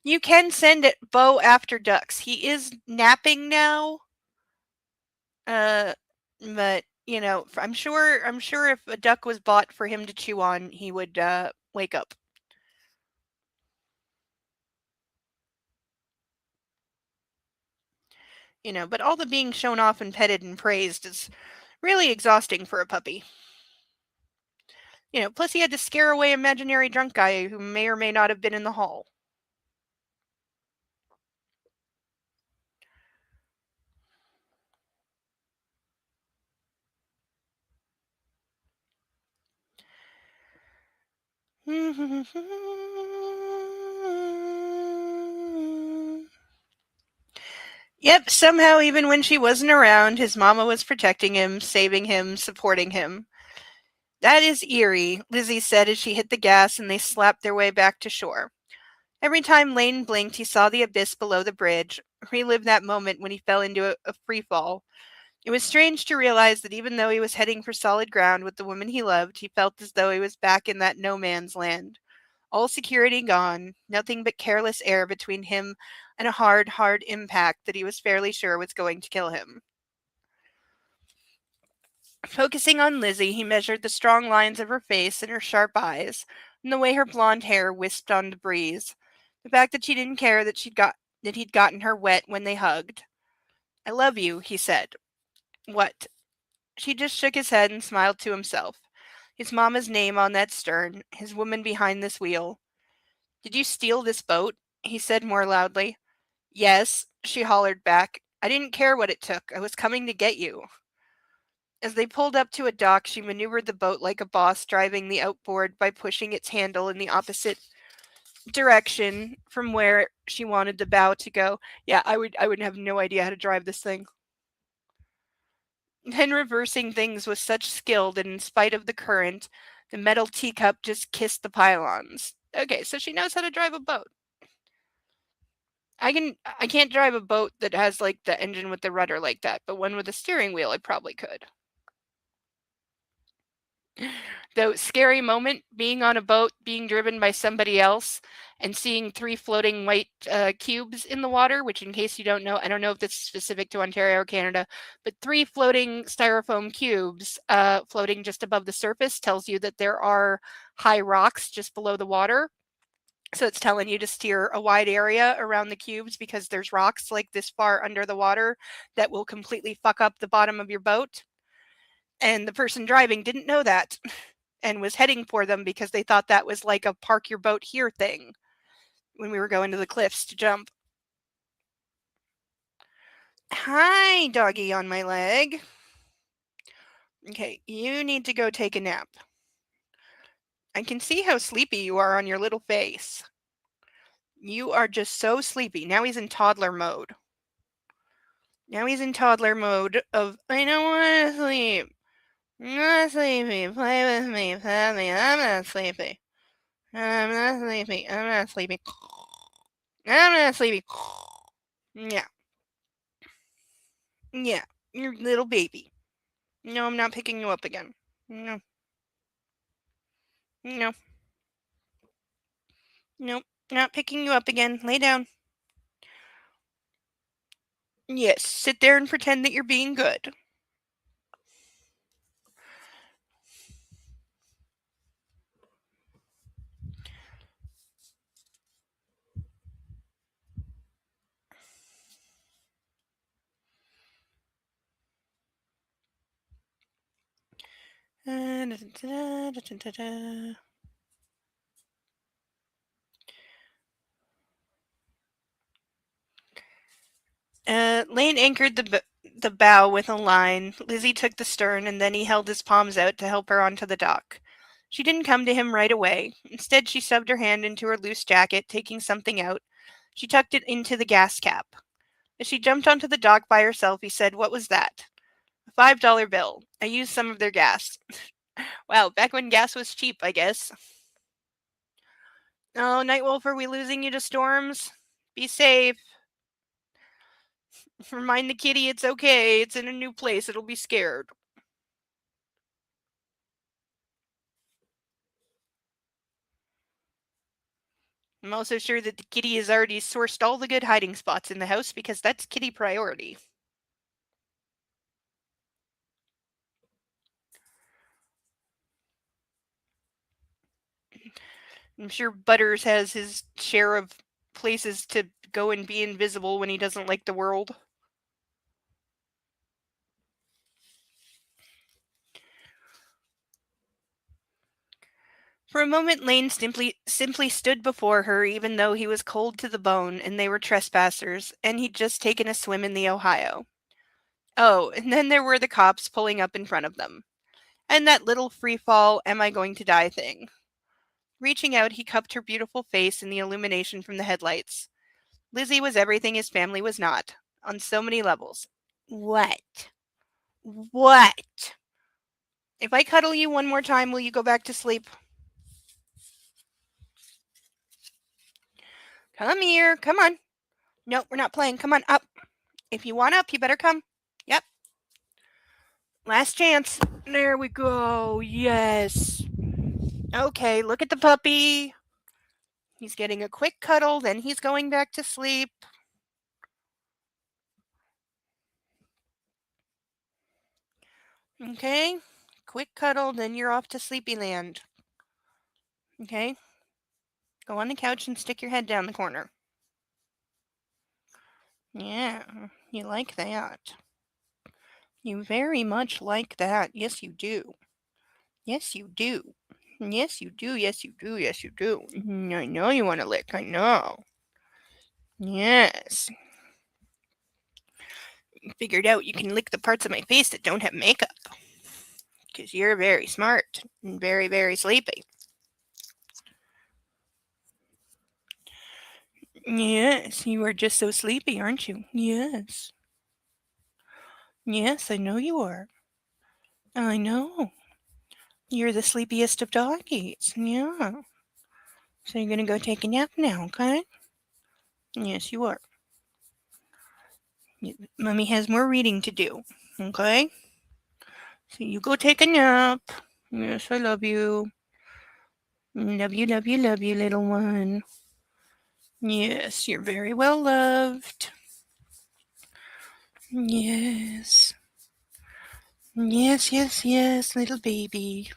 You can send it Bo after ducks. He is napping now. But you know, I'm sure if a duck was bought for him to chew on, he would wake up. You know, but all the being shown off and petted and praised is really exhausting for a puppy. You know, plus he had to scare away imaginary drunk guy who may or may not have been in the hall. Yep, somehow even when she wasn't around, his mama was protecting him, saving him, supporting him. That is eerie, Lizzie said as she hit the gas and they slapped their way back to shore. Every time Lane blinked, he saw the abyss below the bridge, relived that moment when he fell into a free fall. It was strange to realize that even though he was heading for solid ground with the woman he loved, he felt as though he was back in that no man's land. All security gone, nothing but careless air between him and a hard, hard impact that he was fairly sure was going to kill him. Focusing on Lizzie, he measured the strong lines of her face and her sharp eyes, and the way her blonde hair wisped on the breeze. The fact that she didn't care that he'd gotten her wet when they hugged. I love you, he said. What? She just shook his head and smiled to himself. His mama's name on that stern, his woman behind this wheel. Did you steal this boat? He said more loudly. Yes, she hollered back. I didn't care what it took. I was coming to get you. As they pulled up to a dock, she maneuvered the boat like a boss, driving the outboard by pushing its handle in the opposite direction from where she wanted the bow to go. Yeah, I would have no idea how to drive this thing. Then reversing things with such skill that in spite of the current, the metal teacup just kissed the pylons. Okay, so she knows how to drive a boat. I can't drive a boat that has like the engine with the rudder like that, but one with a steering wheel I probably could. The scary moment being on a boat being driven by somebody else and seeing three floating white cubes in the water, which in case you don't know, I don't know if this is specific to Ontario or Canada, but three floating styrofoam cubes floating just above the surface tells you that there are high rocks just below the water. So it's telling you to steer a wide area around the cubes because there's rocks like this far under the water that will completely fuck up the bottom of your boat. And the person driving didn't know that and was heading for them because they thought that was like a park your boat here thing when we were going to the cliffs to jump. Hi, doggy on my leg. Okay, you need to go take a nap. I can see how sleepy you are on your little face. You are just so sleepy. Now he's in toddler mode. Now he's in toddler mode of, I don't want to sleep. I'm not sleepy. Play with me. Pet me. I'm not sleepy. I'm not sleepy. I'm not sleepy. I'm not sleepy. Yeah. Yeah. Your little baby. No, I'm not picking you up again. No. No. Nope. Not picking you up again. Lay down. Yes. Sit there and pretend that you're being good. Lane anchored the bow with a line. Lizzie took the stern, and then he held his palms out to help her onto the dock. She didn't come to him right away. Instead, she shoved her hand into her loose jacket, taking something out. She tucked it into the gas cap. As she jumped onto the dock by herself, he said, "What was that?" "A $5 bill. I used some of their gas." Wow, back when gas was cheap, I guess. Oh, Nightwolf, are we losing you to storms? Be safe. Remind the kitty it's okay. It's in a new place. It'll be scared. I'm also sure that the kitty has already sourced all the good hiding spots in the house because that's kitty priority. I'm sure Butters has his share of places to go and be invisible when he doesn't like the world. For a moment, Lane simply stood before her, even though he was cold to the bone and they were trespassers, and he'd just taken a swim in the Ohio. Oh, and then there were the cops pulling up in front of them. And that little free fall, am I going to die thing. Reaching out, he cupped her beautiful face in the illumination from the headlights. Lizzie was everything his family was not, on so many levels. What? What? If I cuddle you one more time, will you go back to sleep? Come here. Come on. No, we're not playing. Come on, up. If you want up, you better come. Yep. Last chance. There we go. Yes. Okay, look at the puppy. He's getting a quick cuddle, then he's going back to sleep. Okay, quick cuddle, then you're off to sleepy land. Okay, go on the couch and stick your head down the corner. Yeah, you like that. You very much like that. Yes, you do. Yes, you do. Yes, you do. Yes, you do. Yes, you do. I know you want to lick. I know. Yes. Figured out you can lick the parts of my face that don't have makeup. Because you're very smart and very, very sleepy. Yes, you are just so sleepy, aren't you? Yes. Yes, I know you are. I know. You're the sleepiest of doggies. Yeah. So you're gonna go take a nap now, okay? Yes, you are. Mummy has more reading to do. Okay? So you go take a nap. Yes, I love you. Love you, little one. Yes, you're very well loved. Yes. Yes, yes, yes, little baby.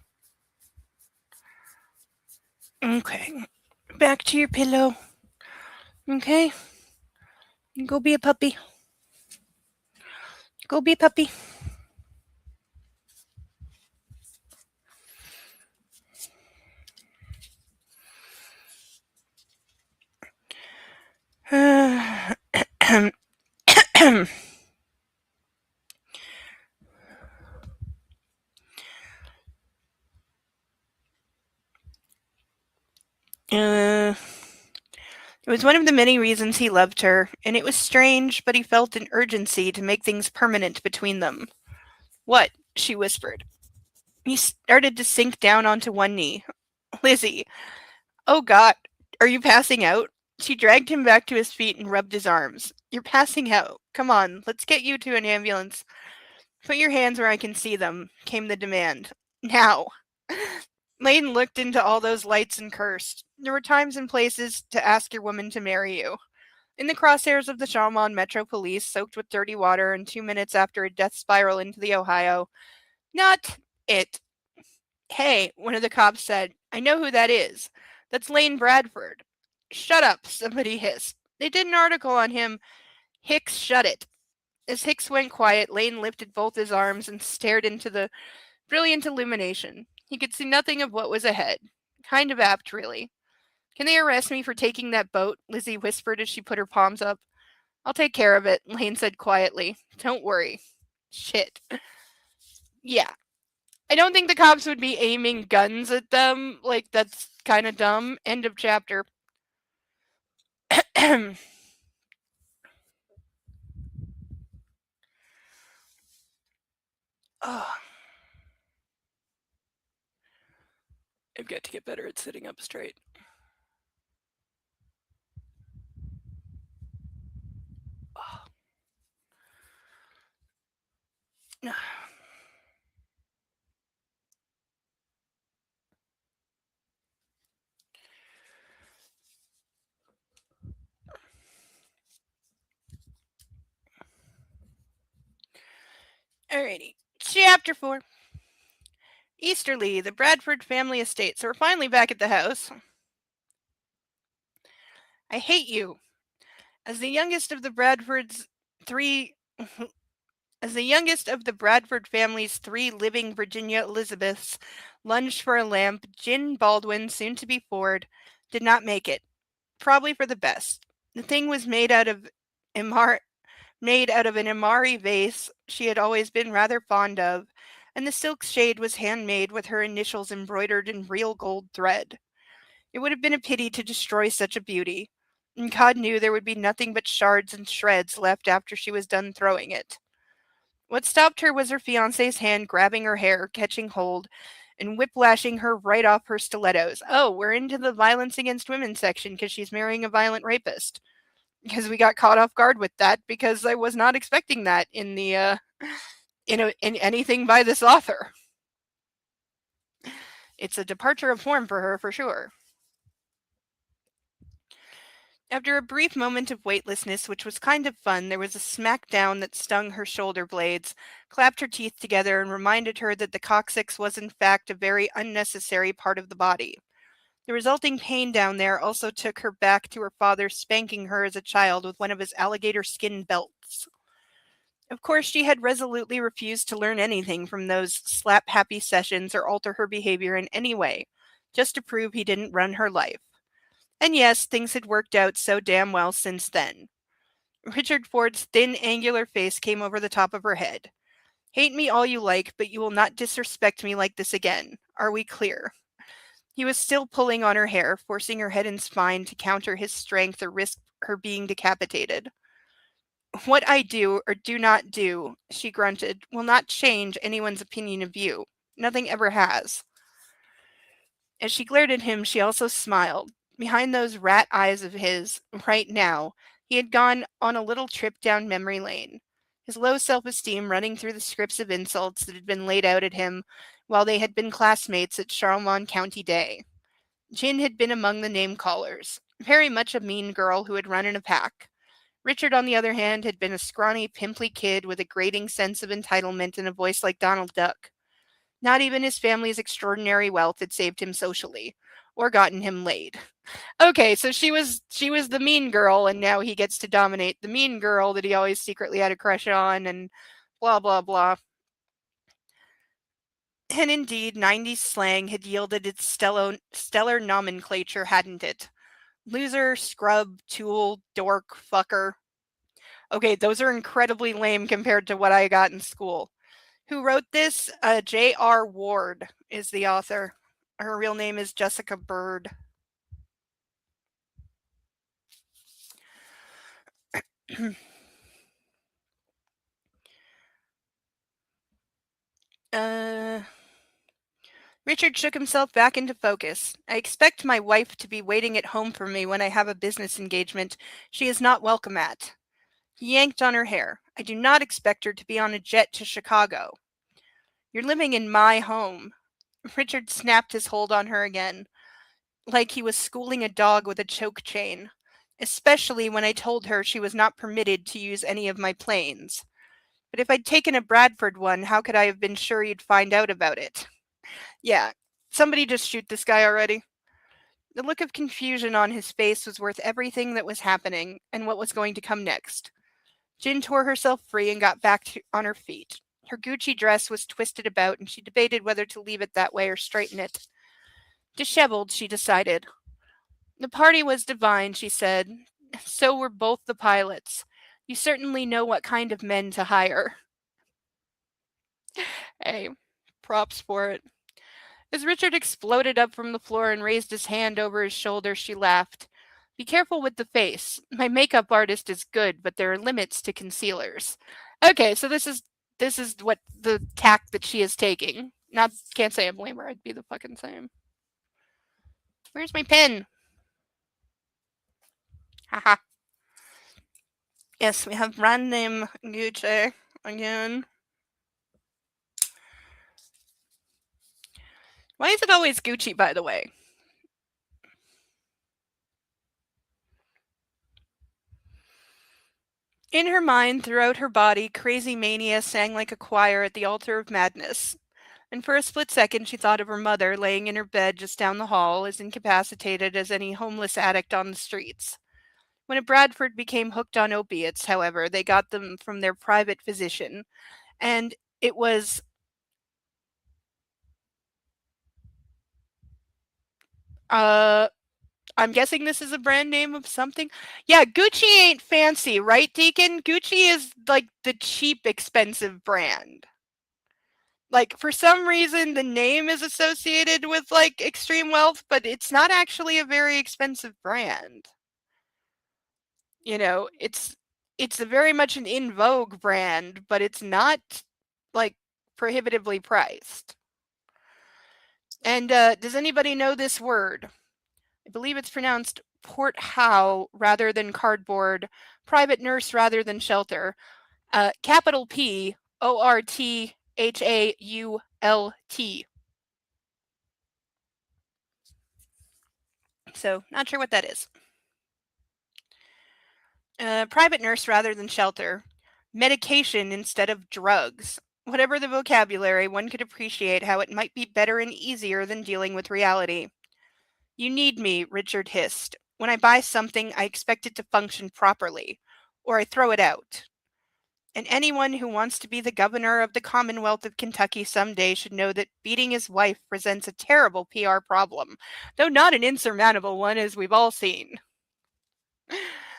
Okay. Back to your pillow. Okay? Go be a puppy. Go be a puppy. It was one of the many reasons he loved her, and it was strange, but he felt an urgency to make things permanent between them. What? She whispered. He started to sink down onto one knee. Lizzie. Oh, God. Are you passing out? She dragged him back to his feet and rubbed his arms. You're passing out. Come on, let's get you to an ambulance. Put your hands where I can see them, came the demand. Now. Lane looked into all those lights and cursed. There were times and places to ask your woman to marry you. In the crosshairs of the Chaumont Metro Police, soaked with dirty water, and 2 minutes after a death spiral into the Ohio. Not it. Hey, one of the cops said, I know who that is. That's Lane Bradford. Shut up, somebody hissed. They did an article on him. Hicks, shut it. As Hicks went quiet, Lane lifted both his arms and stared into the brilliant illumination. He could see nothing of what was ahead. Kind of apt, really. Can they arrest me for taking that boat? Lizzie whispered as she put her palms up. I'll take care of it, Lane said quietly. Don't worry. Shit. Yeah. I don't think the cops would be aiming guns at them. Like, that's kind of dumb. End of chapter. Oh, I've got to get better at sitting up straight. Oh. Alrighty. Chapter 4. Easterly, the Bradford family estate. So we're finally back at the house. I hate you. As the youngest of the Bradfords three as the youngest of the Bradford family's 3 living Virginia Elizabeths lunged for a lamp, Jin Baldwin, soon to be Ford, did not make it. Probably for the best. The thing was Imar- made out of an Imari vase she had always been rather fond of, and the silk shade was handmade with her initials embroidered in real gold thread. It would have been a pity to destroy such a beauty, and God knew there would be nothing but shards and shreds left after she was done throwing it. What stopped her was her fiance's hand grabbing her hair, catching hold, and whiplashing her right off her stilettos. Oh, we're into the violence against women section because she's marrying a violent rapist. Because we got caught off guard with that because I was not expecting that in the in anything by this author. It's a departure of form for her for sure. After a brief moment of weightlessness, which was kind of fun, there was a smack down that stung her shoulder blades, clapped her teeth together, and reminded her that the coccyx was in fact a very unnecessary part of the body. The resulting pain down there also took her back to her father spanking her as a child with one of his alligator skin belts. Of course, she had resolutely refused to learn anything from those slap-happy sessions or alter her behavior in any way, just to prove he didn't run her life. And yes, things had worked out so damn well since then. Richard Ford's thin, angular face came over the top of her head. Hate me all you like, but you will not disrespect me like this again. Are we clear? He was still pulling on her hair, forcing her head and spine to counter his strength or risk her being decapitated. What I do or do not do, she grunted, will not change anyone's opinion of you. Nothing ever has. As she glared at him, she also smiled. Behind those rat eyes of his, right now, he had gone on a little trip down memory lane, his low self-esteem running through the scripts of insults that had been laid out at him while they had been classmates at Charlemont County Day. Jin had been among the name-callers, very much a mean girl who had run in a pack. Richard, on the other hand, had been a scrawny, pimply kid with a grating sense of entitlement and a voice like Donald Duck. Not even his family's extraordinary wealth had saved him socially, or gotten him laid. Okay, so she was the mean girl, and now he gets to dominate the mean girl that he always secretly had a crush on, and blah blah blah. And indeed, 90s slang had yielded its stellar nomenclature, hadn't it? Loser, scrub, tool, dork, fucker. Okay, those are incredibly lame compared to what I got in school. Who wrote this? J.R. Ward is the author. Her real name is Jessica Bird. Richard shook himself back into focus. I expect my wife to be waiting at home for me when I have a business engagement she is not welcome at. He yanked on her hair. I do not expect her to be on a jet to Chicago. You're living in my home. Richard snapped his hold on her again, like he was schooling a dog with a choke chain, especially when I told her she was not permitted to use any of my planes. But if I'd taken a Bradford one, how could I have been sure you'd find out about it? Yeah, somebody just shoot this guy already. The look of confusion on his face was worth everything that was happening and what was going to come next. Jin tore herself free and got on her feet. Her Gucci dress was twisted about, and she debated whether to leave it that way or straighten it. Disheveled, she decided. The party was divine, she said. So were both the pilots. You certainly know what kind of men to hire. Hey, props for it. As Richard exploded up from the floor and raised his hand over his shoulder, she laughed. Be careful with the face. My makeup artist is good, but there are limits to concealers. Okay, so this is what the tack that she is taking. Not can't say I blame her. I'd be the fucking same. Where's my pen? Haha. Yes, we have brand name Gucci again. Why is it always Gucci, by the way? In her mind, throughout her body, crazy mania sang like a choir at the altar of madness. And for a split second, she thought of her mother laying in her bed just down the hall, as incapacitated as any homeless addict on the streets. When a Bradford became hooked on opiates, however, they got them from their private physician, and it was I'm guessing this is a brand name of something. Yeah, Gucci ain't fancy, right, Deacon? Gucci is like the cheap, expensive brand. Like, for some reason, the name is associated with like extreme wealth, but it's not actually a very expensive brand. You know, it's a very much an in vogue brand, but it's not like prohibitively priced. And does anybody know this word? I believe it's pronounced port how rather than cardboard, private nurse rather than shelter, capital P O R T H A U L T. So, not sure what that is. Private nurse rather than shelter, medication instead of drugs. Whatever the vocabulary, one could appreciate how it might be better and easier than dealing with reality. You need me, Richard hissed. When I buy something, I expect it to function properly, or I throw it out. And anyone who wants to be the governor of the Commonwealth of Kentucky someday should know that beating his wife presents a terrible PR problem, though not an insurmountable one, as we've all seen.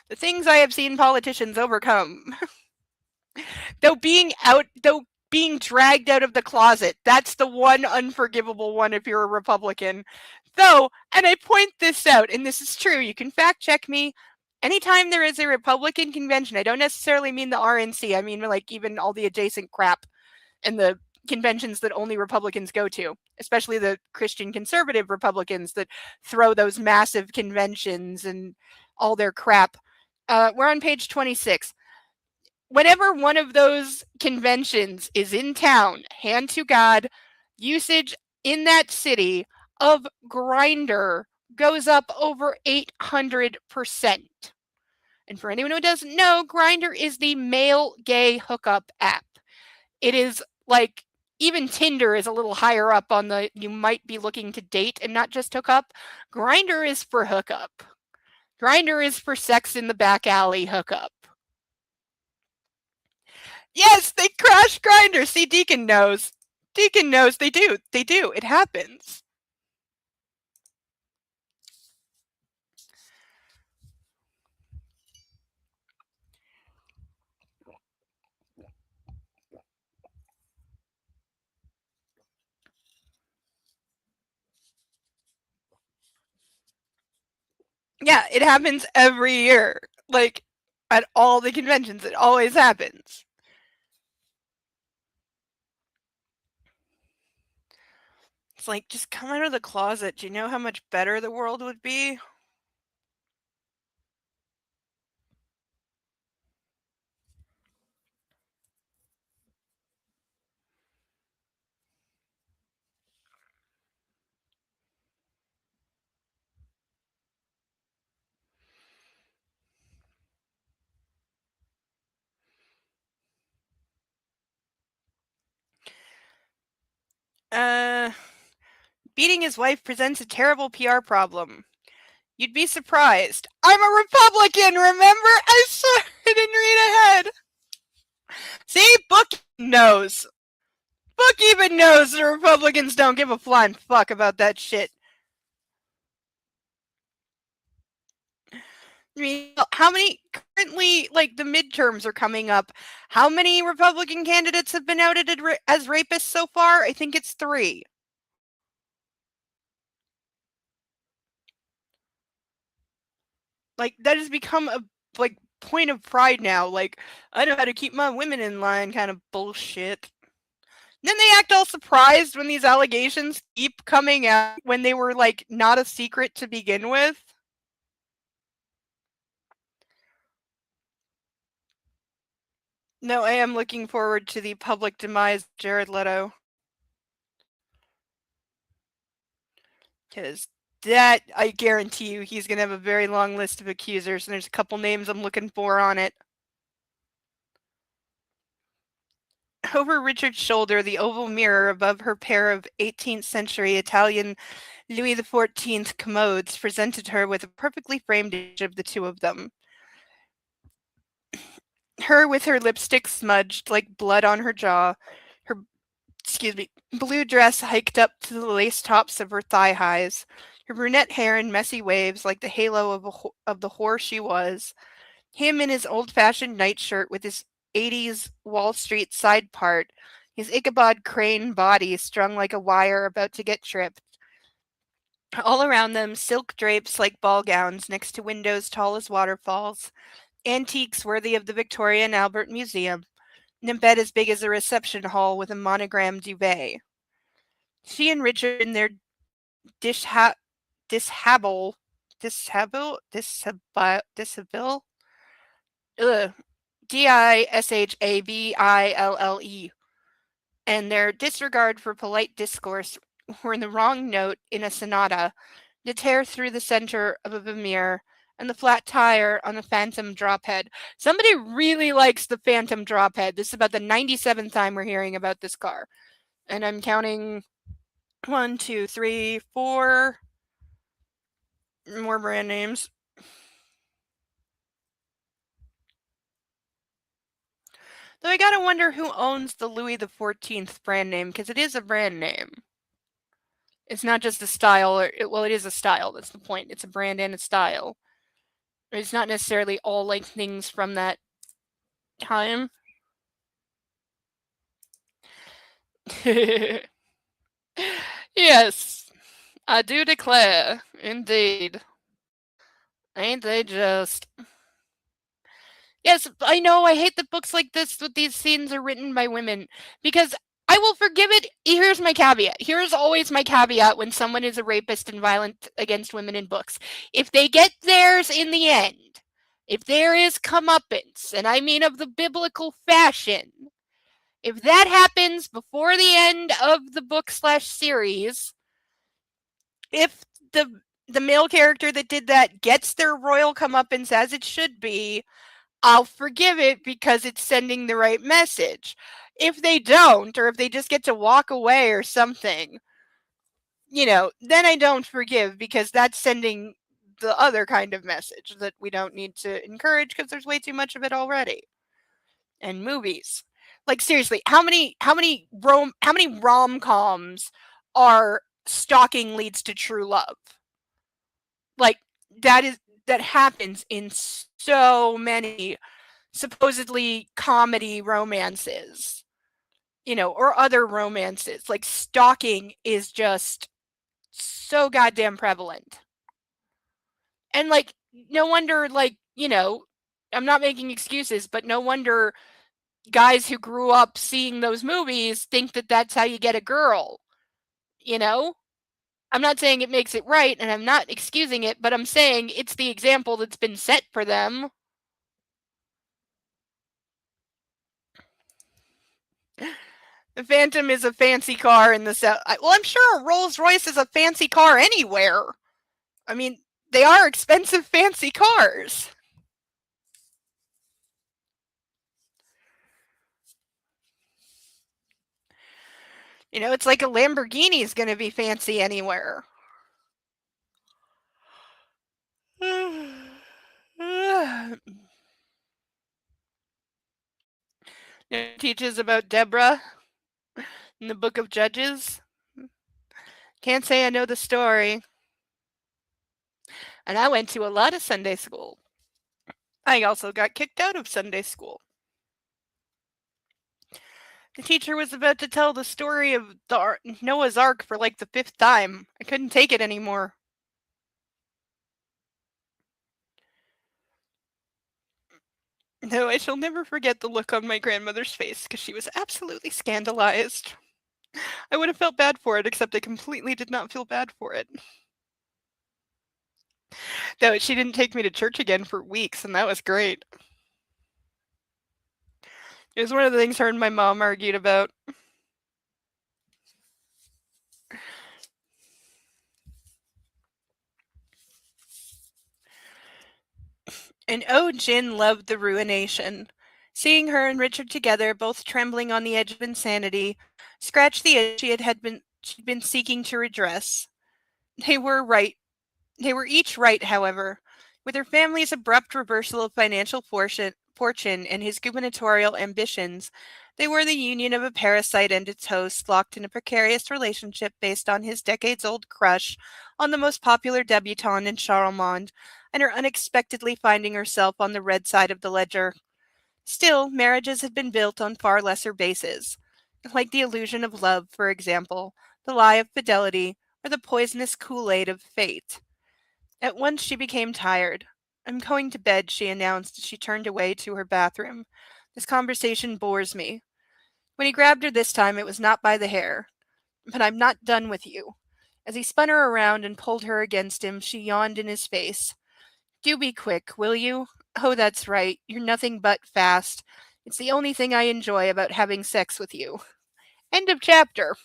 The things I have seen politicians overcome. though being dragged out of the closet, that's the one unforgivable one if you're a Republican. Though, and I point this out, and this is true, you can fact check me. Anytime there is a Republican convention, I don't necessarily mean the RNC, I mean like even all the adjacent crap and the conventions that only Republicans go to, especially the Christian conservative Republicans that throw those massive conventions and all their crap. We're on page 26. Whenever one of those conventions is in town, hand to God, usage in that city of Grindr goes up over 800%. And for anyone who doesn't know, Grindr is the male gay hookup app. It is like even Tinder is a little higher up on the you might be looking to date and not just hook up. Grindr is for hookup. Grindr is for sex in the back alley hookup. Yes, they crash Grindr. See, Deacon knows. Deacon knows they do. They do. It happens. Yeah, it happens every year. Like at all the conventions, it always happens. It's like, just come out of the closet. Do you know how much better the world would be? Beating his wife presents a terrible PR problem. You'd be surprised. I'm a Republican, remember? I didn't read ahead. See, Book knows. Book even knows the Republicans don't give a flying fuck about that shit. I mean, how many currently, like the midterms are coming up? How many Republican candidates have been outed as rapists so far? I think it's 3. Like that has become a like point of pride now. Like, I know how to keep my women in line kind of bullshit. Then they act all surprised when these allegations keep coming out when they were like not a secret to begin with. No, I am looking forward to the public demise of Jared Leto. Because that, I guarantee you, he's going to have a very long list of accusers, and there's a couple names I'm looking for on it. Over Richard's shoulder, the oval mirror above her pair of 18th century Italian Louis XIV commodes presented her with a perfectly framed image of the two of them. Her with her lipstick smudged like blood on her jaw, her blue dress hiked up to the lace tops of her thigh highs, her brunette hair in messy waves like the halo of the whore she was, him in his old-fashioned nightshirt with his 80s Wall Street side part, his Ichabod Crane body strung like a wire about to get tripped. All around them, silk drapes like ball gowns next to windows tall as waterfalls, antiques worthy of the Victoria and Albert Museum, and a bed as big as a reception hall with a monogrammed duvet. She and Richard in their dishabille, dishabille, and their disregard for polite discourse were the wrong note in a sonata, the tear through the center of a Vermeer, and the flat tire on the Phantom drophead. Somebody really likes the Phantom drophead. This is about the 97th time we're hearing about this car. And I'm counting 1, 2, 3, 4, More brand names. Though I gotta wonder who owns the Louis XIV brand name, because it is a brand name. It's not just a style, well, it is a style, that's the point. It's a brand and a style. It's not necessarily all like things from that time. Yes, I do declare, indeed. Ain't they just? Yes, I know, I hate that books like this with these scenes are written by women, because I will forgive it. Here's my caveat. Here's always my caveat when someone is a rapist and violent against women in books. If they get theirs in the end, if there is comeuppance, and I mean of the biblical fashion, if that happens before the end of the book/series, if the male character that did that gets their royal comeuppance as it should be, I'll forgive it because it's sending the right message. If they don't, or if they just get to walk away or something, then I don't forgive because that's sending the other kind of message that we don't need to encourage because there's way too much of it already. And movies. Like seriously, how many rom-coms are stalking leads to true love? Like that happens in so many supposedly comedy romances, or other romances. Like stalking is just so goddamn prevalent. And like no wonder I'm not making excuses, but no wonder guys who grew up seeing those movies think that that's how you get a girl, you know? I'm not saying it makes it right and I'm not excusing it, but I'm saying it's the example that's been set for them. The Phantom is a fancy car in the South. Well, I'm sure a Rolls Royce is a fancy car anywhere. I mean, they are expensive, fancy cars. It's like a Lamborghini is going to be fancy anywhere. It teaches about Deborah in the Book of Judges. Can't say I know the story. And I went to a lot of Sunday school. I also got kicked out of Sunday school. The teacher was about to tell the story of the Noah's Ark for like the 5th time. I couldn't take it anymore. No, I shall never forget the look on my grandmother's face because she was absolutely scandalized. I would have felt bad for it, except I completely did not feel bad for it. Though she didn't take me to church again for weeks, and that was great. It was one of the things her and my mom argued about. And oh, Jin loved the ruination. Seeing her and Richard together, both trembling on the edge of insanity, scratched the itch she'd been seeking to redress. They were right. They were each right, however. With her family's abrupt reversal of financial fortune and his gubernatorial ambitions, they were the union of a parasite and its host locked in a precarious relationship based on his decades-old crush on the most popular debutante in Charlemont, and her unexpectedly finding herself on the red side of the ledger. Still, marriages had been built on far lesser bases, like the illusion of love, for example, the lie of fidelity, or the poisonous Kool-Aid of fate. At once she became tired. "I'm going to bed," she announced as she turned away to her bathroom. "This conversation bores me." When he grabbed her this time, it was not by the hair. "But I'm not done with you." As he spun her around and pulled her against him, she yawned in his face. "Do be quick, will you? Oh, that's right. You're nothing but fast. It's the only thing I enjoy about having sex with you." End of chapter.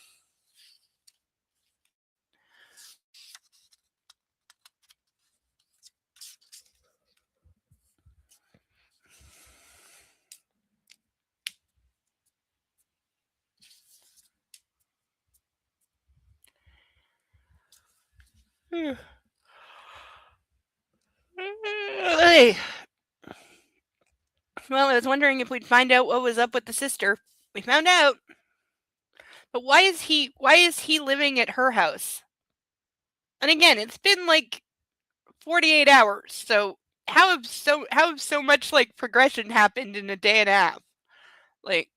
Hey. Well, I was wondering if we'd find out what was up with the sister. We found out. But why is he living at her house? And again, it's been like 48 hours. So how have so much like progression happened in a day and a half? Like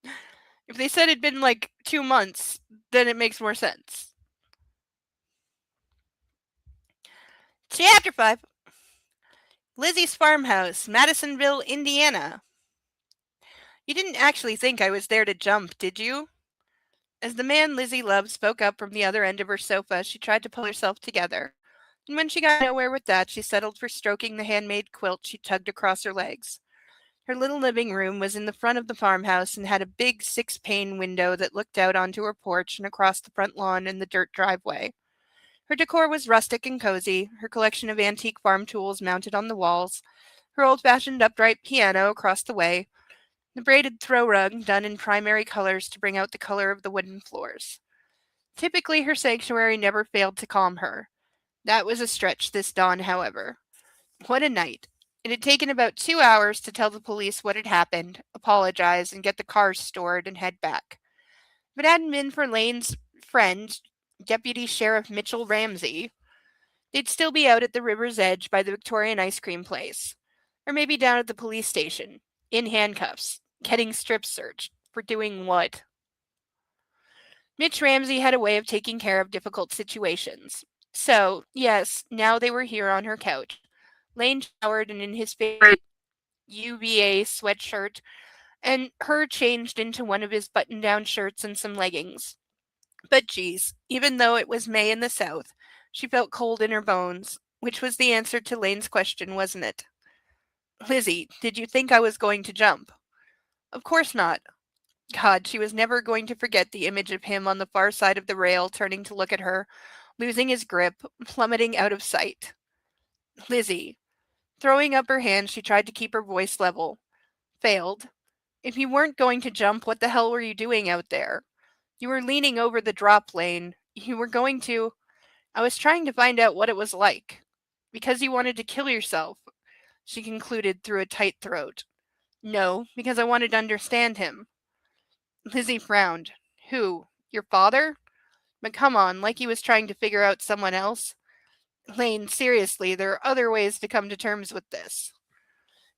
if they said it'd been like 2 months, then it makes more sense. Chapter 5. Lizzie's farmhouse, Madisonville, Indiana. You didn't actually think I was there to jump, did you? As the man Lizzie loved spoke up from the other end of her sofa, she tried to pull herself together. And when she got nowhere with that, she settled for stroking the handmade quilt she tugged across her legs. Her little living room was in the front of the farmhouse and had a big 6-pane window that looked out onto her porch and across the front lawn and the dirt driveway. Her decor was rustic and cozy, her collection of antique farm tools mounted on the walls, her old-fashioned upright piano across the way, the braided throw rug done in primary colors to bring out the color of the wooden floors. Typically, her sanctuary never failed to calm her. That was a stretch this dawn, however. What a night. It had taken about 2 hours to tell the police what had happened, apologize, and get the cars stored and head back. If it hadn't been for Lane's friend, Deputy Sheriff Mitchell Ramsey, they'd still be out at the river's edge by the Victorian ice cream place. Or maybe down at the police station, in handcuffs, getting strip searched. For doing what? Mitch Ramsey had a way of taking care of difficult situations. So, yes, now they were here on her couch. Lane showered and in his favorite UVA sweatshirt, and her changed into one of his button down shirts and some leggings. But geez, even though it was May in the South, she felt cold in her bones, which was the answer to Lane's question, wasn't it? Lizzie, did you think I was going to jump? Of course not. God, she was never going to forget the image of him on the far side of the rail turning to look at her, losing his grip, plummeting out of sight. Lizzie. Throwing up her hand, she tried to keep her voice level. Failed. If you weren't going to jump, what the hell were you doing out there? You were leaning over the drop lane. You were going to. I was trying to find out what it was like. Because you wanted to kill yourself, she concluded through a tight throat. No, because I wanted to understand him. Lizzie frowned. Who? Your father? But come on, like he was trying to figure out someone else. Lane, seriously, there are other ways to come to terms with this.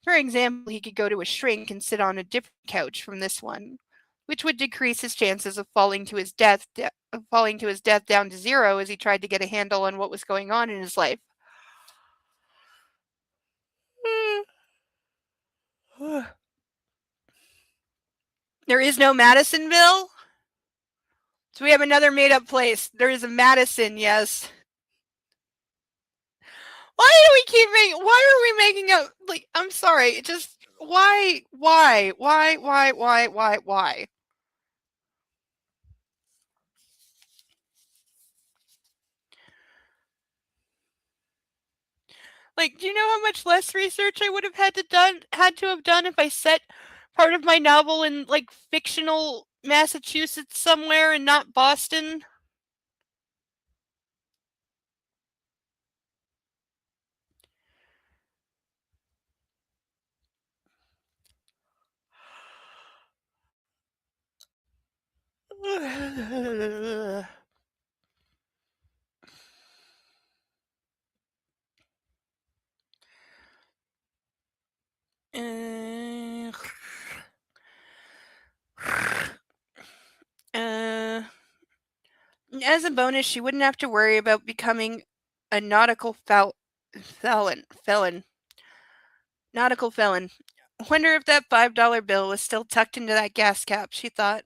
For example, he could go to a shrink and sit on a different couch from this one, which would decrease his chances of falling to his death down to zero as he tried to get a handle on what was going on in his life. There is no Madisonville? So we have another made-up place. There is a Madison, yes. Why are we making up, like, I'm sorry, just, why? Like, do you know how much less research I would have had to have done if I set part of my novel in, like, fictional Massachusetts somewhere and not Boston? Uh, uh, as a bonus, she wouldn't have to worry about becoming a felon. Nautical felon. Wonder if that $5 bill was still tucked into that gas cap, she thought.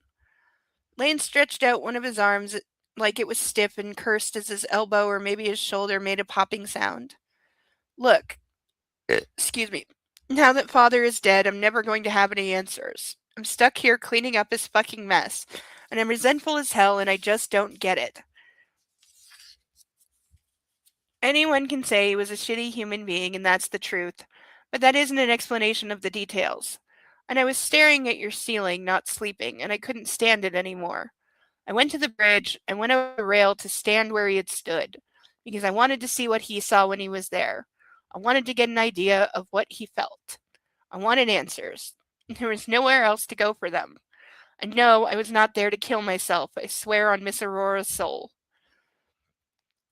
Lane stretched out one of his arms like it was stiff and cursed as his elbow or maybe his shoulder made a popping sound. Look, excuse me. Now that father is dead, I'm never going to have any answers. I'm stuck here cleaning up his fucking mess, and I'm resentful as hell, and I just don't get it. Anyone can say he was a shitty human being, and that's the truth, but that isn't an explanation of the details. And I was staring at your ceiling, not sleeping, and I couldn't stand it anymore. I went to the bridge and went over the rail to stand where he had stood, because I wanted to see what he saw when he was there. I wanted to get an idea of what he felt. I wanted answers. There was nowhere else to go for them. And no, I was not there to kill myself, I swear on Miss Aurora's soul.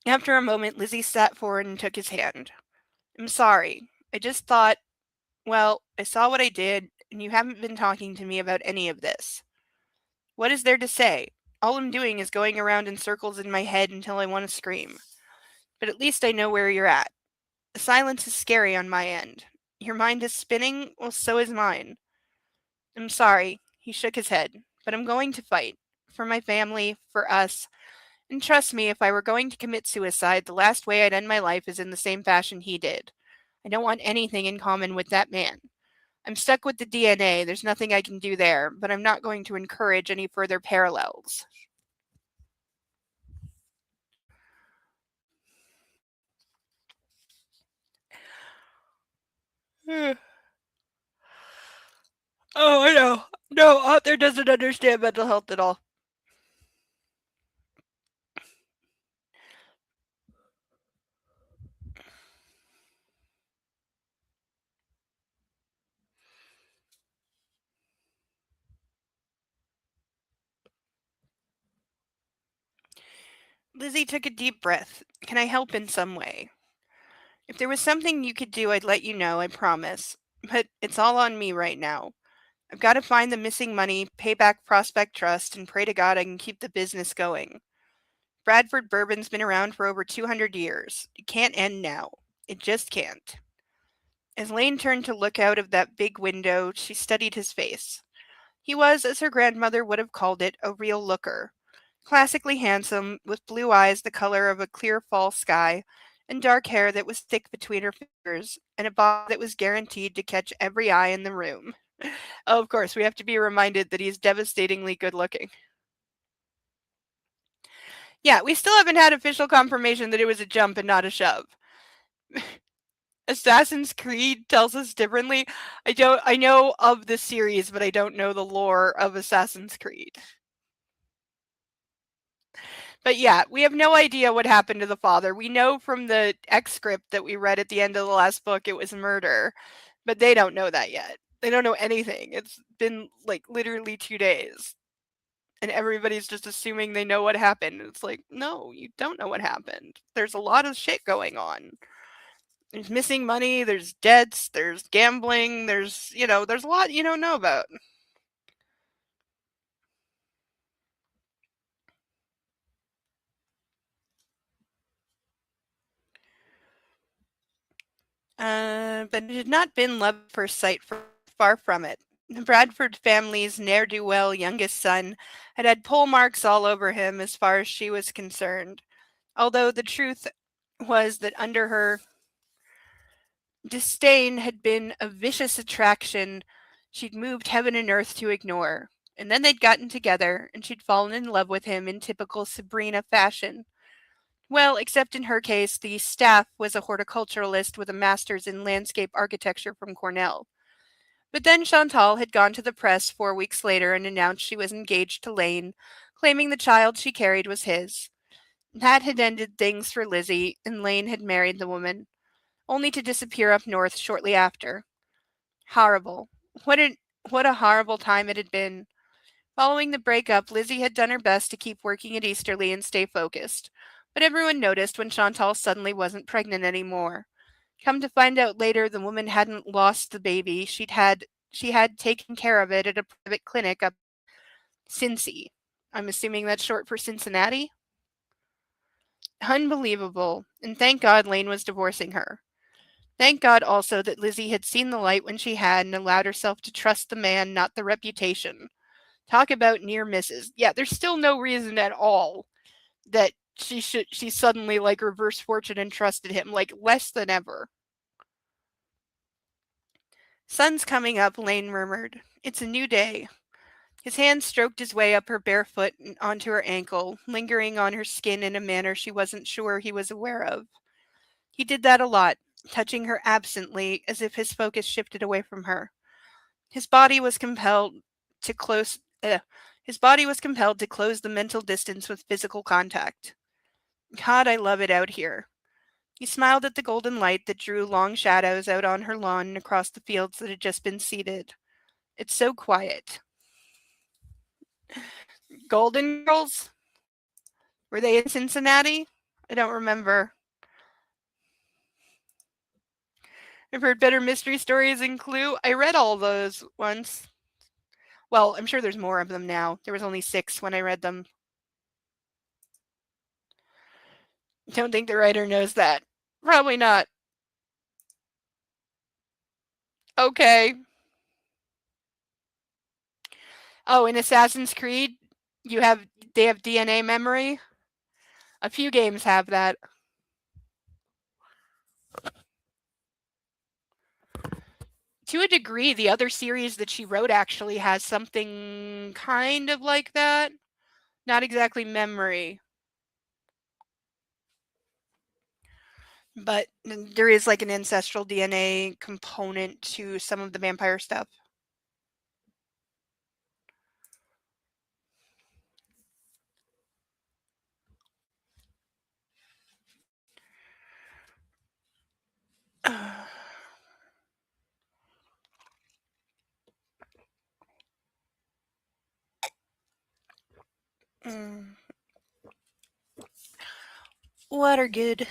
After a moment, Lizzie sat forward and took his hand. I'm sorry. I just thought, well, I saw what I did, and you haven't been talking to me about any of this. What is there to say? All I'm doing is going around in circles in my head until I want to scream. But at least I know where you're at. The silence is scary on my end. Your mind is spinning, well, so is mine. I'm sorry. He shook his head. But I'm going to fight. For my family, for us. And trust me, if I were going to commit suicide, the last way I'd end my life is in the same fashion he did. I don't want anything in common with that man. I'm stuck with the DNA, there's nothing I can do there, but I'm not going to encourage any further parallels. Oh, I know. No, author doesn't understand mental health at all. Lizzie took a deep breath. Can I help in some way? If there was something you could do, I'd let you know, I promise. But it's all on me right now. I've got to find the missing money, pay back Prospect Trust, and pray to God I can keep the business going. Bradford Bourbon's been around for over 200 years. It can't end now. It just can't. As Lane turned to look out of that big window, she studied his face. He was, as her grandmother would have called it, a real looker. Classically handsome, with blue eyes the color of a clear fall sky, and dark hair that was thick between her fingers, and a body that was guaranteed to catch every eye in the room. Oh, of course, we have to be reminded that he's devastatingly good looking. Yeah, we still haven't had official confirmation that it was a jump and not a shove. Assassin's Creed tells us differently. I know of the series, but I don't know the lore of Assassin's Creed. But yeah, we have no idea what happened to the father. We know from the X script that we read at the end of the last book it was murder, but they don't know that yet. They don't know anything. It's been like literally 2 days. And everybody's just assuming they know what happened. It's like, no, you don't know what happened. There's a lot of shit going on. There's missing money, there's debts, there's gambling, there's a lot you don't know about. But it had not been love at first sight, far from it. The Bradford family's ne'er-do-well youngest son had pole marks all over him as far as she was concerned, although the truth was that under her disdain had been a vicious attraction she'd moved heaven and earth to ignore. And then they'd gotten together, and she'd fallen in love with him in typical Sabrina fashion. Well, except in her case, the staff was a horticulturalist with a master's in landscape architecture from Cornell. But then Chantal had gone to the press 4 weeks later and announced she was engaged to Lane, claiming the child she carried was his. That had ended things for Lizzie, and Lane had married the woman, only to disappear up north shortly after. Horrible. What a what a horrible time it had been. Following the breakup, Lizzie had done her best to keep working at Easterly and stay focused. But everyone noticed when Chantal suddenly wasn't pregnant anymore. Come to find out later, the woman hadn't lost the baby. She had taken care of it at a private clinic up Cincy. I'm assuming that's short for Cincinnati? Unbelievable. And thank God Lane was divorcing her. Thank God also that Lizzie had seen the light when she had and allowed herself to trust the man, not the reputation. Talk about near misses. Yeah, there's still no reason at all that she suddenly like reverse fortune and trusted him, like less than ever. Sun's coming up, Lane murmured. It's a new day. His hand stroked his way up her bare foot and onto her ankle, lingering on her skin in a manner she wasn't sure he was aware of. He did that a lot, touching her absently as if his focus shifted away from her. His body was compelled to close his body was compelled to close the mental distance with physical contact. God, I love it out here. He smiled at the golden light that drew long shadows out on her lawn and across the fields that had just been seeded. It's so quiet. Golden Girls? Were they in Cincinnati? I don't remember. I've heard better mystery stories in Clue. I read all those once. Well, I'm sure there's more of them now. There was only 6 when I read them. Don't think the writer knows that. Probably not. Okay. Oh, in Assassin's Creed, they have DNA memory. A few games have that. To a degree, the other series that she wrote actually has something kind of like that. Not exactly memory. But there is like an ancestral DNA component to some of the vampire stuff. Mm. Water good.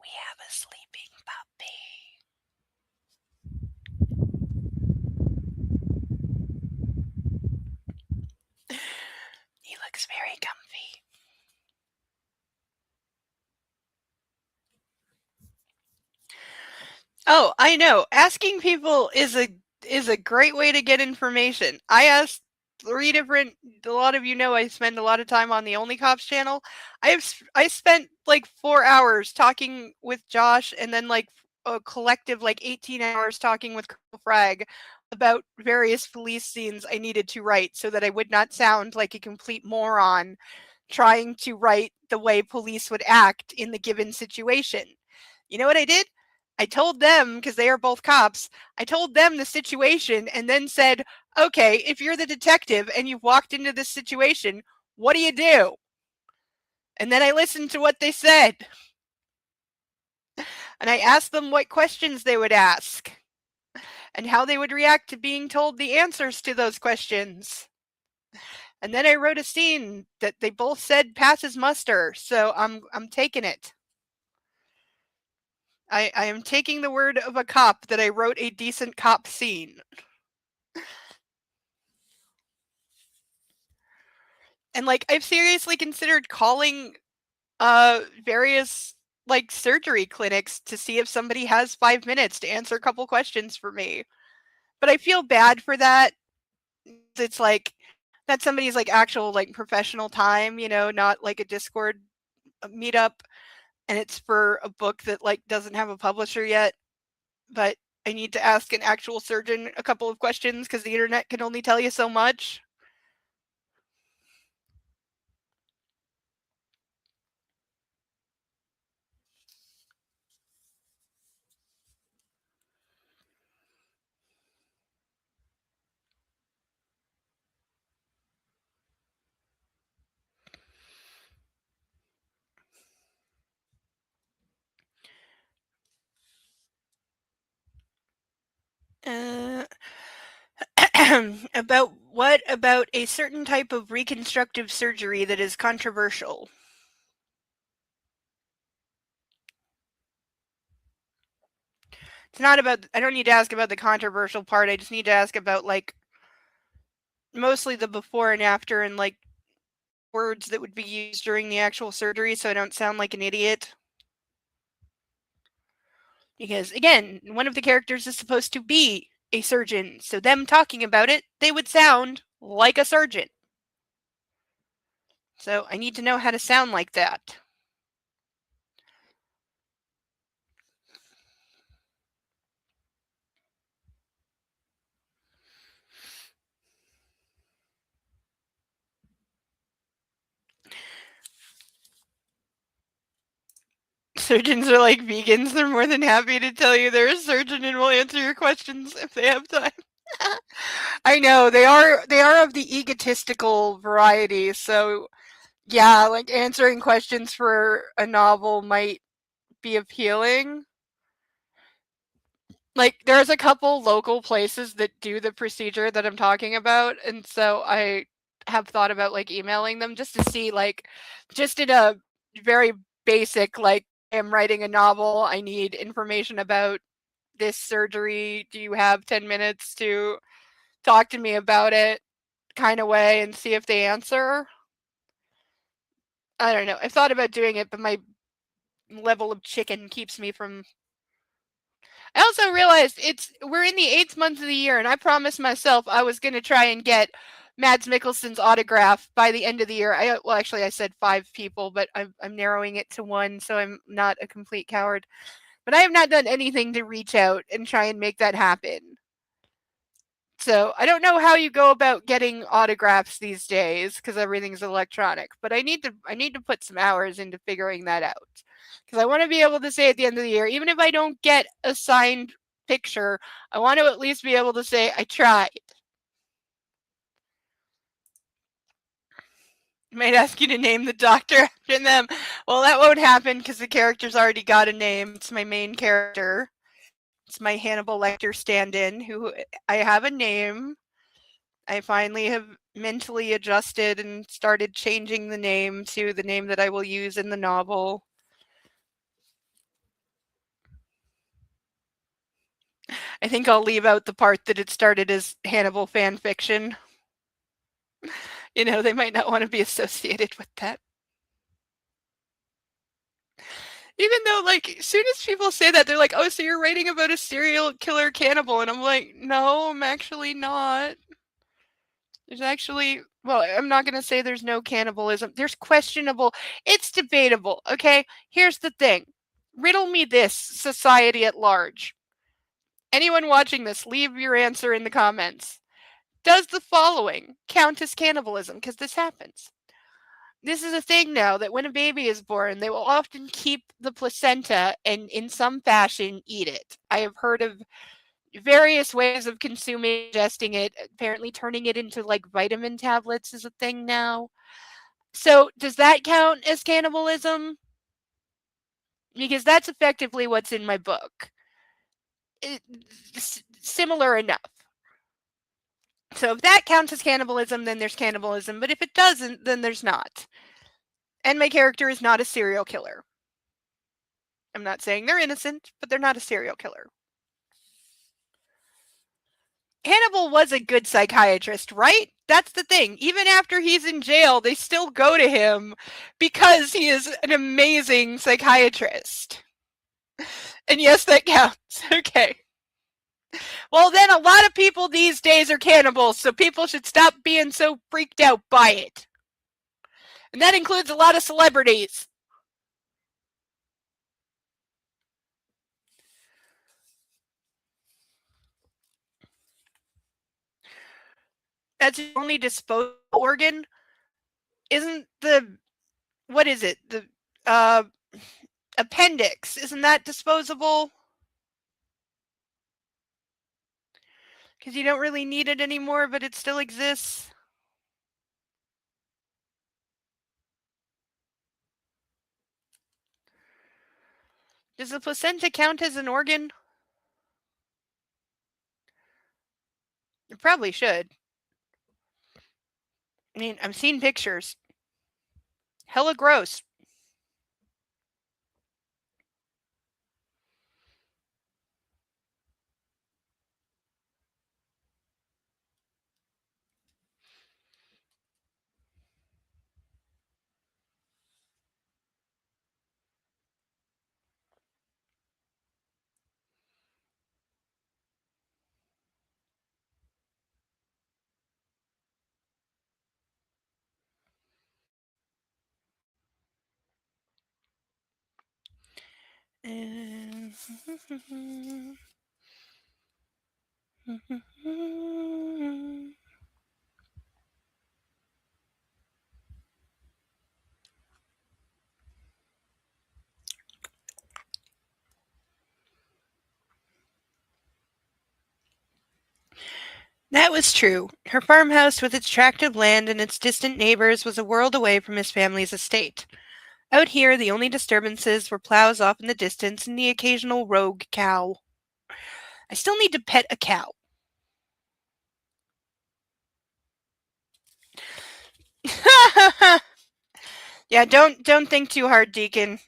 We have a sleeping puppy. He looks very comfy. Oh, I know. Asking people is a great way to get information. I asked 3 different. A lot of you know I spend a lot of time on the Only Cops channel. I spent like 4 hours talking with Josh, and then like a collective like 18 hours talking with Colonel Frag about various police scenes I needed to write so that I would not sound like a complete moron trying to write the way police would act in the given situation. You know what I did? I told them, because they are both cops, I told them the situation and then said, okay, if you're the detective and you've walked into this situation, what do you do? And then I listened to what they said. And I asked them what questions they would ask and how they would react to being told the answers to those questions. And then I wrote a scene that they both said passes muster, so I'm taking it. I am taking the word of a cop that I wrote a decent cop scene. And like I've seriously considered calling various like surgery clinics to see if somebody has 5 minutes to answer a couple questions for me. But I feel bad for that. It's like that's somebody's like actual like professional time, you know, not like a Discord meetup, and it's for a book that like doesn't have a publisher yet. But I need to ask an actual surgeon a couple of questions because the internet can only tell you so much. Uh, about a certain type of reconstructive surgery that is controversial? It's not about. I don't need to ask about the controversial part. I just need to ask about like mostly the before and after and like words that would be used during the actual surgery, so I don't sound like an idiot. Because again, one of the characters is supposed to be a surgeon, so them talking about it, they would sound like a surgeon. So I need to know how to sound like that. Surgeons are like vegans. They're more than happy to tell you they're a surgeon and will answer your questions if they have time. I know they are of the egotistical variety, so yeah, like answering questions for a novel might be appealing. Like there's a couple local places that do the procedure that I'm talking about, and so I have thought about like emailing them just to see like just in a very basic like I'm writing a novel, I need information about this surgery. Do you have 10 minutes to talk to me about it kind of way and see if they answer? I don't know. I've thought about doing it, but my level of chicken keeps me from. I also realized we're in the 8th month of the year, and I promised myself I was going to try and get Mads Mikkelsen's autograph by the end of the year. Actually, I said 5 people, but I'm narrowing it to one, so I'm not a complete coward. But I have not done anything to reach out and try and make that happen. So I don't know how you go about getting autographs these days because everything's electronic. But I need to put some hours into figuring that out because I want to be able to say at the end of the year, even if I don't get a signed picture, I want to at least be able to say I tried. I might ask you to name the doctor after them. Well, that won't happen because the character's already got a name. It's my main character. It's my Hannibal Lecter stand-in who I have a name. I finally have mentally adjusted and started changing the name to the name that I will use in the novel. I think I'll leave out the part that it started as Hannibal fan fiction. They might not want to be associated with that. Even though, like, as soon as people say that, they're like, oh, so you're writing about a serial killer cannibal. And I'm like, no, I'm actually not. There's actually, well, I'm not going to say there's no cannibalism. There's questionable, it's debatable. Okay. Here's the thing, riddle me this, society at large. Anyone watching this, leave your answer in the comments. Does the following count as cannibalism? Because this happens. This is a thing now that when a baby is born, they will often keep the placenta and in some fashion eat it. I have heard of various ways of consuming, ingesting it. Apparently, turning it into like vitamin tablets is a thing now. So, does that count as cannibalism? Because that's effectively what's in my book. Similar enough. So, if that counts as cannibalism, then there's cannibalism. But if it doesn't, then there's not. And my character is not a serial killer. I'm not saying they're innocent, but they're not a serial killer. Hannibal was a good psychiatrist, right? That's the thing. Even after he's in jail, they still go to him because he is an amazing psychiatrist. And yes, that counts. Okay. Well, then a lot of people these days are cannibals, so people should stop being so freaked out by it. And that includes a lot of celebrities. That's the only disposable organ. Isn't the, what is it? The uh, appendix, isn't that disposable? Because you don't really need it anymore, but it still exists. Does the placenta count as an organ? It probably should. I mean, I've seen pictures. Hella gross. That was true. Her farmhouse with its tract of land and its distant neighbors was a world away from his family's estate. Out here, the only disturbances were plows off in the distance and the occasional rogue cow. I still need to pet a cow. Yeah, don't think too hard, Deacon.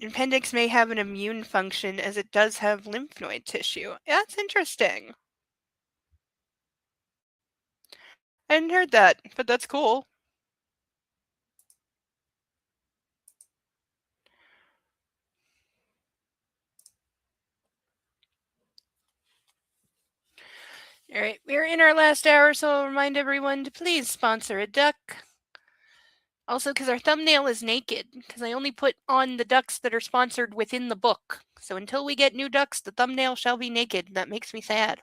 Appendix may have an immune function as it does have lymph node tissue. That's interesting. I hadn't heard that, but that's cool. All right, we're in our last hour, so I'll remind everyone to please sponsor a duck. Also, because our thumbnail is naked, because I only put on the ducks that are sponsored within the book. So until we get new ducks, the thumbnail shall be naked. That makes me sad.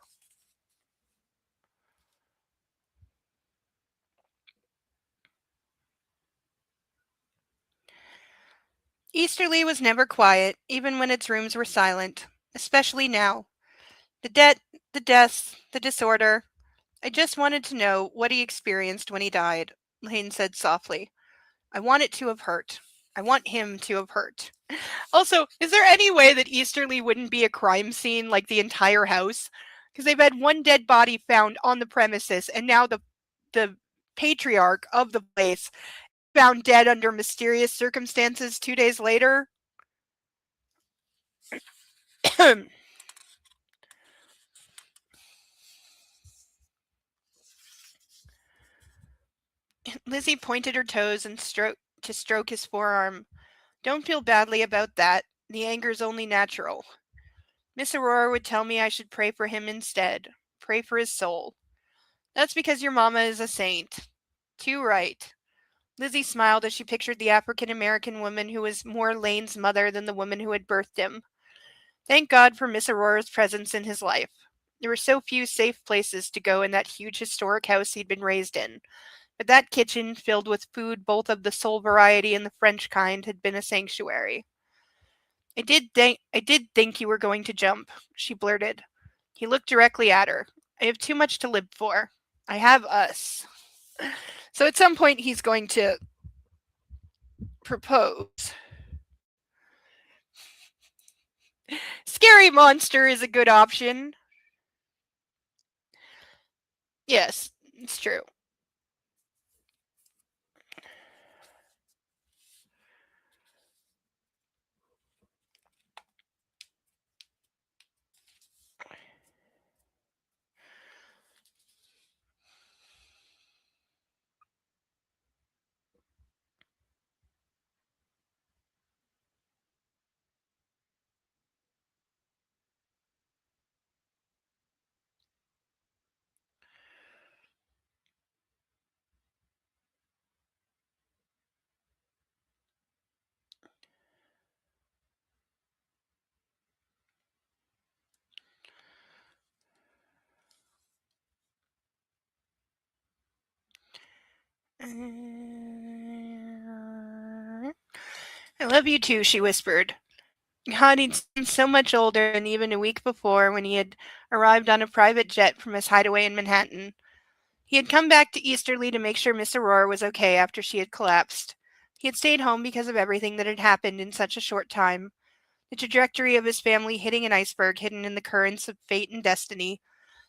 Easterly was never quiet, even when its rooms were silent, especially now. The debt, the deaths, the disorder. I just wanted to know what he experienced when he died, Lane said softly. I want it to have hurt. I want him to have hurt. Also, is there any way that Easterly wouldn't be a crime scene like the entire house? Because they've had one dead body found on the premises, and now the patriarch of the place found dead under mysterious circumstances 2 days later. Lizzie pointed her toes and stroked his forearm. Don't feel badly about that. The anger's only natural. Miss Aurora would tell me I should pray for him instead. Pray for his soul. That's because your mama is a saint. Too right. Lizzie smiled as she pictured the African American woman who was more Lane's mother than the woman who had birthed him. Thank God for Miss Aurora's presence in his life. There were so few safe places to go in that huge historic house he'd been raised in, but that kitchen, filled with food both of the Seoul variety and the French kind, had been a sanctuary. I did think you were going to jump, she blurted. He looked directly at her. I have too much to live for. I have us. So at some point he's going to propose. Scary monster is a good option. Yes, it's true. I love you too, she whispered. God, he'd seemed so much older than even a week before when he had arrived on a private jet from his hideaway in Manhattan. He had come back to Easterly to make sure Miss Aurora was okay after she had collapsed. He had stayed home because of everything that had happened in such a short time. The trajectory of his family hitting an iceberg hidden in the currents of fate and destiny,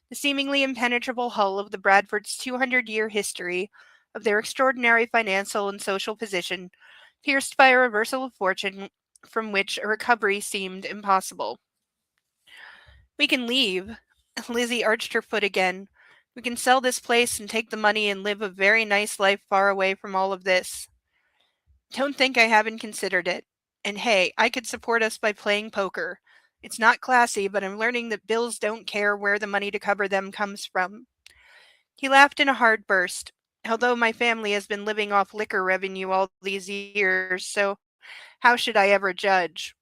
the seemingly impenetrable hull of the Bradfords' 200-year history, of their extraordinary financial and social position, pierced by a reversal of fortune from which a recovery seemed impossible. We can leave. Lizzie arched her foot again. We can sell this place and take the money and live a very nice life far away from all of this. Don't think I haven't considered it. And hey, I could support us by playing poker. It's not classy, but I'm learning that bills don't care where the money to cover them comes from. He laughed in a hard burst. Although my family has been living off liquor revenue all these years, so how should I ever judge?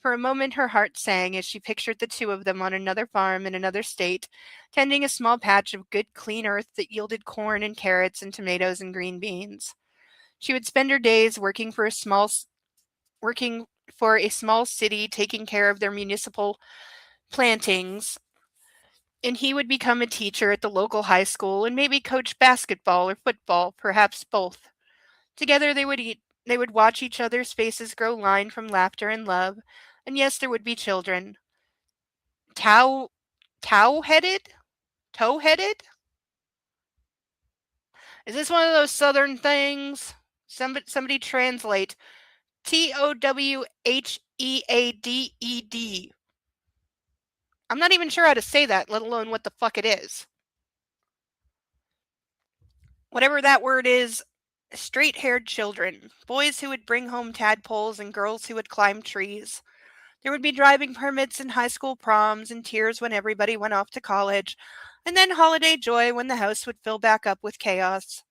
For a moment her heart sang as she pictured the two of them on another farm in another state, tending a small patch of good clean earth that yielded corn and carrots and tomatoes and green beans. She would spend her days working for a small city taking care of their municipal plantings, and he would become a teacher at the local high school and maybe coach basketball or football, perhaps both. Together they would eat, they would watch each other's faces grow lined from laughter and love, and yes, there would be children. Tow, tow-headed? Toe-headed? Is this one of those southern things? Somebody translate. Towheaded. I'm not even sure how to say that, let alone what the fuck it is. Whatever that word is, straight-haired children, boys who would bring home tadpoles and girls who would climb trees. There would be driving permits and high school proms and tears when everybody went off to college, and then holiday joy when the house would fill back up with chaos.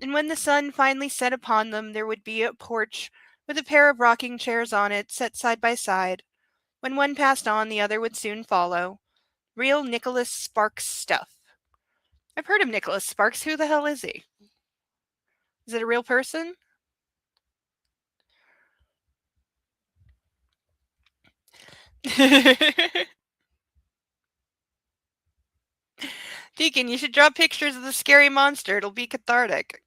And when the sun finally set upon them, there would be a porch with a pair of rocking chairs on it, set side by side. When one passed on, the other would soon follow. Real Nicholas Sparks stuff. I've heard of Nicholas Sparks. Who the hell is he? Is it a real person? Deacon, you should draw pictures of the scary monster. It'll be cathartic.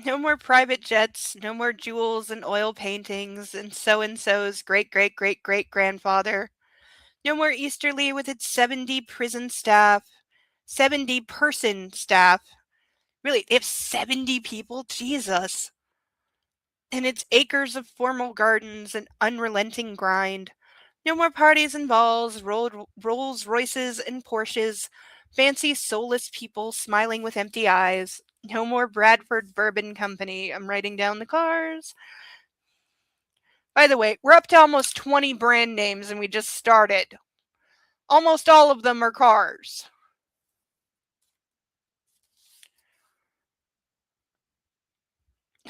No more private jets, no more jewels and oil paintings and so-and-so's great-great-great-great-grandfather. No more Easterly with its 70 prison staff, 70-person staff. Really, they have 70 people? Jesus. And its acres of formal gardens and unrelenting grind. No more parties and balls, Rolls Royces and Porsches, fancy soulless people smiling with empty eyes. No more Bradford Bourbon Company. I'm writing down the cars. By the way, we're up to almost 20 brand names and we just started. Almost all of them are cars.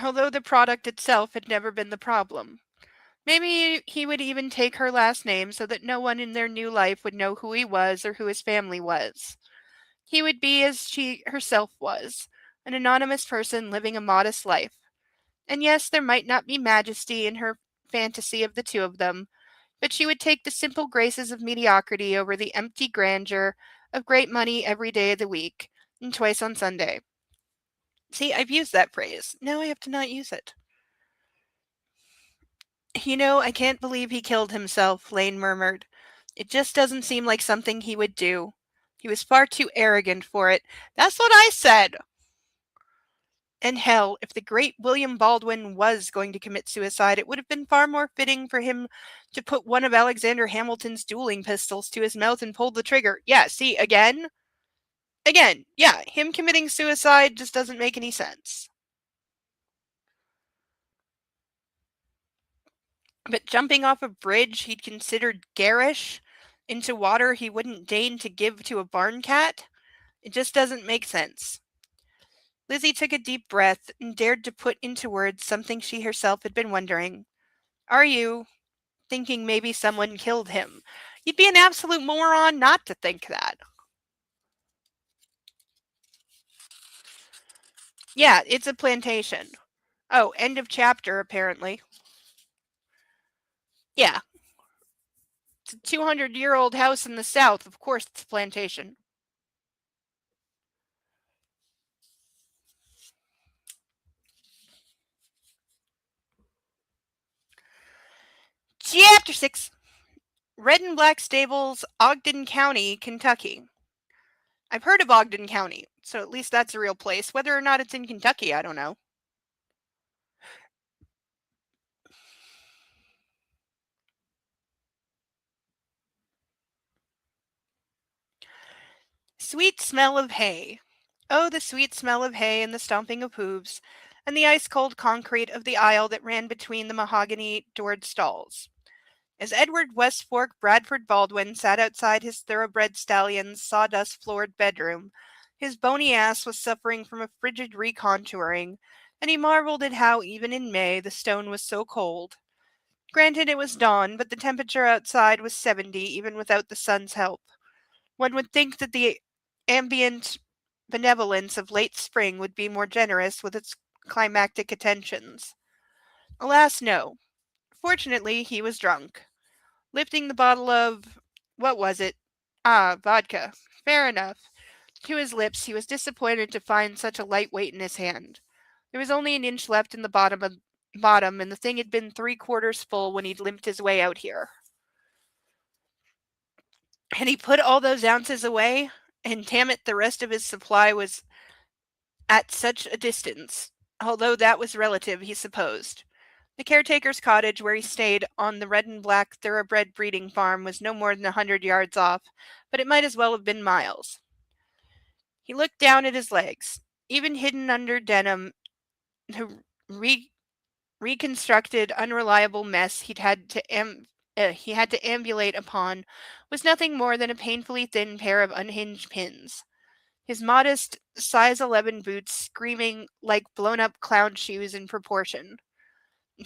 Although the product itself had never been the problem. Maybe he would even take her last name so that no one in their new life would know who he was or who his family was. He would be as she herself was, an anonymous person living a modest life. And yes, there might not be majesty in her fantasy of the two of them, but she would take the simple graces of mediocrity over the empty grandeur of great money every day of the week, and twice on Sunday. See, I've used that phrase. Now I have to not use it. You know, I can't believe he killed himself, Lane murmured. It just doesn't seem like something he would do. He was far too arrogant for it. That's what I said. And hell, if the great William Baldwin was going to commit suicide, it would have been far more fitting for him to put one of Alexander Hamilton's dueling pistols to his mouth and pull the trigger. Yeah, see, again, yeah, him committing suicide just doesn't make any sense. But jumping off a bridge he'd considered garish into water he wouldn't deign to give to a barn cat, it just doesn't make sense. Lizzie took a deep breath and dared to put into words something she herself had been wondering. Are you thinking maybe someone killed him? You'd be an absolute moron not to think that. Yeah, it's a plantation. Oh, end of chapter, apparently. Yeah. It's a 200-year-old house in the south. Of course it's a plantation. Chapter 6. Red and Black Stables, Ogden County, Kentucky. I've heard of Ogden County, so at least that's a real place. Whether or not it's in Kentucky, I don't know. Sweet smell of hay. Oh, the sweet smell of hay and the stomping of hooves, and the ice-cold concrete of the aisle that ran between the mahogany-doored stalls. As Edward Westfork Bradford Baldwin sat outside his thoroughbred stallion's sawdust-floored bedroom, his bony ass was suffering from a frigid recontouring, and he marveled at how, even in May, the stone was so cold. Granted, it was dawn, but the temperature outside was 70, even without the sun's help. One would think that the ambient benevolence of late spring would be more generous with its climactic attentions. Alas, no. Fortunately, he was drunk. Lifting the bottle of, what was it? Ah, vodka. Fair enough. To his lips, he was disappointed to find such a light weight in his hand. There was only an inch left in the bottom, and the thing had been 3/4 full when he'd limped his way out here. And he put all those ounces away, and damn it, the rest of his supply was at such a distance, although that was relative, he supposed. The caretaker's cottage where he stayed on the red and black thoroughbred breeding farm was no more than 100 yards off, but it might as well have been miles. He looked down at his legs. Even hidden under denim, the reconstructed, unreliable mess he had to ambulate upon was nothing more than a painfully thin pair of unhinged pins. His modest size 11 boots screaming like blown-up clown shoes in proportion.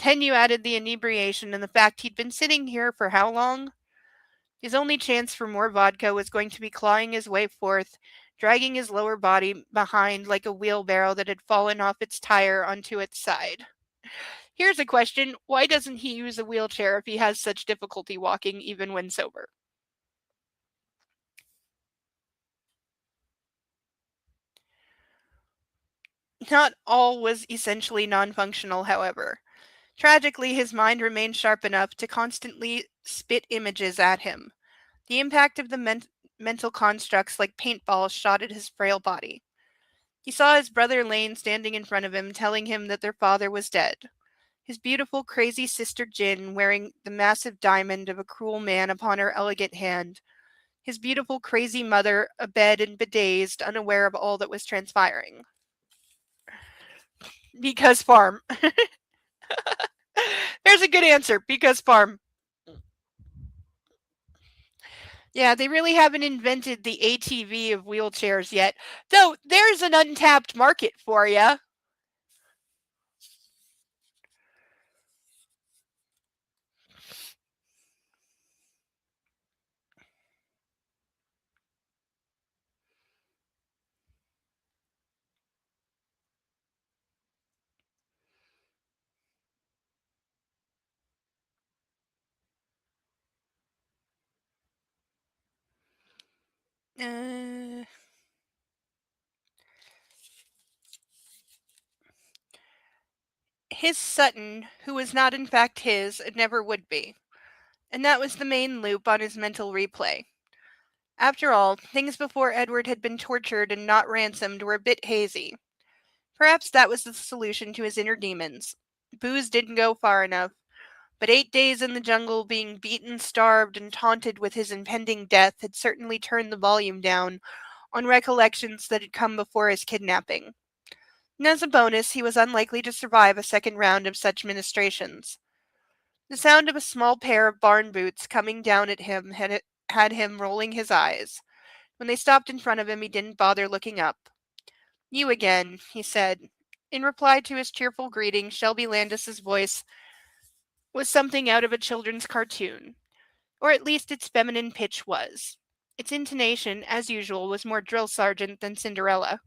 Then you added the inebriation and the fact he'd been sitting here for how long? His only chance for more vodka was going to be clawing his way forth, dragging his lower body behind like a wheelbarrow that had fallen off its tire onto its side. Here's a question: why doesn't he use a wheelchair if he has such difficulty walking even when sober? Not all was essentially non functional, however. Tragically, his mind remained sharp enough to constantly spit images at him. The impact of the mental constructs like paintballs shot at his frail body. He saw his brother Lane standing in front of him, telling him that their father was dead. His beautiful, crazy sister Jin wearing the massive diamond of a cruel man upon her elegant hand. His beautiful, crazy mother abed and bedazed, unaware of all that was transpiring. Because farm. There's a good answer. Because farm. Yeah, they really haven't invented the ATV of wheelchairs yet. Though there's an untapped market for you. Uh, his Sutton, who was not in fact his and never would be. And that was the main loop on his mental replay. After all, things before Edward had been tortured and not ransomed were a bit hazy. Perhaps that was the solution to his inner demons. Booze didn't go far enough, but 8 days in the jungle, being beaten, starved, and taunted with his impending death had certainly turned the volume down on recollections that had come before his kidnapping. And as a bonus, he was unlikely to survive a second round of such ministrations. The sound of a small pair of barn boots coming down at him had him rolling his eyes. When they stopped in front of him, he didn't bother looking up. "You again," he said. In reply to his cheerful greeting, Shelby Landis's voice was something out of a children's cartoon, or at least its feminine pitch was. Its intonation, as usual, was more drill sergeant than Cinderella.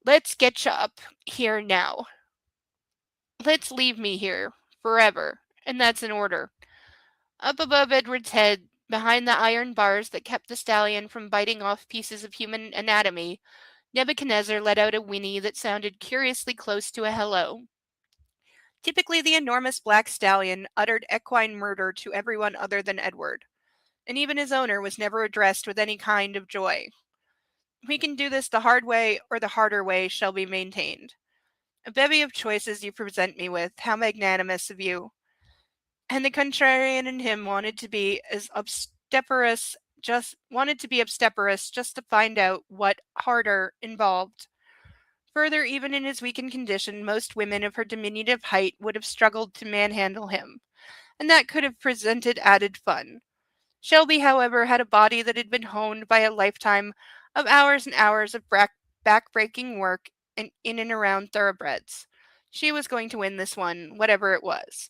"Let's get you up here now. Let's leave me here, forever, and that's an order." Up above Edward's head, behind the iron bars that kept the stallion from biting off pieces of human anatomy, Nebuchadnezzar let out a whinny that sounded curiously close to a hello. Typically, the enormous black stallion uttered equine murder to everyone other than Edward, and even his owner was never addressed with any kind of joy. "We can do this the hard way or the harder way," Shelby maintained. "A bevy of choices you present me with. How magnanimous of you." And the contrarian in him wanted to be obstreperous just to find out what harder involved. Further, even in his weakened condition, most women of her diminutive height would have struggled to manhandle him, and that could have presented added fun. Shelby, however, had a body that had been honed by a lifetime of hours and hours of back-breaking work in and around thoroughbreds. She was going to win this one, whatever it was.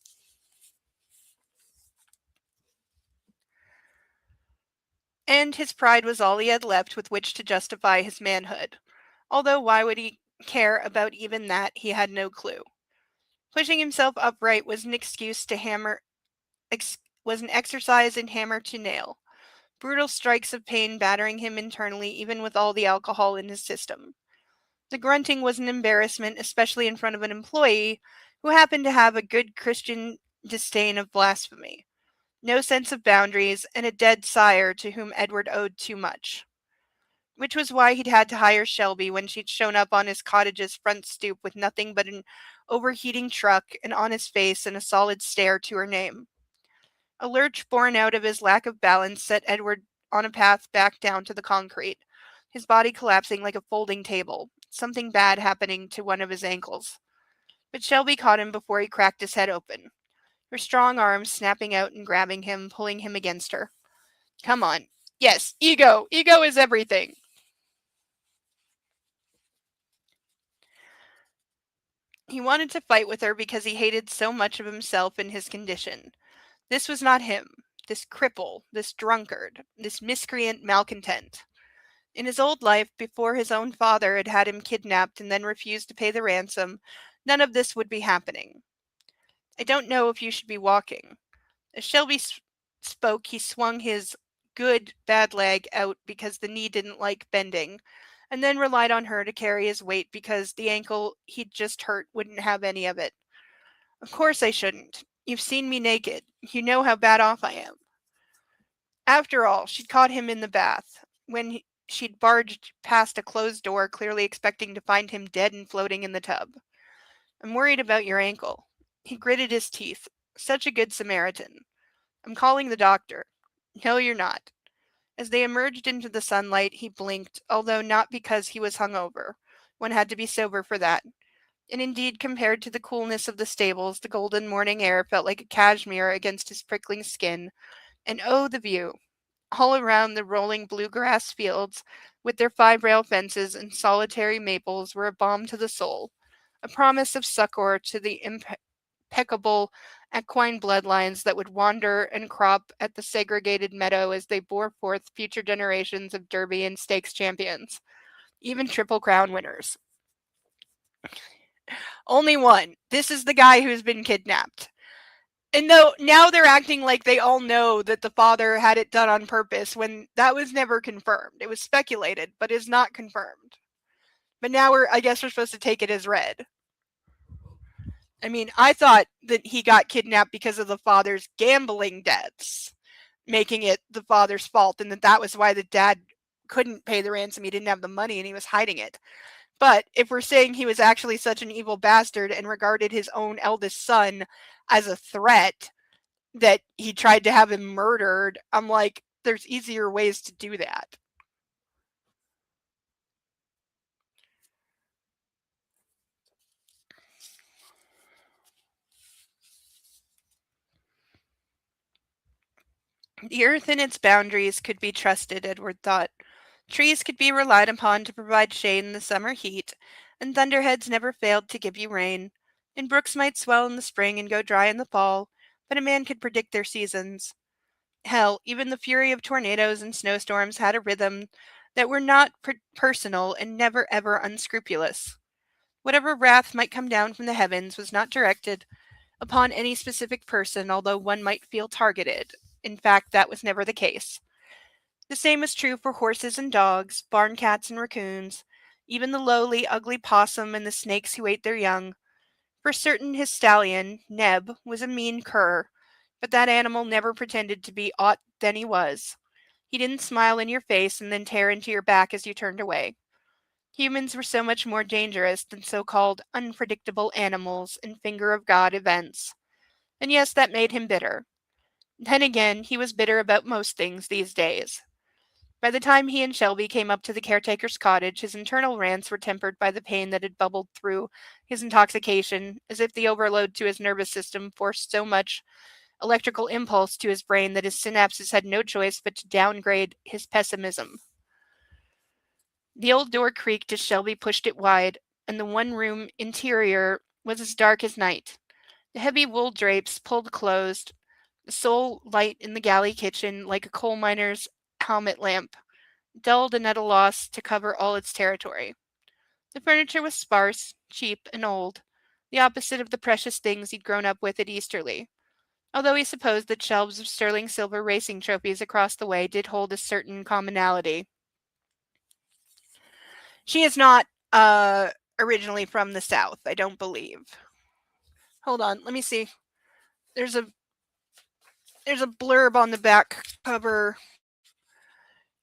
And his pride was all he had left with which to justify his manhood. Although why would he care about even that, he had no clue. Pushing himself upright was an excuse to hammer was an exercise in hammer to nail. Brutal strikes of pain battering him internally even with all the alcohol in his system. The grunting was an embarrassment, especially in front of an employee who happened to have a good Christian disdain of blasphemy, no sense of boundaries, and a dead sire to whom Edward owed too much. Which was why he'd had to hire Shelby when she'd shown up on his cottage's front stoop with nothing but an overheating truck, an honest face, and a solid stare to her name. A lurch born out of his lack of balance set Edward on a path back down to the concrete, his body collapsing like a folding table, something bad happening to one of his ankles. But Shelby caught him before he cracked his head open, her strong arms snapping out and grabbing him, pulling him against her. Come on. Yes, ego. Ego is everything. He wanted to fight with her because he hated so much of himself and his condition. This was not him, this cripple, this drunkard, this miscreant malcontent. In his old life, before his own father had had him kidnapped and then refused to pay the ransom, none of this would be happening. I don't know if you should be walking. As Shelby spoke, he swung his good bad leg out because the knee didn't like bending, and then relied on her to carry his weight because the ankle he'd just hurt wouldn't have any of it. Of course I shouldn't. You've seen me naked. You know how bad off I am. After all, she'd caught him in the bath, when she'd barged past a closed door, clearly expecting to find him dead and floating in the tub. I'm worried about your ankle. He gritted his teeth. Such a good Samaritan. I'm calling the doctor. No, you're not. As they emerged into the sunlight, he blinked, although not because he was hungover. One had to be sober for that. And indeed, compared to the coolness of the stables, the golden morning air felt like a cashmere against his prickling skin. And oh, the view! All around the rolling bluegrass fields, with their 5-rail fences and solitary maples, were a balm to the soul, a promise of succor to the impeccable equine bloodlines that would wander and crop at the segregated meadow as they bore forth future generations of Derby and Stakes champions, even Triple Crown winners. Only one. This is the guy who's been kidnapped. And though now they're acting like they all know that the father had it done on purpose when that was never confirmed. It was speculated, but is not confirmed. But now I guess we're supposed to take it as read. I mean, I thought that he got kidnapped because of the father's gambling debts, making it the father's fault, and that was why the dad couldn't pay the ransom. He didn't have the money and he was hiding it. But if we're saying he was actually such an evil bastard and regarded his own eldest son as a threat, that he tried to have him murdered, I'm like, there's easier ways to do that. The earth and its boundaries could be trusted, Edward thought. Trees could be relied upon to provide shade in the summer heat, and thunderheads never failed to give you rain. And brooks might swell in the spring and go dry in the fall, but a man could predict their seasons. Hell, even the fury of tornadoes and snowstorms had a rhythm that were not personal and never ever unscrupulous. Whatever wrath might come down from the heavens was not directed upon any specific person, although one might feel targeted. In fact, that was never the case. The same was true for horses and dogs, barn cats and raccoons, even the lowly, ugly possum and the snakes who ate their young. For certain his stallion, Neb, was a mean cur, but that animal never pretended to be aught than he was. He didn't smile in your face and then tear into your back as you turned away. Humans were so much more dangerous than so-called unpredictable animals and finger-of-God events. And yes, that made him bitter. Then again, he was bitter about most things these days. By the time he and Shelby came up to the caretaker's cottage, his internal rants were tempered by the pain that had bubbled through his intoxication, as if the overload to his nervous system forced so much electrical impulse to his brain that his synapses had no choice but to downgrade his pessimism. The old door creaked as Shelby pushed it wide, and the one-room interior was as dark as night. The heavy wool drapes pulled closed, the sole light in the galley kitchen like a coal miner's helmet lamp, dulled and at a loss to cover all its territory. The furniture was sparse, cheap, and old, the opposite of the precious things he'd grown up with at Easterly, although he supposed that shelves of sterling silver racing trophies across the way did hold a certain commonality. She is not originally from the South, I don't believe. Hold on, let me see. There's a there's a blurb on the back cover.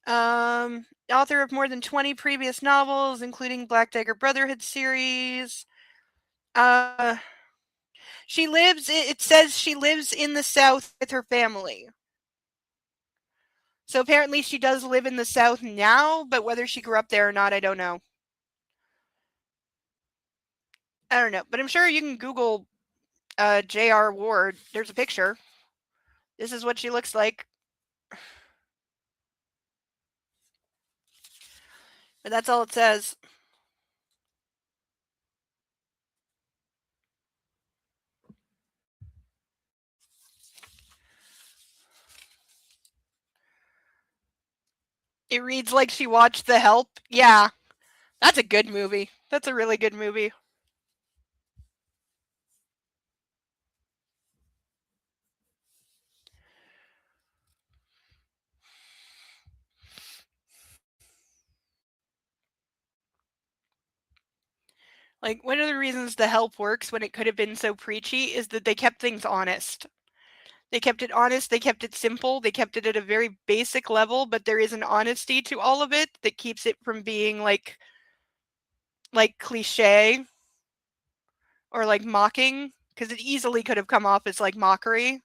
Author of more than 20 previous novels, including Black Dagger Brotherhood series. She lives, it says she lives in the South with her family. So apparently she does live in the South now, but whether she grew up there or not, I don't know. I don't know, but I'm sure you can Google J.R. Ward. There's a picture. This is what she looks like. But that's all it says. It reads like she watched The Help. Yeah, that's a good movie. That's a really good movie. Like, one of the reasons The Help works when it could have been so preachy is that they kept things honest. They kept it honest, they kept it simple, they kept it at a very basic level, but there is an honesty to all of it that keeps it from being like cliche or like mocking, because it easily could have come off as like mockery.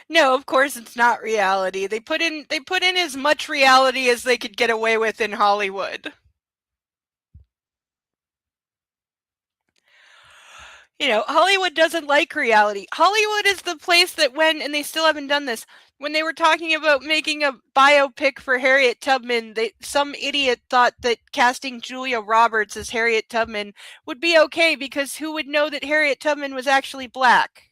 No, of course it's not reality. They put in as much reality as they could get away with in Hollywood. You know, Hollywood doesn't like reality. Hollywood is the place that when, and they still haven't done this, when they were talking about making a biopic for Harriet Tubman, some idiot thought that casting Julia Roberts as Harriet Tubman would be okay because who would know that Harriet Tubman was actually black?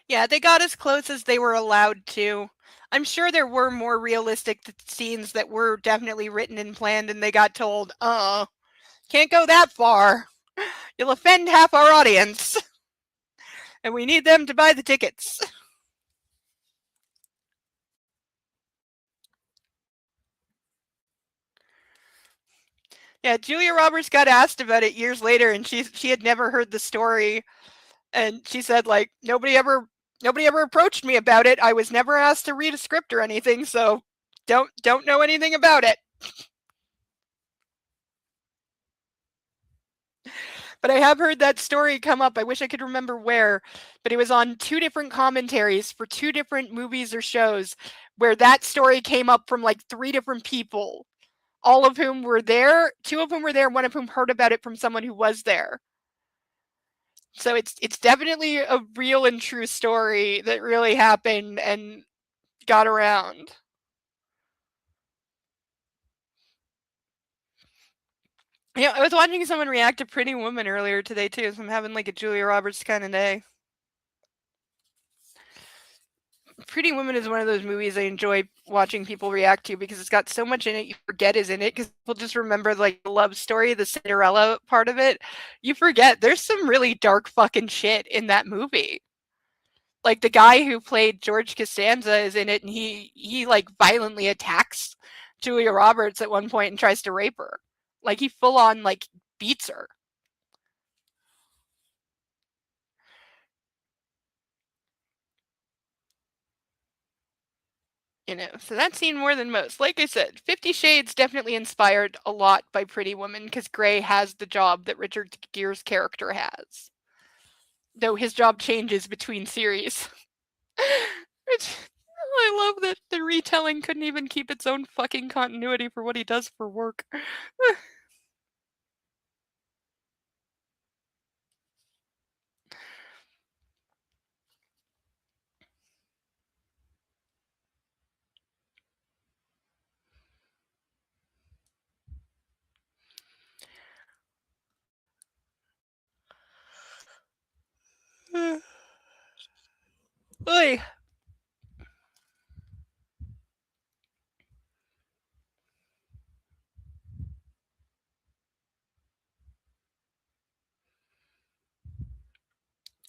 Yeah, they got as close as they were allowed to. I'm sure there were more realistic scenes that were definitely written and planned, and they got told, can't go that far. You'll offend half our audience. And we need them to buy the tickets. Yeah, Julia Roberts got asked about it years later, and she had never heard the story, and she said like nobody ever approached me about it. I was never asked to read a script or anything, so don't know anything about it. But I have heard that story come up. I wish I could remember where, but it was on 2 different commentaries for 2 different movies or shows where that story came up from like 3 different people, all of whom were there. 2 of whom were there, one of whom heard about it from someone who was there. So it's definitely a real and true story that really happened and got around. Yeah, I was watching someone react to Pretty Woman earlier today too, so I'm having like a Julia Roberts kind of day. Pretty Woman is one of those movies I enjoy watching people react to because it's got so much in it you forget is in it because people just remember like the love story, the Cinderella part of it. You forget there's some really dark fucking shit in that movie. Like the guy who played George Costanza is in it and he like violently attacks Julia Roberts at one point and tries to rape her. Like he full on like beats her. You know, so that's seen more than most. Like I said, 50 Shades definitely inspired a lot by Pretty Woman because Grey has the job that Richard Gere's character has. Though his job changes between series. I love that the retelling couldn't even keep its own fucking continuity for what he does for work. Oy.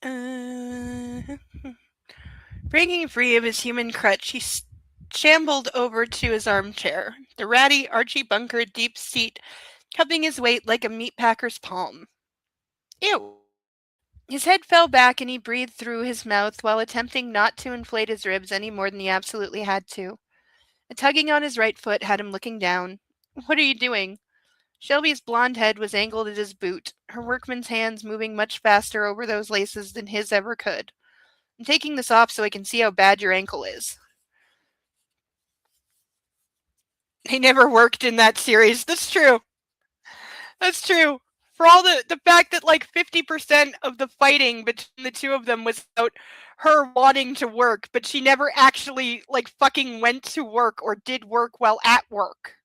Uh, Breaking free of his human crutch, he shambled over to his armchair, the ratty Archie Bunker deep seat cupping his weight like a meat packer's palm. Ew. His head fell back and he breathed through his mouth while attempting not to inflate his ribs any more than he absolutely had to. A tugging on his right foot had him looking down. What are you doing? Shelby's blonde head was angled at his boot, her workman's hands moving much faster over those laces than his ever could. I'm taking this off so I can see how bad your ankle is. He never worked in that series. That's true. That's true. For all the fact that like 50% of the fighting between the two of them was about her wanting to work, but she never actually like fucking went to work or did work while at work.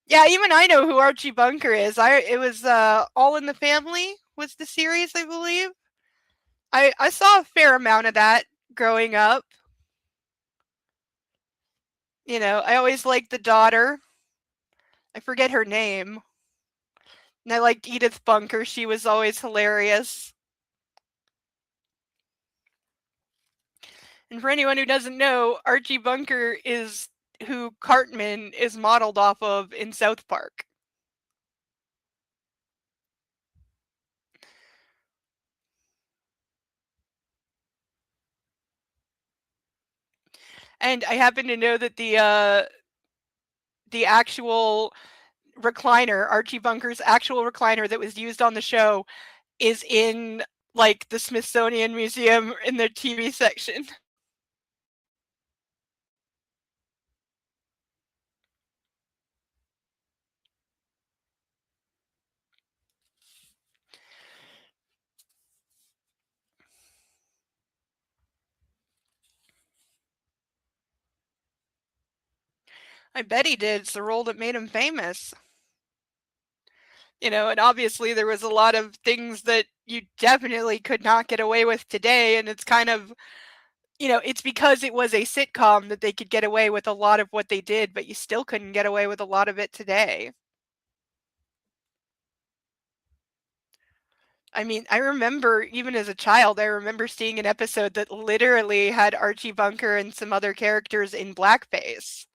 Yeah, even I know who Archie Bunker is. It was All in the Family was the series, I believe. I saw a fair amount of that growing up. You know, I always liked the daughter. I forget her name. And I liked Edith Bunker. She was always hilarious. And for anyone who doesn't know, Archie Bunker is who Cartman is modeled off of in South Park. And I happen to know that the actual recliner, Archie Bunker's actual recliner that was used on the show, is in like the Smithsonian Museum in their TV section. I bet he did. It's the role that made him famous. You know, and obviously there was a lot of things that you definitely could not get away with today, and it's kind of, you know, it's because it was a sitcom that they could get away with a lot of what they did, but you still couldn't get away with a lot of it today. I mean, I remember even as a child, I remember seeing an episode that literally had Archie Bunker and some other characters in blackface.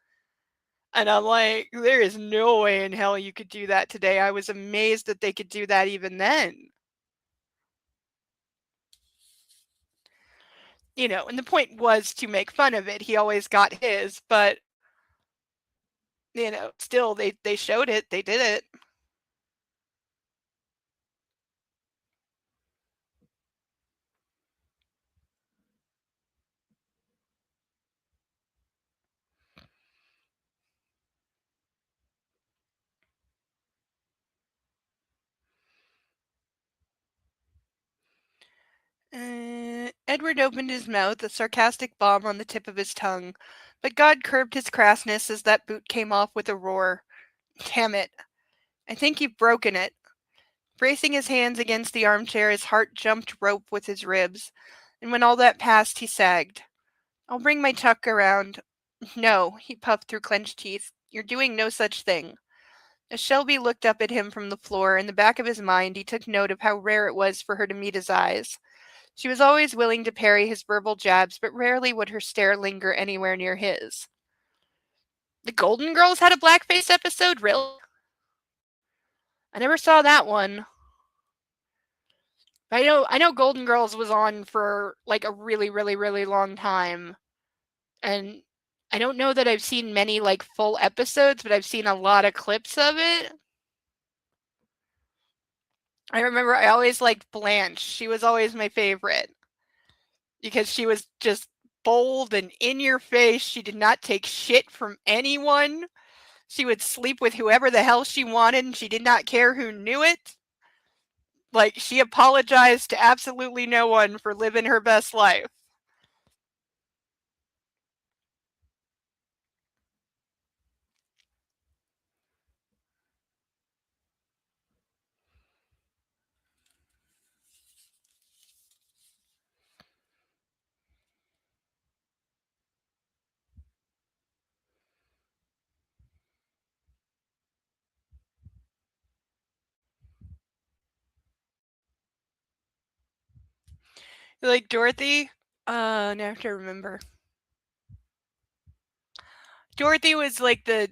And I'm like, there is no way in hell you could do that today. I was amazed that they could do that even then. You know, and the point was to make fun of it. He always got his, but you know, still they showed it. They did it. Edward opened his mouth, a sarcastic bomb on the tip of his tongue, but God curbed his crassness as that boot came off with a roar. Damn it. I think you've broken it. Bracing his hands against the armchair, his heart jumped rope with his ribs, and when all that passed, he sagged. I'll bring my tuck around. No, he puffed through clenched teeth. You're doing no such thing. As Shelby looked up at him from the floor, in the back of his mind he took note of how rare it was for her to meet his eyes. She was always willing to parry his verbal jabs, but rarely would her stare linger anywhere near his. The Golden Girls had a blackface episode, really? I never saw that one. I know Golden Girls was on for like a really, really, really long time. And I don't know that I've seen many like full episodes, but I've seen a lot of clips of it. I remember I always liked Blanche. She was always my favorite because she was just bold and in your face. She did not take shit from anyone. She would sleep with whoever the hell she wanted and she did not care who knew it. Like, she apologized to absolutely no one for living her best life. Like Dorothy? Now I have to remember. Dorothy was like the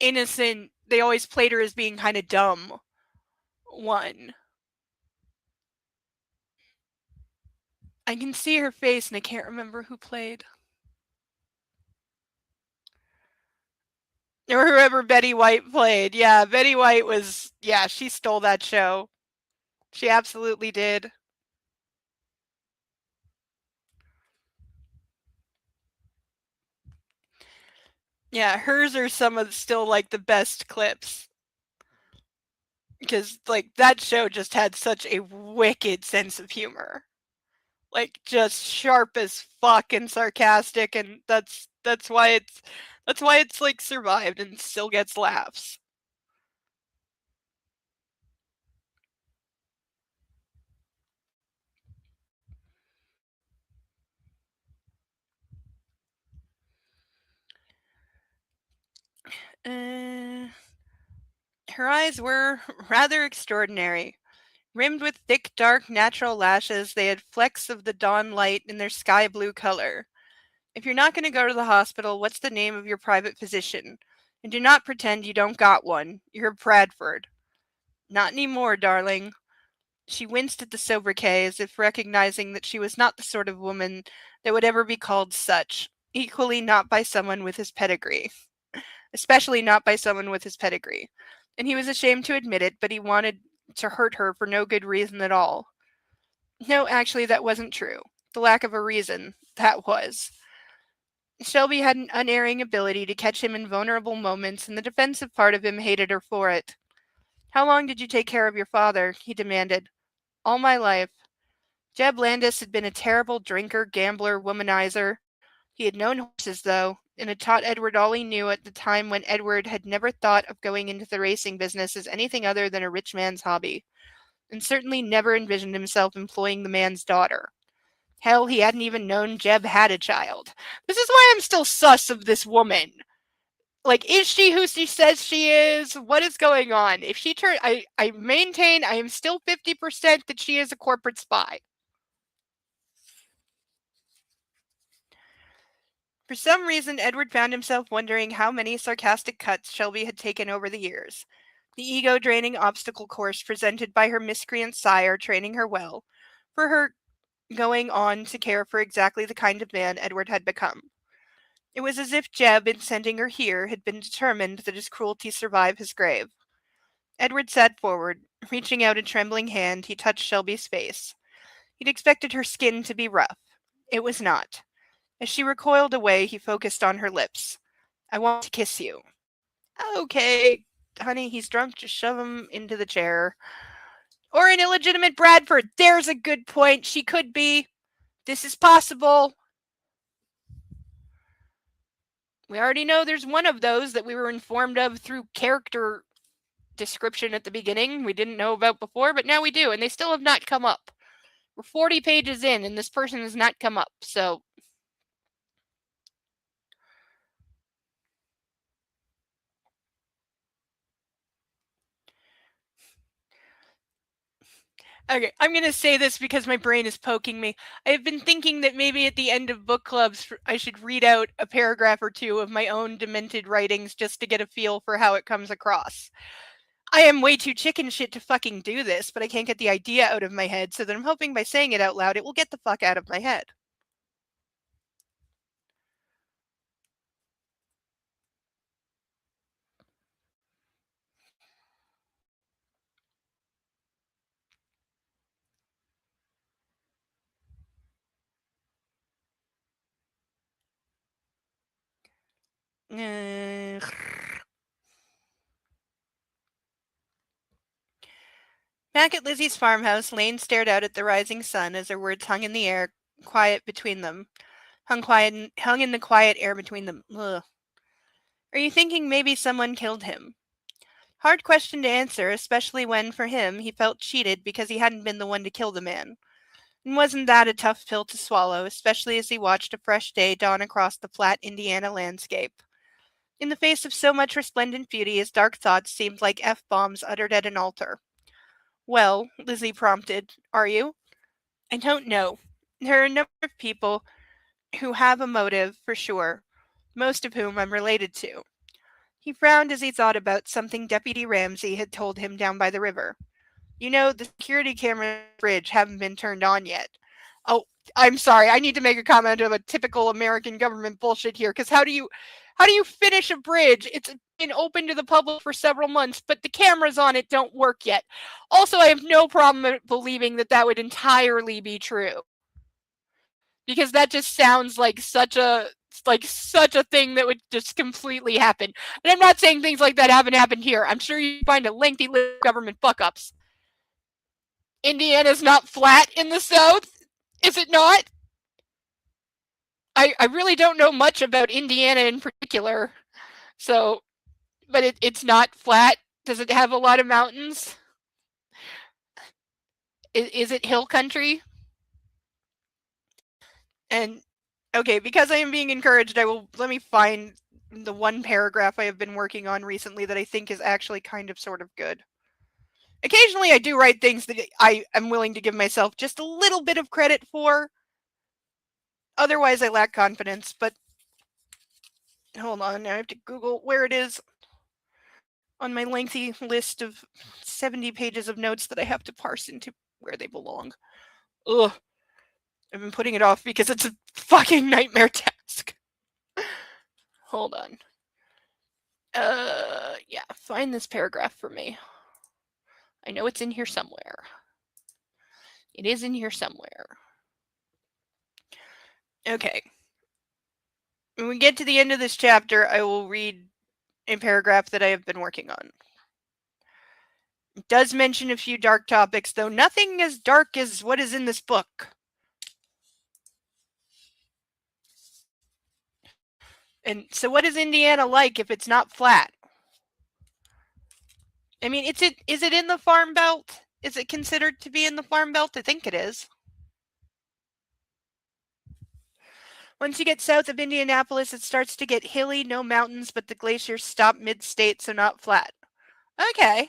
innocent, they always played her as being kind of dumb one. I can see her face and I can't remember who played. Or whoever Betty White played. Yeah, Betty White was, yeah, she stole that show. She absolutely did. Yeah, hers are some of still like the best clips. Because like that show just had such a wicked sense of humor. Like just sharp as fuck and sarcastic, and that's why it's like survived and still gets laughs. Uh, her eyes were rather extraordinary. Rimmed with thick, dark, natural lashes, they had flecks of the dawn light in their sky blue color. If you're not going to go to the hospital, what's the name of your private physician? And do not pretend you don't got one. You're Bradford. Not anymore, darling. She winced at the sobriquet as if recognizing that she was not the sort of woman that would ever be called such, equally not by someone with his pedigree. Especially not by someone with his pedigree. And he was ashamed to admit it, but he wanted to hurt her for no good reason at all. No, actually, that wasn't true. The lack of a reason, that was. Shelby had an unerring ability to catch him in vulnerable moments, and the defensive part of him hated her for it. How long did you take care of your father? He demanded. All my life. Jeb Landis had been a terrible drinker, gambler, womanizer. He had known horses, though, and had taught Edward all he knew at the time when Edward had never thought of going into the racing business as anything other than a rich man's hobby, and certainly never envisioned himself employing the man's daughter. Hell, he hadn't even known Jeb had a child. This is why I'm still sus of this woman. Like, is she who she says she is? What is going on? If she turned, I maintain I am still 50% that she is a corporate spy. For some reason, Edward found himself wondering how many sarcastic cuts Shelby had taken over the years. The ego draining obstacle course presented by her miscreant sire training her well, for her going on to care for exactly the kind of man Edward had become. It was as if Jeb, in sending her here, had been determined that his cruelty survive his grave. Edward sat forward. Reaching out a trembling hand, he touched Shelby's face. He'd expected her skin to be rough. It was not. As she recoiled away, he focused on her lips. I want to kiss you. Okay, honey, he's drunk. Just shove him into the chair. Or an illegitimate Bradford. There's a good point. She could be. This is possible. We already know there's one of those that we were informed of through character description at the beginning. We didn't know about before, but now we do, and they still have not come up. We're 40 pages in, and this person has not come up, so. Okay, I'm going to say this because my brain is poking me. I have been thinking that maybe at the end of book clubs, I should read out a paragraph or two of my own demented writings just to get a feel for how it comes across. I am way too chicken shit to fucking do this, but I can't get the idea out of my head, so that I'm hoping by saying it out loud, it will get the fuck out of my head. Uh, Back at Lizzie's farmhouse, Lane stared out at the rising sun as her words hung in the air, quiet between them. Hung in the quiet air between them. Ugh. Are you thinking maybe someone killed him? Hard question to answer, especially when, for him, he felt cheated because he hadn't been the one to kill the man. And wasn't that a tough pill to swallow, especially as he watched a fresh day dawn across the flat Indiana landscape? In the face of so much resplendent beauty, his dark thoughts seemed like F-bombs uttered at an altar. Well, Lizzie prompted, are you? I don't know. There are a number of people who have a motive, for sure, most of whom I'm related to. He frowned as he thought about something Deputy Ramsey had told him down by the river. You know, the security cameras on the bridge haven't been turned on yet. Oh, I'm sorry. I need to make a comment of a typical American government bullshit here, because how do you finish a bridge? It's been open to the public for several months, but the cameras on it don't work yet. Also, I have no problem believing that that would entirely be true, because that just sounds like such a thing that would just completely happen. And I'm not saying things like that haven't happened here. I'm sure you find a lengthy list of government fuck ups. Indiana's not flat in the South, is it not? I really don't know much about Indiana in particular. So, but it's not flat. Does it have a lot of mountains? Is it hill country? And okay, because I am being encouraged, let me find the one paragraph I have been working on recently that I think is actually kind of sort of good. Occasionally I do write things that I am willing to give myself just a little bit of credit for. Otherwise I lack confidence, but hold on, I have to Google where it is on my lengthy list of 70 pages of notes that I have to parse into where they belong. Ugh. I've been putting it off because it's a fucking nightmare task. Hold on. Yeah, find this paragraph for me. I know it's in here somewhere. It is in here somewhere. Okay. When we get to the end of this chapter, I will read a paragraph that I have been working on. It does mention a few dark topics, though nothing as dark as what is in this book. And so what is Indiana like if it's not flat? I mean, is it in the Farm Belt? Is it considered to be in the Farm Belt? I think it is. Once you get south of Indianapolis, it starts to get hilly, no mountains, but the glaciers stop mid-state, so not flat. Okay.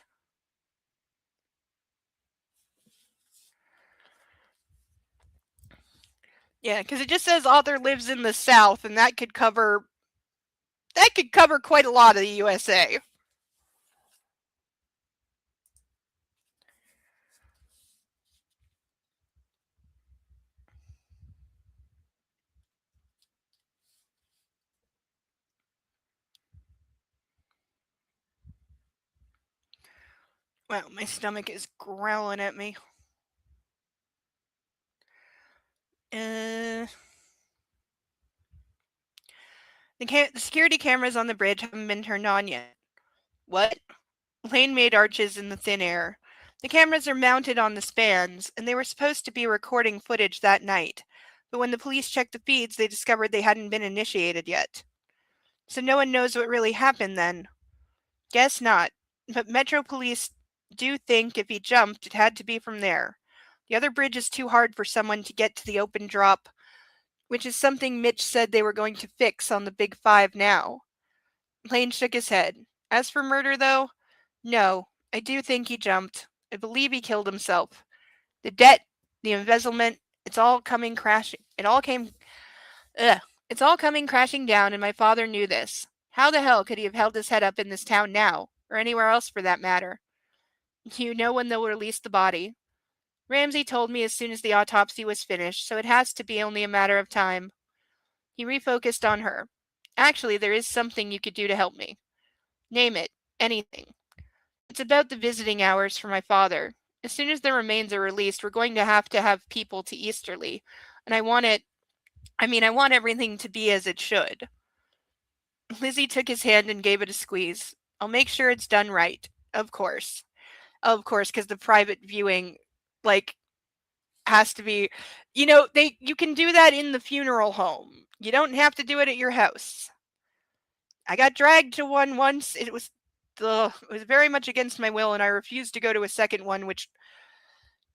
Yeah, because it just says author lives in the South, and that could cover quite a lot of the USA. Wow, my stomach is growling at me. The security cameras on the bridge haven't been turned on yet. What? Lane made arches in the thin air. The cameras are mounted on the spans, and they were supposed to be recording footage that night. But when the police checked the feeds, they discovered they hadn't been initiated yet. So no one knows what really happened then. Guess not. But Metro Police do think if he jumped, it had to be from there. The other bridge is too hard for someone to get to the open drop, which is something Mitch said they were going to fix on the Big Five now. Lane shook his head. As for murder, though, no, I do think he jumped. I believe he killed himself. The debt, the embezzlement, it's all coming crashing. It's all coming crashing down, and my father knew this. How the hell could he have held his head up in this town now, or anywhere else for that matter? You know when they'll release the body? Ramsey told me as soon as the autopsy was finished, so it has to be only a matter of time. He refocused on her. Actually, there is something you could do to help me. Name it. Anything. It's about the visiting hours for my father. As soon as the remains are released, we're going to have people to Easterly. And I want everything to be as it should. Lizzie took his hand and gave it a squeeze. I'll make sure it's done right. Of course. Of course, because the private viewing, has to be, you can do that in the funeral home. You don't have to do it at your house. I got dragged to one once. It was very much against my will, and I refused to go to a second one, which,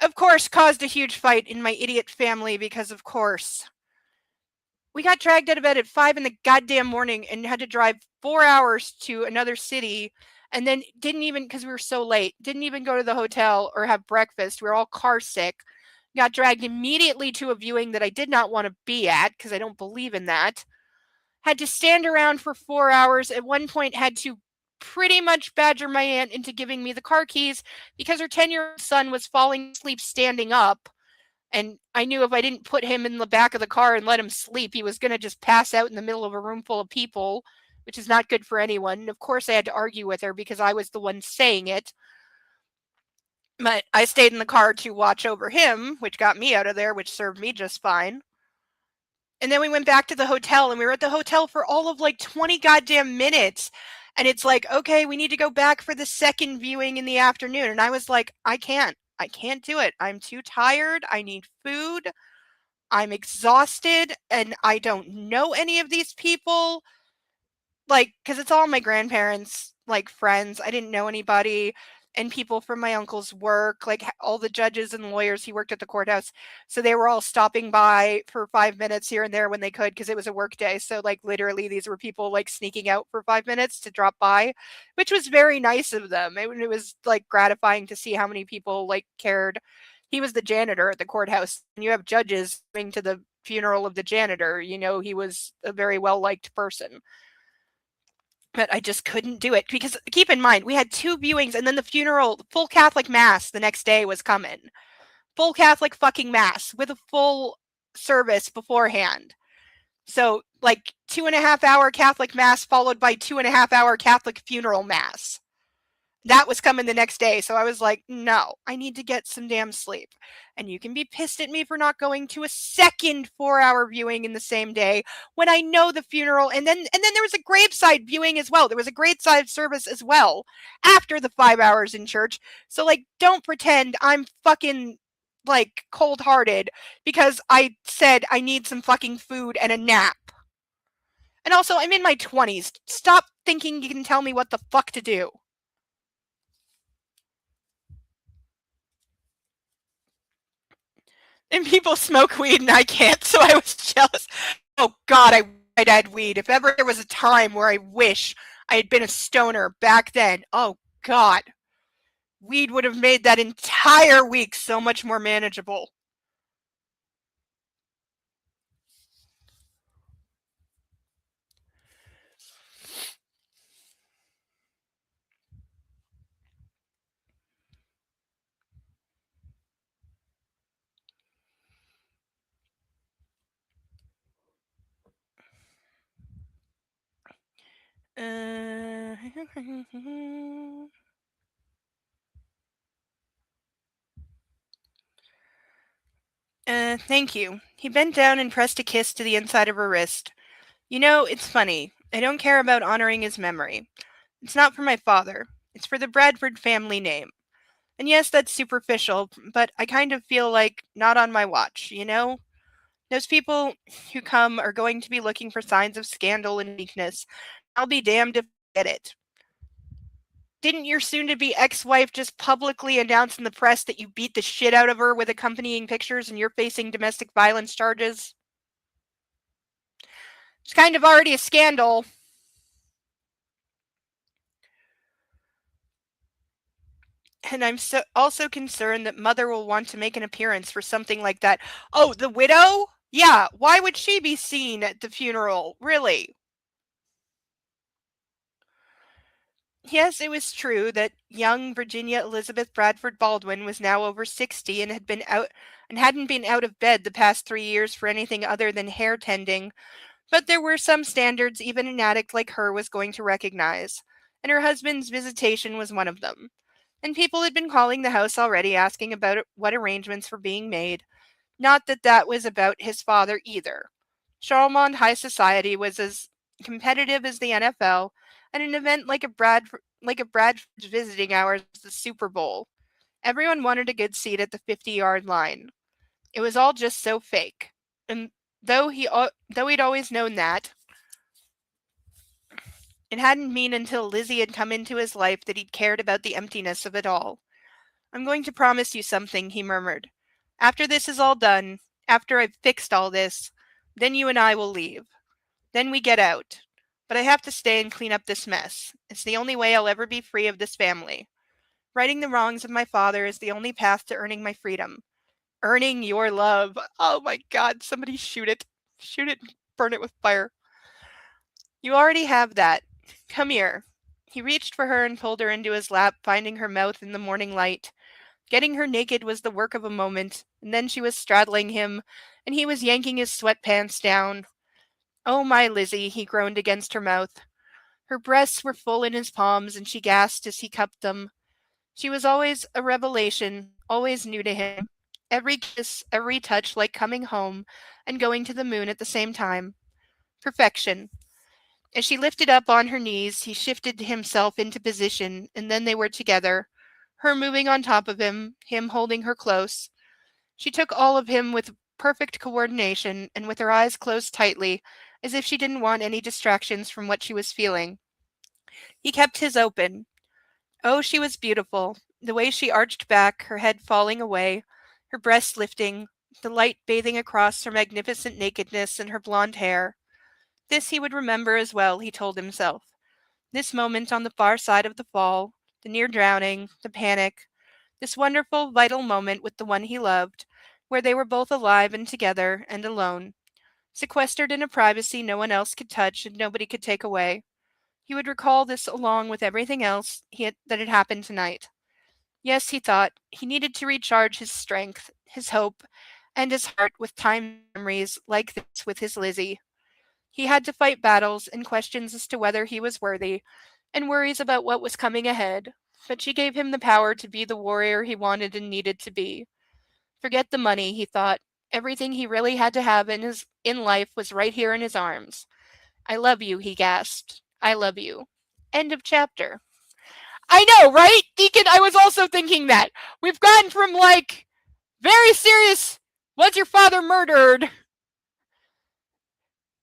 of course, caused a huge fight in my idiot family because, of course, we got dragged out of bed at 5 in the goddamn morning and had to drive 4 hours to another city, and then didn't even, because we were so late, didn't even go to the hotel or have breakfast. We were all car sick. got dragged immediately to a viewing that I did not want to be at because I don't believe in that. Had to stand around for 4 hours. At one point, had to pretty much badger my aunt into giving me the car keys because her 10-year-old son was falling asleep standing up. And I knew if I didn't put him in the back of the car and let him sleep, he was going to just pass out in the middle of a room full of people, which is not good for anyone. And of course, I had to argue with her because I was the one saying it. But I stayed in the car to watch over him, which got me out of there, which served me just fine. And then we went back to the hotel, and we were at the hotel for all of like 20 goddamn minutes. And it's like, okay, we need to go back for the second viewing in the afternoon. And I was like, I can't do it. I'm too tired. I need food. I'm exhausted, and I don't know any of these people. Like, because it's all my grandparents, like friends. I didn't know anybody, and people from my uncle's work, like all the judges and lawyers. He worked at the courthouse, so they were all stopping by for 5 minutes here and there when they could because it was a work day. So like literally, these were people like sneaking out for 5 minutes to drop by, which was very nice of them. It was like gratifying to see how many people like cared. He was the janitor at the courthouse, and you have judges coming to the funeral of the janitor. You know, he was a very well liked person. But I just couldn't do it because keep in mind, we had 2 viewings and then the funeral, full Catholic mass the next day was coming. Full Catholic fucking mass with a full service beforehand. So, like 2.5 hour Catholic mass followed by 2.5 hour Catholic funeral mass. That was coming the next day. So I was like, no, I need to get some damn sleep. And you can be pissed at me for not going to a second 4-hour viewing in the same day when I know the funeral. And then there was a graveside viewing as well. There was a graveside service as well after the 5 hours in church. So like, don't pretend I'm fucking like cold hearted because I said I need some fucking food and a nap. And also, I'm in my 20s. Stop thinking you can tell me what the fuck to do. And people smoke weed and I can't, so I was jealous. Oh God, I'd had weed. If ever there was a time where I wish I had been a stoner back then, oh God, weed would have made that entire week so much more manageable. Uh, thank you. He bent down and pressed a kiss to the inside of her wrist. You know, it's funny. I don't care about honoring his memory. It's not for my father. It's for the Bradford family name. And yes, that's superficial, but I kind of feel like not on my watch, you know? Those people who come are going to be looking for signs of scandal and weakness. I'll be damned if I get it. Didn't your soon to be ex wife just publicly announce in the press that you beat the shit out of her with accompanying pictures and you're facing domestic violence charges? It's kind of already a scandal. And I'm also concerned that Mother will want to make an appearance for something like that. Oh, the widow? Yeah, why would she be seen at the funeral? Really? Yes, it was true that young Virginia Elizabeth Bradford Baldwin was now over 60 and hadn't been out of bed the past 3 years for anything other than hair tending, but there were some standards even an addict like her was going to recognize, and her husband's visitation was one of them. And people had been calling the house already asking about what arrangements were being made. Not that that was about his father either. Charlemont High Society was as competitive as the NFL, and an event like a Bradford's visiting hours was the Super Bowl. Everyone wanted a good seat at the 50-yard line. It was all just so fake. And though he'd always known that, it hadn't been until Lizzie had come into his life that he'd cared about the emptiness of it all. I'm going to promise you something, he murmured. After this is all done, after I've fixed all this, then you and I will leave. Then we get out. But I have to stay and clean up this mess. It's the only way I'll ever be free of this family. Righting the wrongs of my father is the only path to earning my freedom. Earning your love. Oh my god, somebody shoot it. Shoot it and burn it with fire. You already have that. Come here. He reached for her and pulled her into his lap, finding her mouth in the morning light. Getting her naked was the work of a moment, and then she was straddling him, and he was yanking his sweatpants down. Oh, my Lizzie, he groaned against her mouth. Her breasts were full in his palms, and she gasped as he cupped them. She was always a revelation, always new to him. Every kiss, every touch like coming home and going to the moon at the same time. Perfection. As she lifted up on her knees, he shifted himself into position, and then they were together, her moving on top of him holding her close. She took all of him with perfect coordination and with her eyes closed tightly, as if she didn't want any distractions from what she was feeling. He kept his open. Oh, she was beautiful, the way she arched back, her head falling away, her breasts lifting, the light bathing across her magnificent nakedness and her blonde hair. This he would remember as well, he told himself. This moment on the far side of the fall, the near drowning, the panic, this wonderful, vital moment with the one he loved, where they were both alive and together and alone, sequestered in a privacy no one else could touch and nobody could take away. He would recall this along with everything else that had happened tonight. Yes, he thought, he needed to recharge his strength, his hope, and his heart with time memories like this with his Lizzie. He had to fight battles and questions as to whether he was worthy, and worries about what was coming ahead, but she gave him the power to be the warrior he wanted and needed to be. Forget the money, he thought. Everything he really had to have in life was right here in his arms. I love you, he gasped. I love you. End of chapter. I know, right? Deacon, I was also thinking that. We've gone from like very serious, was your father murdered,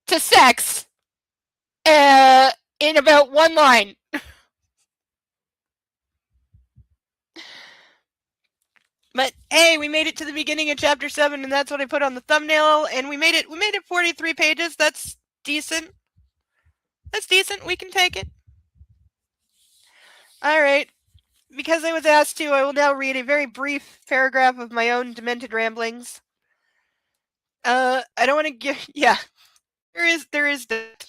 to sex in about one line. But hey, we made it to the beginning of chapter 7, and that's what I put on the thumbnail, and we made it 43 pages. That's decent. That's decent. We can take it. Alright. Because I was asked to, I will now read a very brief paragraph of my own demented ramblings. I don't want to give yeah. There is that.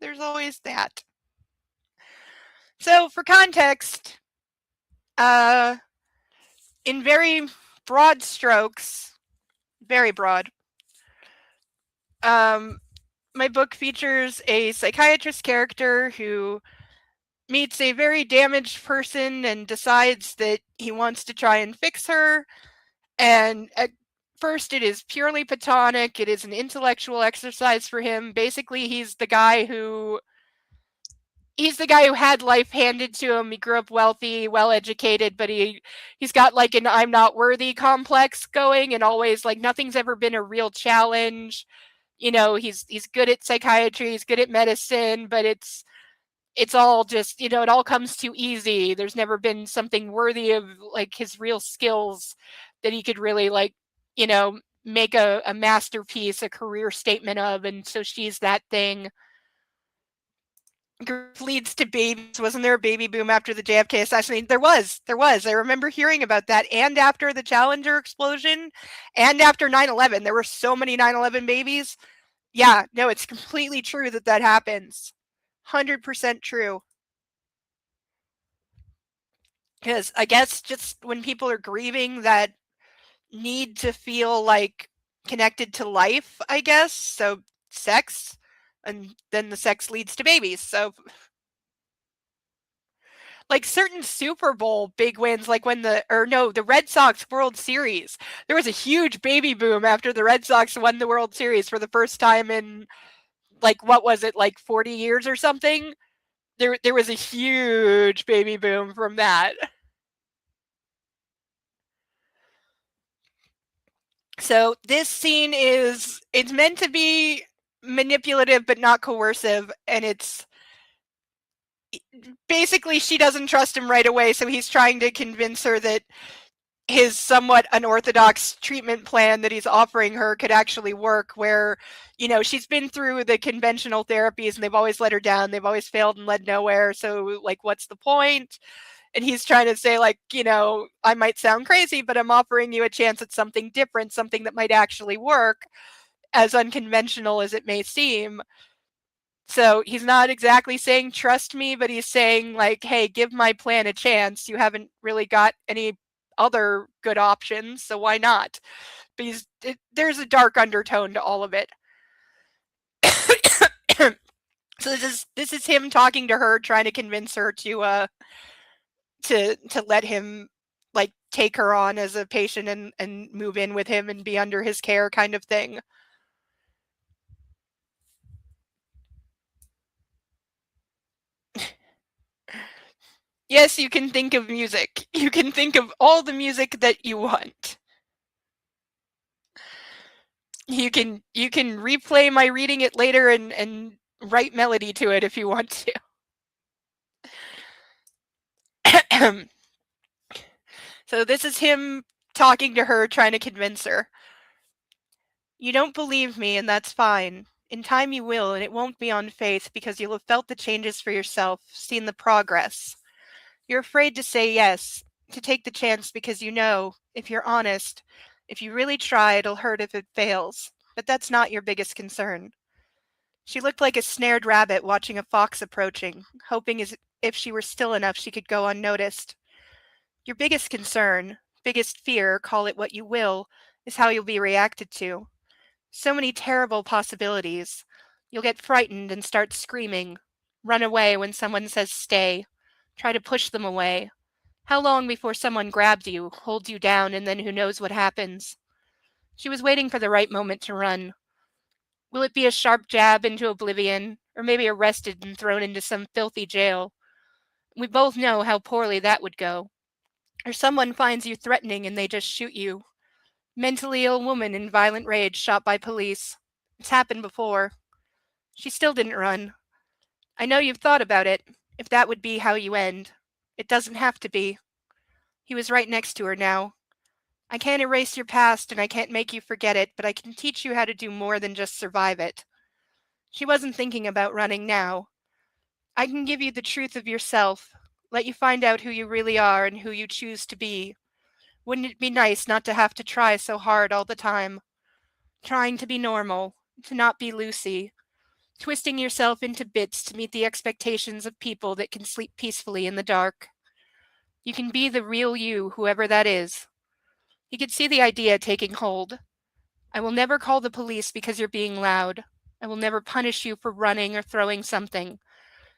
There's always that. So for context, in very broad strokes, very broad, my book features a psychiatrist character who meets a very damaged person and decides that he wants to try and fix her. And at first, it is purely platonic. It is an intellectual exercise for him. Basically, he's the guy who had life handed to him. He grew up wealthy, well educated, but he's got like an I'm not worthy complex going, and always like nothing's ever been a real challenge. You know, he's good at psychiatry, he's good at medicine, but it's all just, you know, it all comes too easy. There's never been something worthy of like his real skills that he could really like, you know, make a masterpiece, a career statement of. And so she's that thing. Leads to babies. Wasn't there a baby boom after the JFK assassination? There was. I remember hearing about that. And after the Challenger explosion and after 9/11, there were so many 9/11 babies. Yeah, no, it's completely true that happens. 100% true. Because I guess just when people are grieving, that need to feel like connected to life, I guess. So sex, and then the sex leads to babies. So like certain Super Bowl big wins, like when the Red Sox World Series, there was a huge baby boom after the Red Sox won the World Series for the first time in like, what was it, like 40 years or something? There was a huge baby boom from that. So this scene it's meant to be manipulative but not coercive, and it's basically she doesn't trust him right away, so he's trying to convince her that his somewhat unorthodox treatment plan that he's offering her could actually work, where, you know, she's been through the conventional therapies and they've always let her down, they've always failed and led nowhere, so like what's the point? And he's trying to say, like, I might sound crazy, but I'm offering you a chance at something different, something that might actually work, as unconventional as it may seem. So he's not exactly saying trust me, but he's saying, like, hey, give my plan a chance. You haven't really got any other good options, so why not? But there's a dark undertone to all of it. So this is him talking to her, trying to convince her to let him, like, take her on as a patient and move in with him and be under his care, kind of thing. Yes, you can think of music. You can think of all the music that you want. You can replay my reading it later and write melody to it if you want to. So this is him talking to her, trying to convince her. You don't believe me, and that's fine. In time you will, and it won't be on faith because you'll have felt the changes for yourself, seen the progress. You're afraid to say yes, to take the chance because you know, if you're honest, if you really try, it'll hurt if it fails. But that's not your biggest concern. She looked like a snared rabbit watching a fox approaching, hoping as if she were still enough she could go unnoticed. Your biggest concern, biggest fear, call it what you will, is how you'll be reacted to. So many terrible possibilities. You'll get frightened and start screaming. Run away when someone says stay. Try to push them away. How long before someone grabs you, holds you down, and then who knows what happens? She was waiting for the right moment to run. Will it be a sharp jab into oblivion, or maybe arrested and thrown into some filthy jail? We both know how poorly that would go. Or someone finds you threatening and they just shoot you. Mentally ill woman in violent rage shot by police. It's happened before. She still didn't run. I know you've thought about it, if that would be how you end. It doesn't have to be. He was right next to her now. I can't erase your past and I can't make you forget it, but I can teach you how to do more than just survive it. She wasn't thinking about running now. I can give you the truth of yourself, let you find out who you really are and who you choose to be. Wouldn't it be nice not to have to try so hard all the time? Trying to be normal, to not be Lucy, twisting yourself into bits to meet the expectations of people that can sleep peacefully in the dark. You can be the real you, whoever that is. He could see the idea taking hold. I will never call the police because you're being loud. I will never punish you for running or throwing something.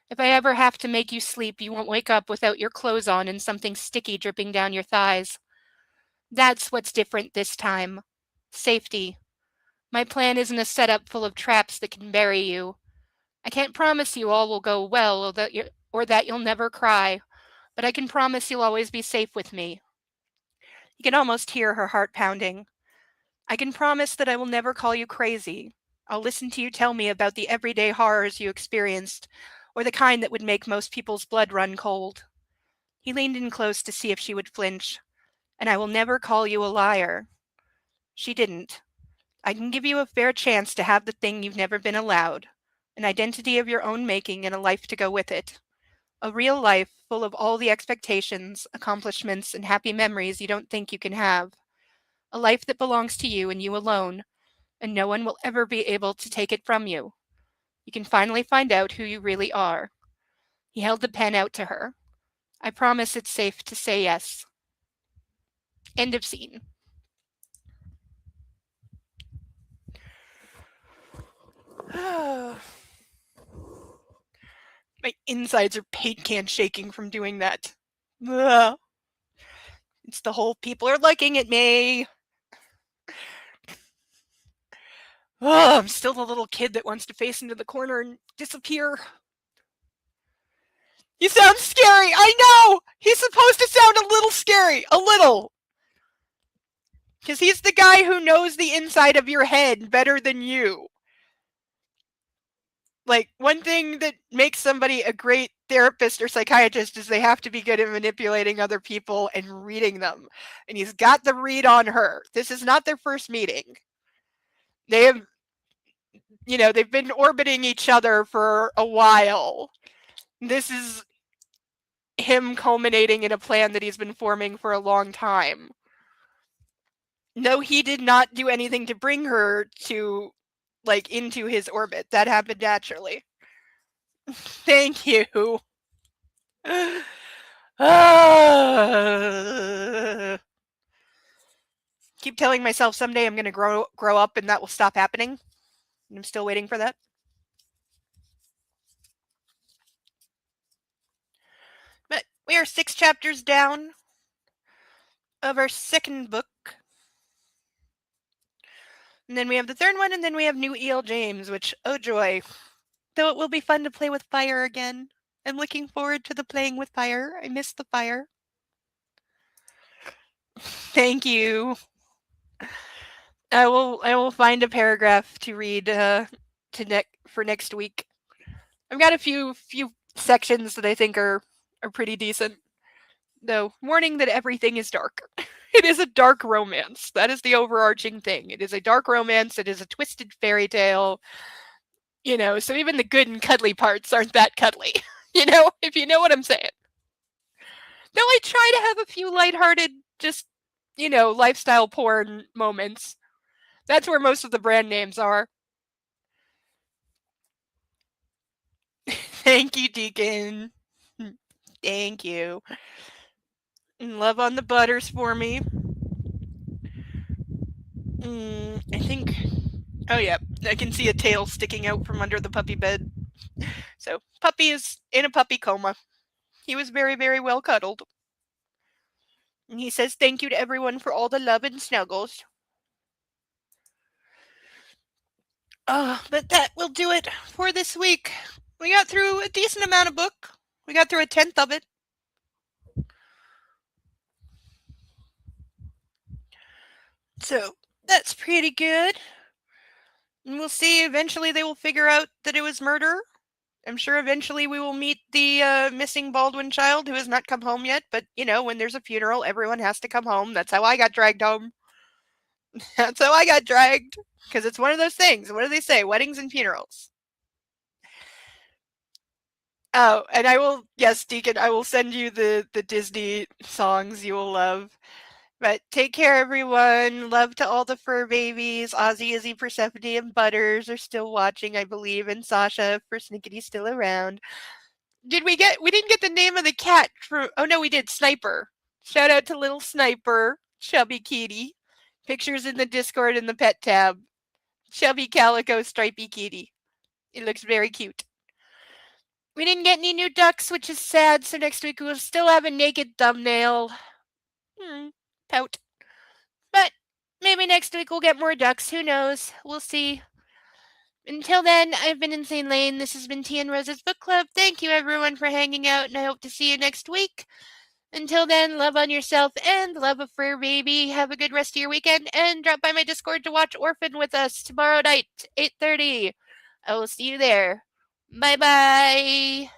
If I ever have to make you sleep, you won't wake up without your clothes on and something sticky dripping down your thighs. That's what's different this time. Safety. My plan isn't a setup full of traps that can bury you. I can't promise you all will go well or that you'll never cry, but I can promise you'll always be safe with me. You can almost hear her heart pounding. I can promise that I will never call you crazy. I'll listen to you tell me about the everyday horrors you experienced, or the kind that would make most people's blood run cold. He leaned in close to see if she would flinch. And I will never call you a liar. She didn't. I can give you a fair chance to have the thing you've never been allowed, an identity of your own making and a life to go with it. A real life full of all the expectations, accomplishments, and happy memories you don't think you can have. A life that belongs to you and you alone, and no one will ever be able to take it from you. You can finally find out who you really are. He held the pen out to her. I promise it's safe to say yes. End of scene. My insides are paint can shaking from doing that. Ugh. It's the whole people are looking at me. I'm still the little kid that wants to face into the corner and disappear. He sounds scary. I know. He's supposed to sound a little scary. A little. Because he's the guy who knows the inside of your head better than you. Like, one thing that makes somebody a great therapist or psychiatrist is they have to be good at manipulating other people and reading them. And he's got the read on her. This is not their first meeting. They have, they've been orbiting each other for a while. This is him culminating in a plan that he's been forming for a long time. No, he did not do anything to bring her to, like, into his orbit. That happened naturally. Thank you. Keep telling myself someday I'm going to grow up and that will stop happening. And I'm still waiting for that. But we are 6 chapters down of our second book. And then we have the third one, and then we have New E.L. James, which, oh joy. Though it will be fun to play with fire again. I'm looking forward to the playing with fire. I miss the fire. Thank you. I will find a paragraph to read for next week. I've got a few sections that I think are pretty decent. Though, warning that everything is dark. It is a dark romance. That is the overarching thing. It is a dark romance. It is a twisted fairy tale. You know, so even the good and cuddly parts aren't that cuddly. You know, if you know what I'm saying. Though I try to have a few lighthearted, just, you know, lifestyle porn moments. That's where most of the brand names are. Thank you, Deacon. Thank you. And love on the butters for me. I think. Oh, yeah. I can see a tail sticking out from under the puppy bed. So, puppy is in a puppy coma. He was very, very well cuddled. And he says thank you to everyone for all the love and snuggles. But that will do it for this week. We got through a decent amount of book. We got through a 10th of it. So, that's pretty good. And we'll see. Eventually they will figure out that it was murder. I'm sure eventually we will meet the missing Baldwin child who has not come home yet. But, you know, when there's a funeral, everyone has to come home. That's how I got dragged home. That's how I got dragged. Because it's one of those things. What do they say? Weddings and funerals. Oh, and I will, yes, Deacon, I will send you the Disney songs you will love. But take care, everyone. Love to all the fur babies. Ozzy, Izzy, Persephone, and Butters are still watching, I believe, and Sasha for Snickety's still around. We didn't get the name of the cat oh no, we did, Sniper. Shout out to little Sniper, Chubby Kitty. Pictures in the Discord in the pet tab. Chubby Calico Stripey Kitty. It looks very cute. We didn't get any new ducks, which is sad, so next week we'll still have a naked thumbnail. Pout. But maybe next week we'll get more ducks. Who knows? We'll see. Until then, I've been Insane Lane. This has been Tea and Rose's Book Club. Thank you, everyone, for hanging out, and I hope to see you next week. Until then, love on yourself and love a fur baby. Have a good rest of your weekend, and drop by my Discord to watch Orphan with us tomorrow night, 8:30. I will see you there. Bye-bye.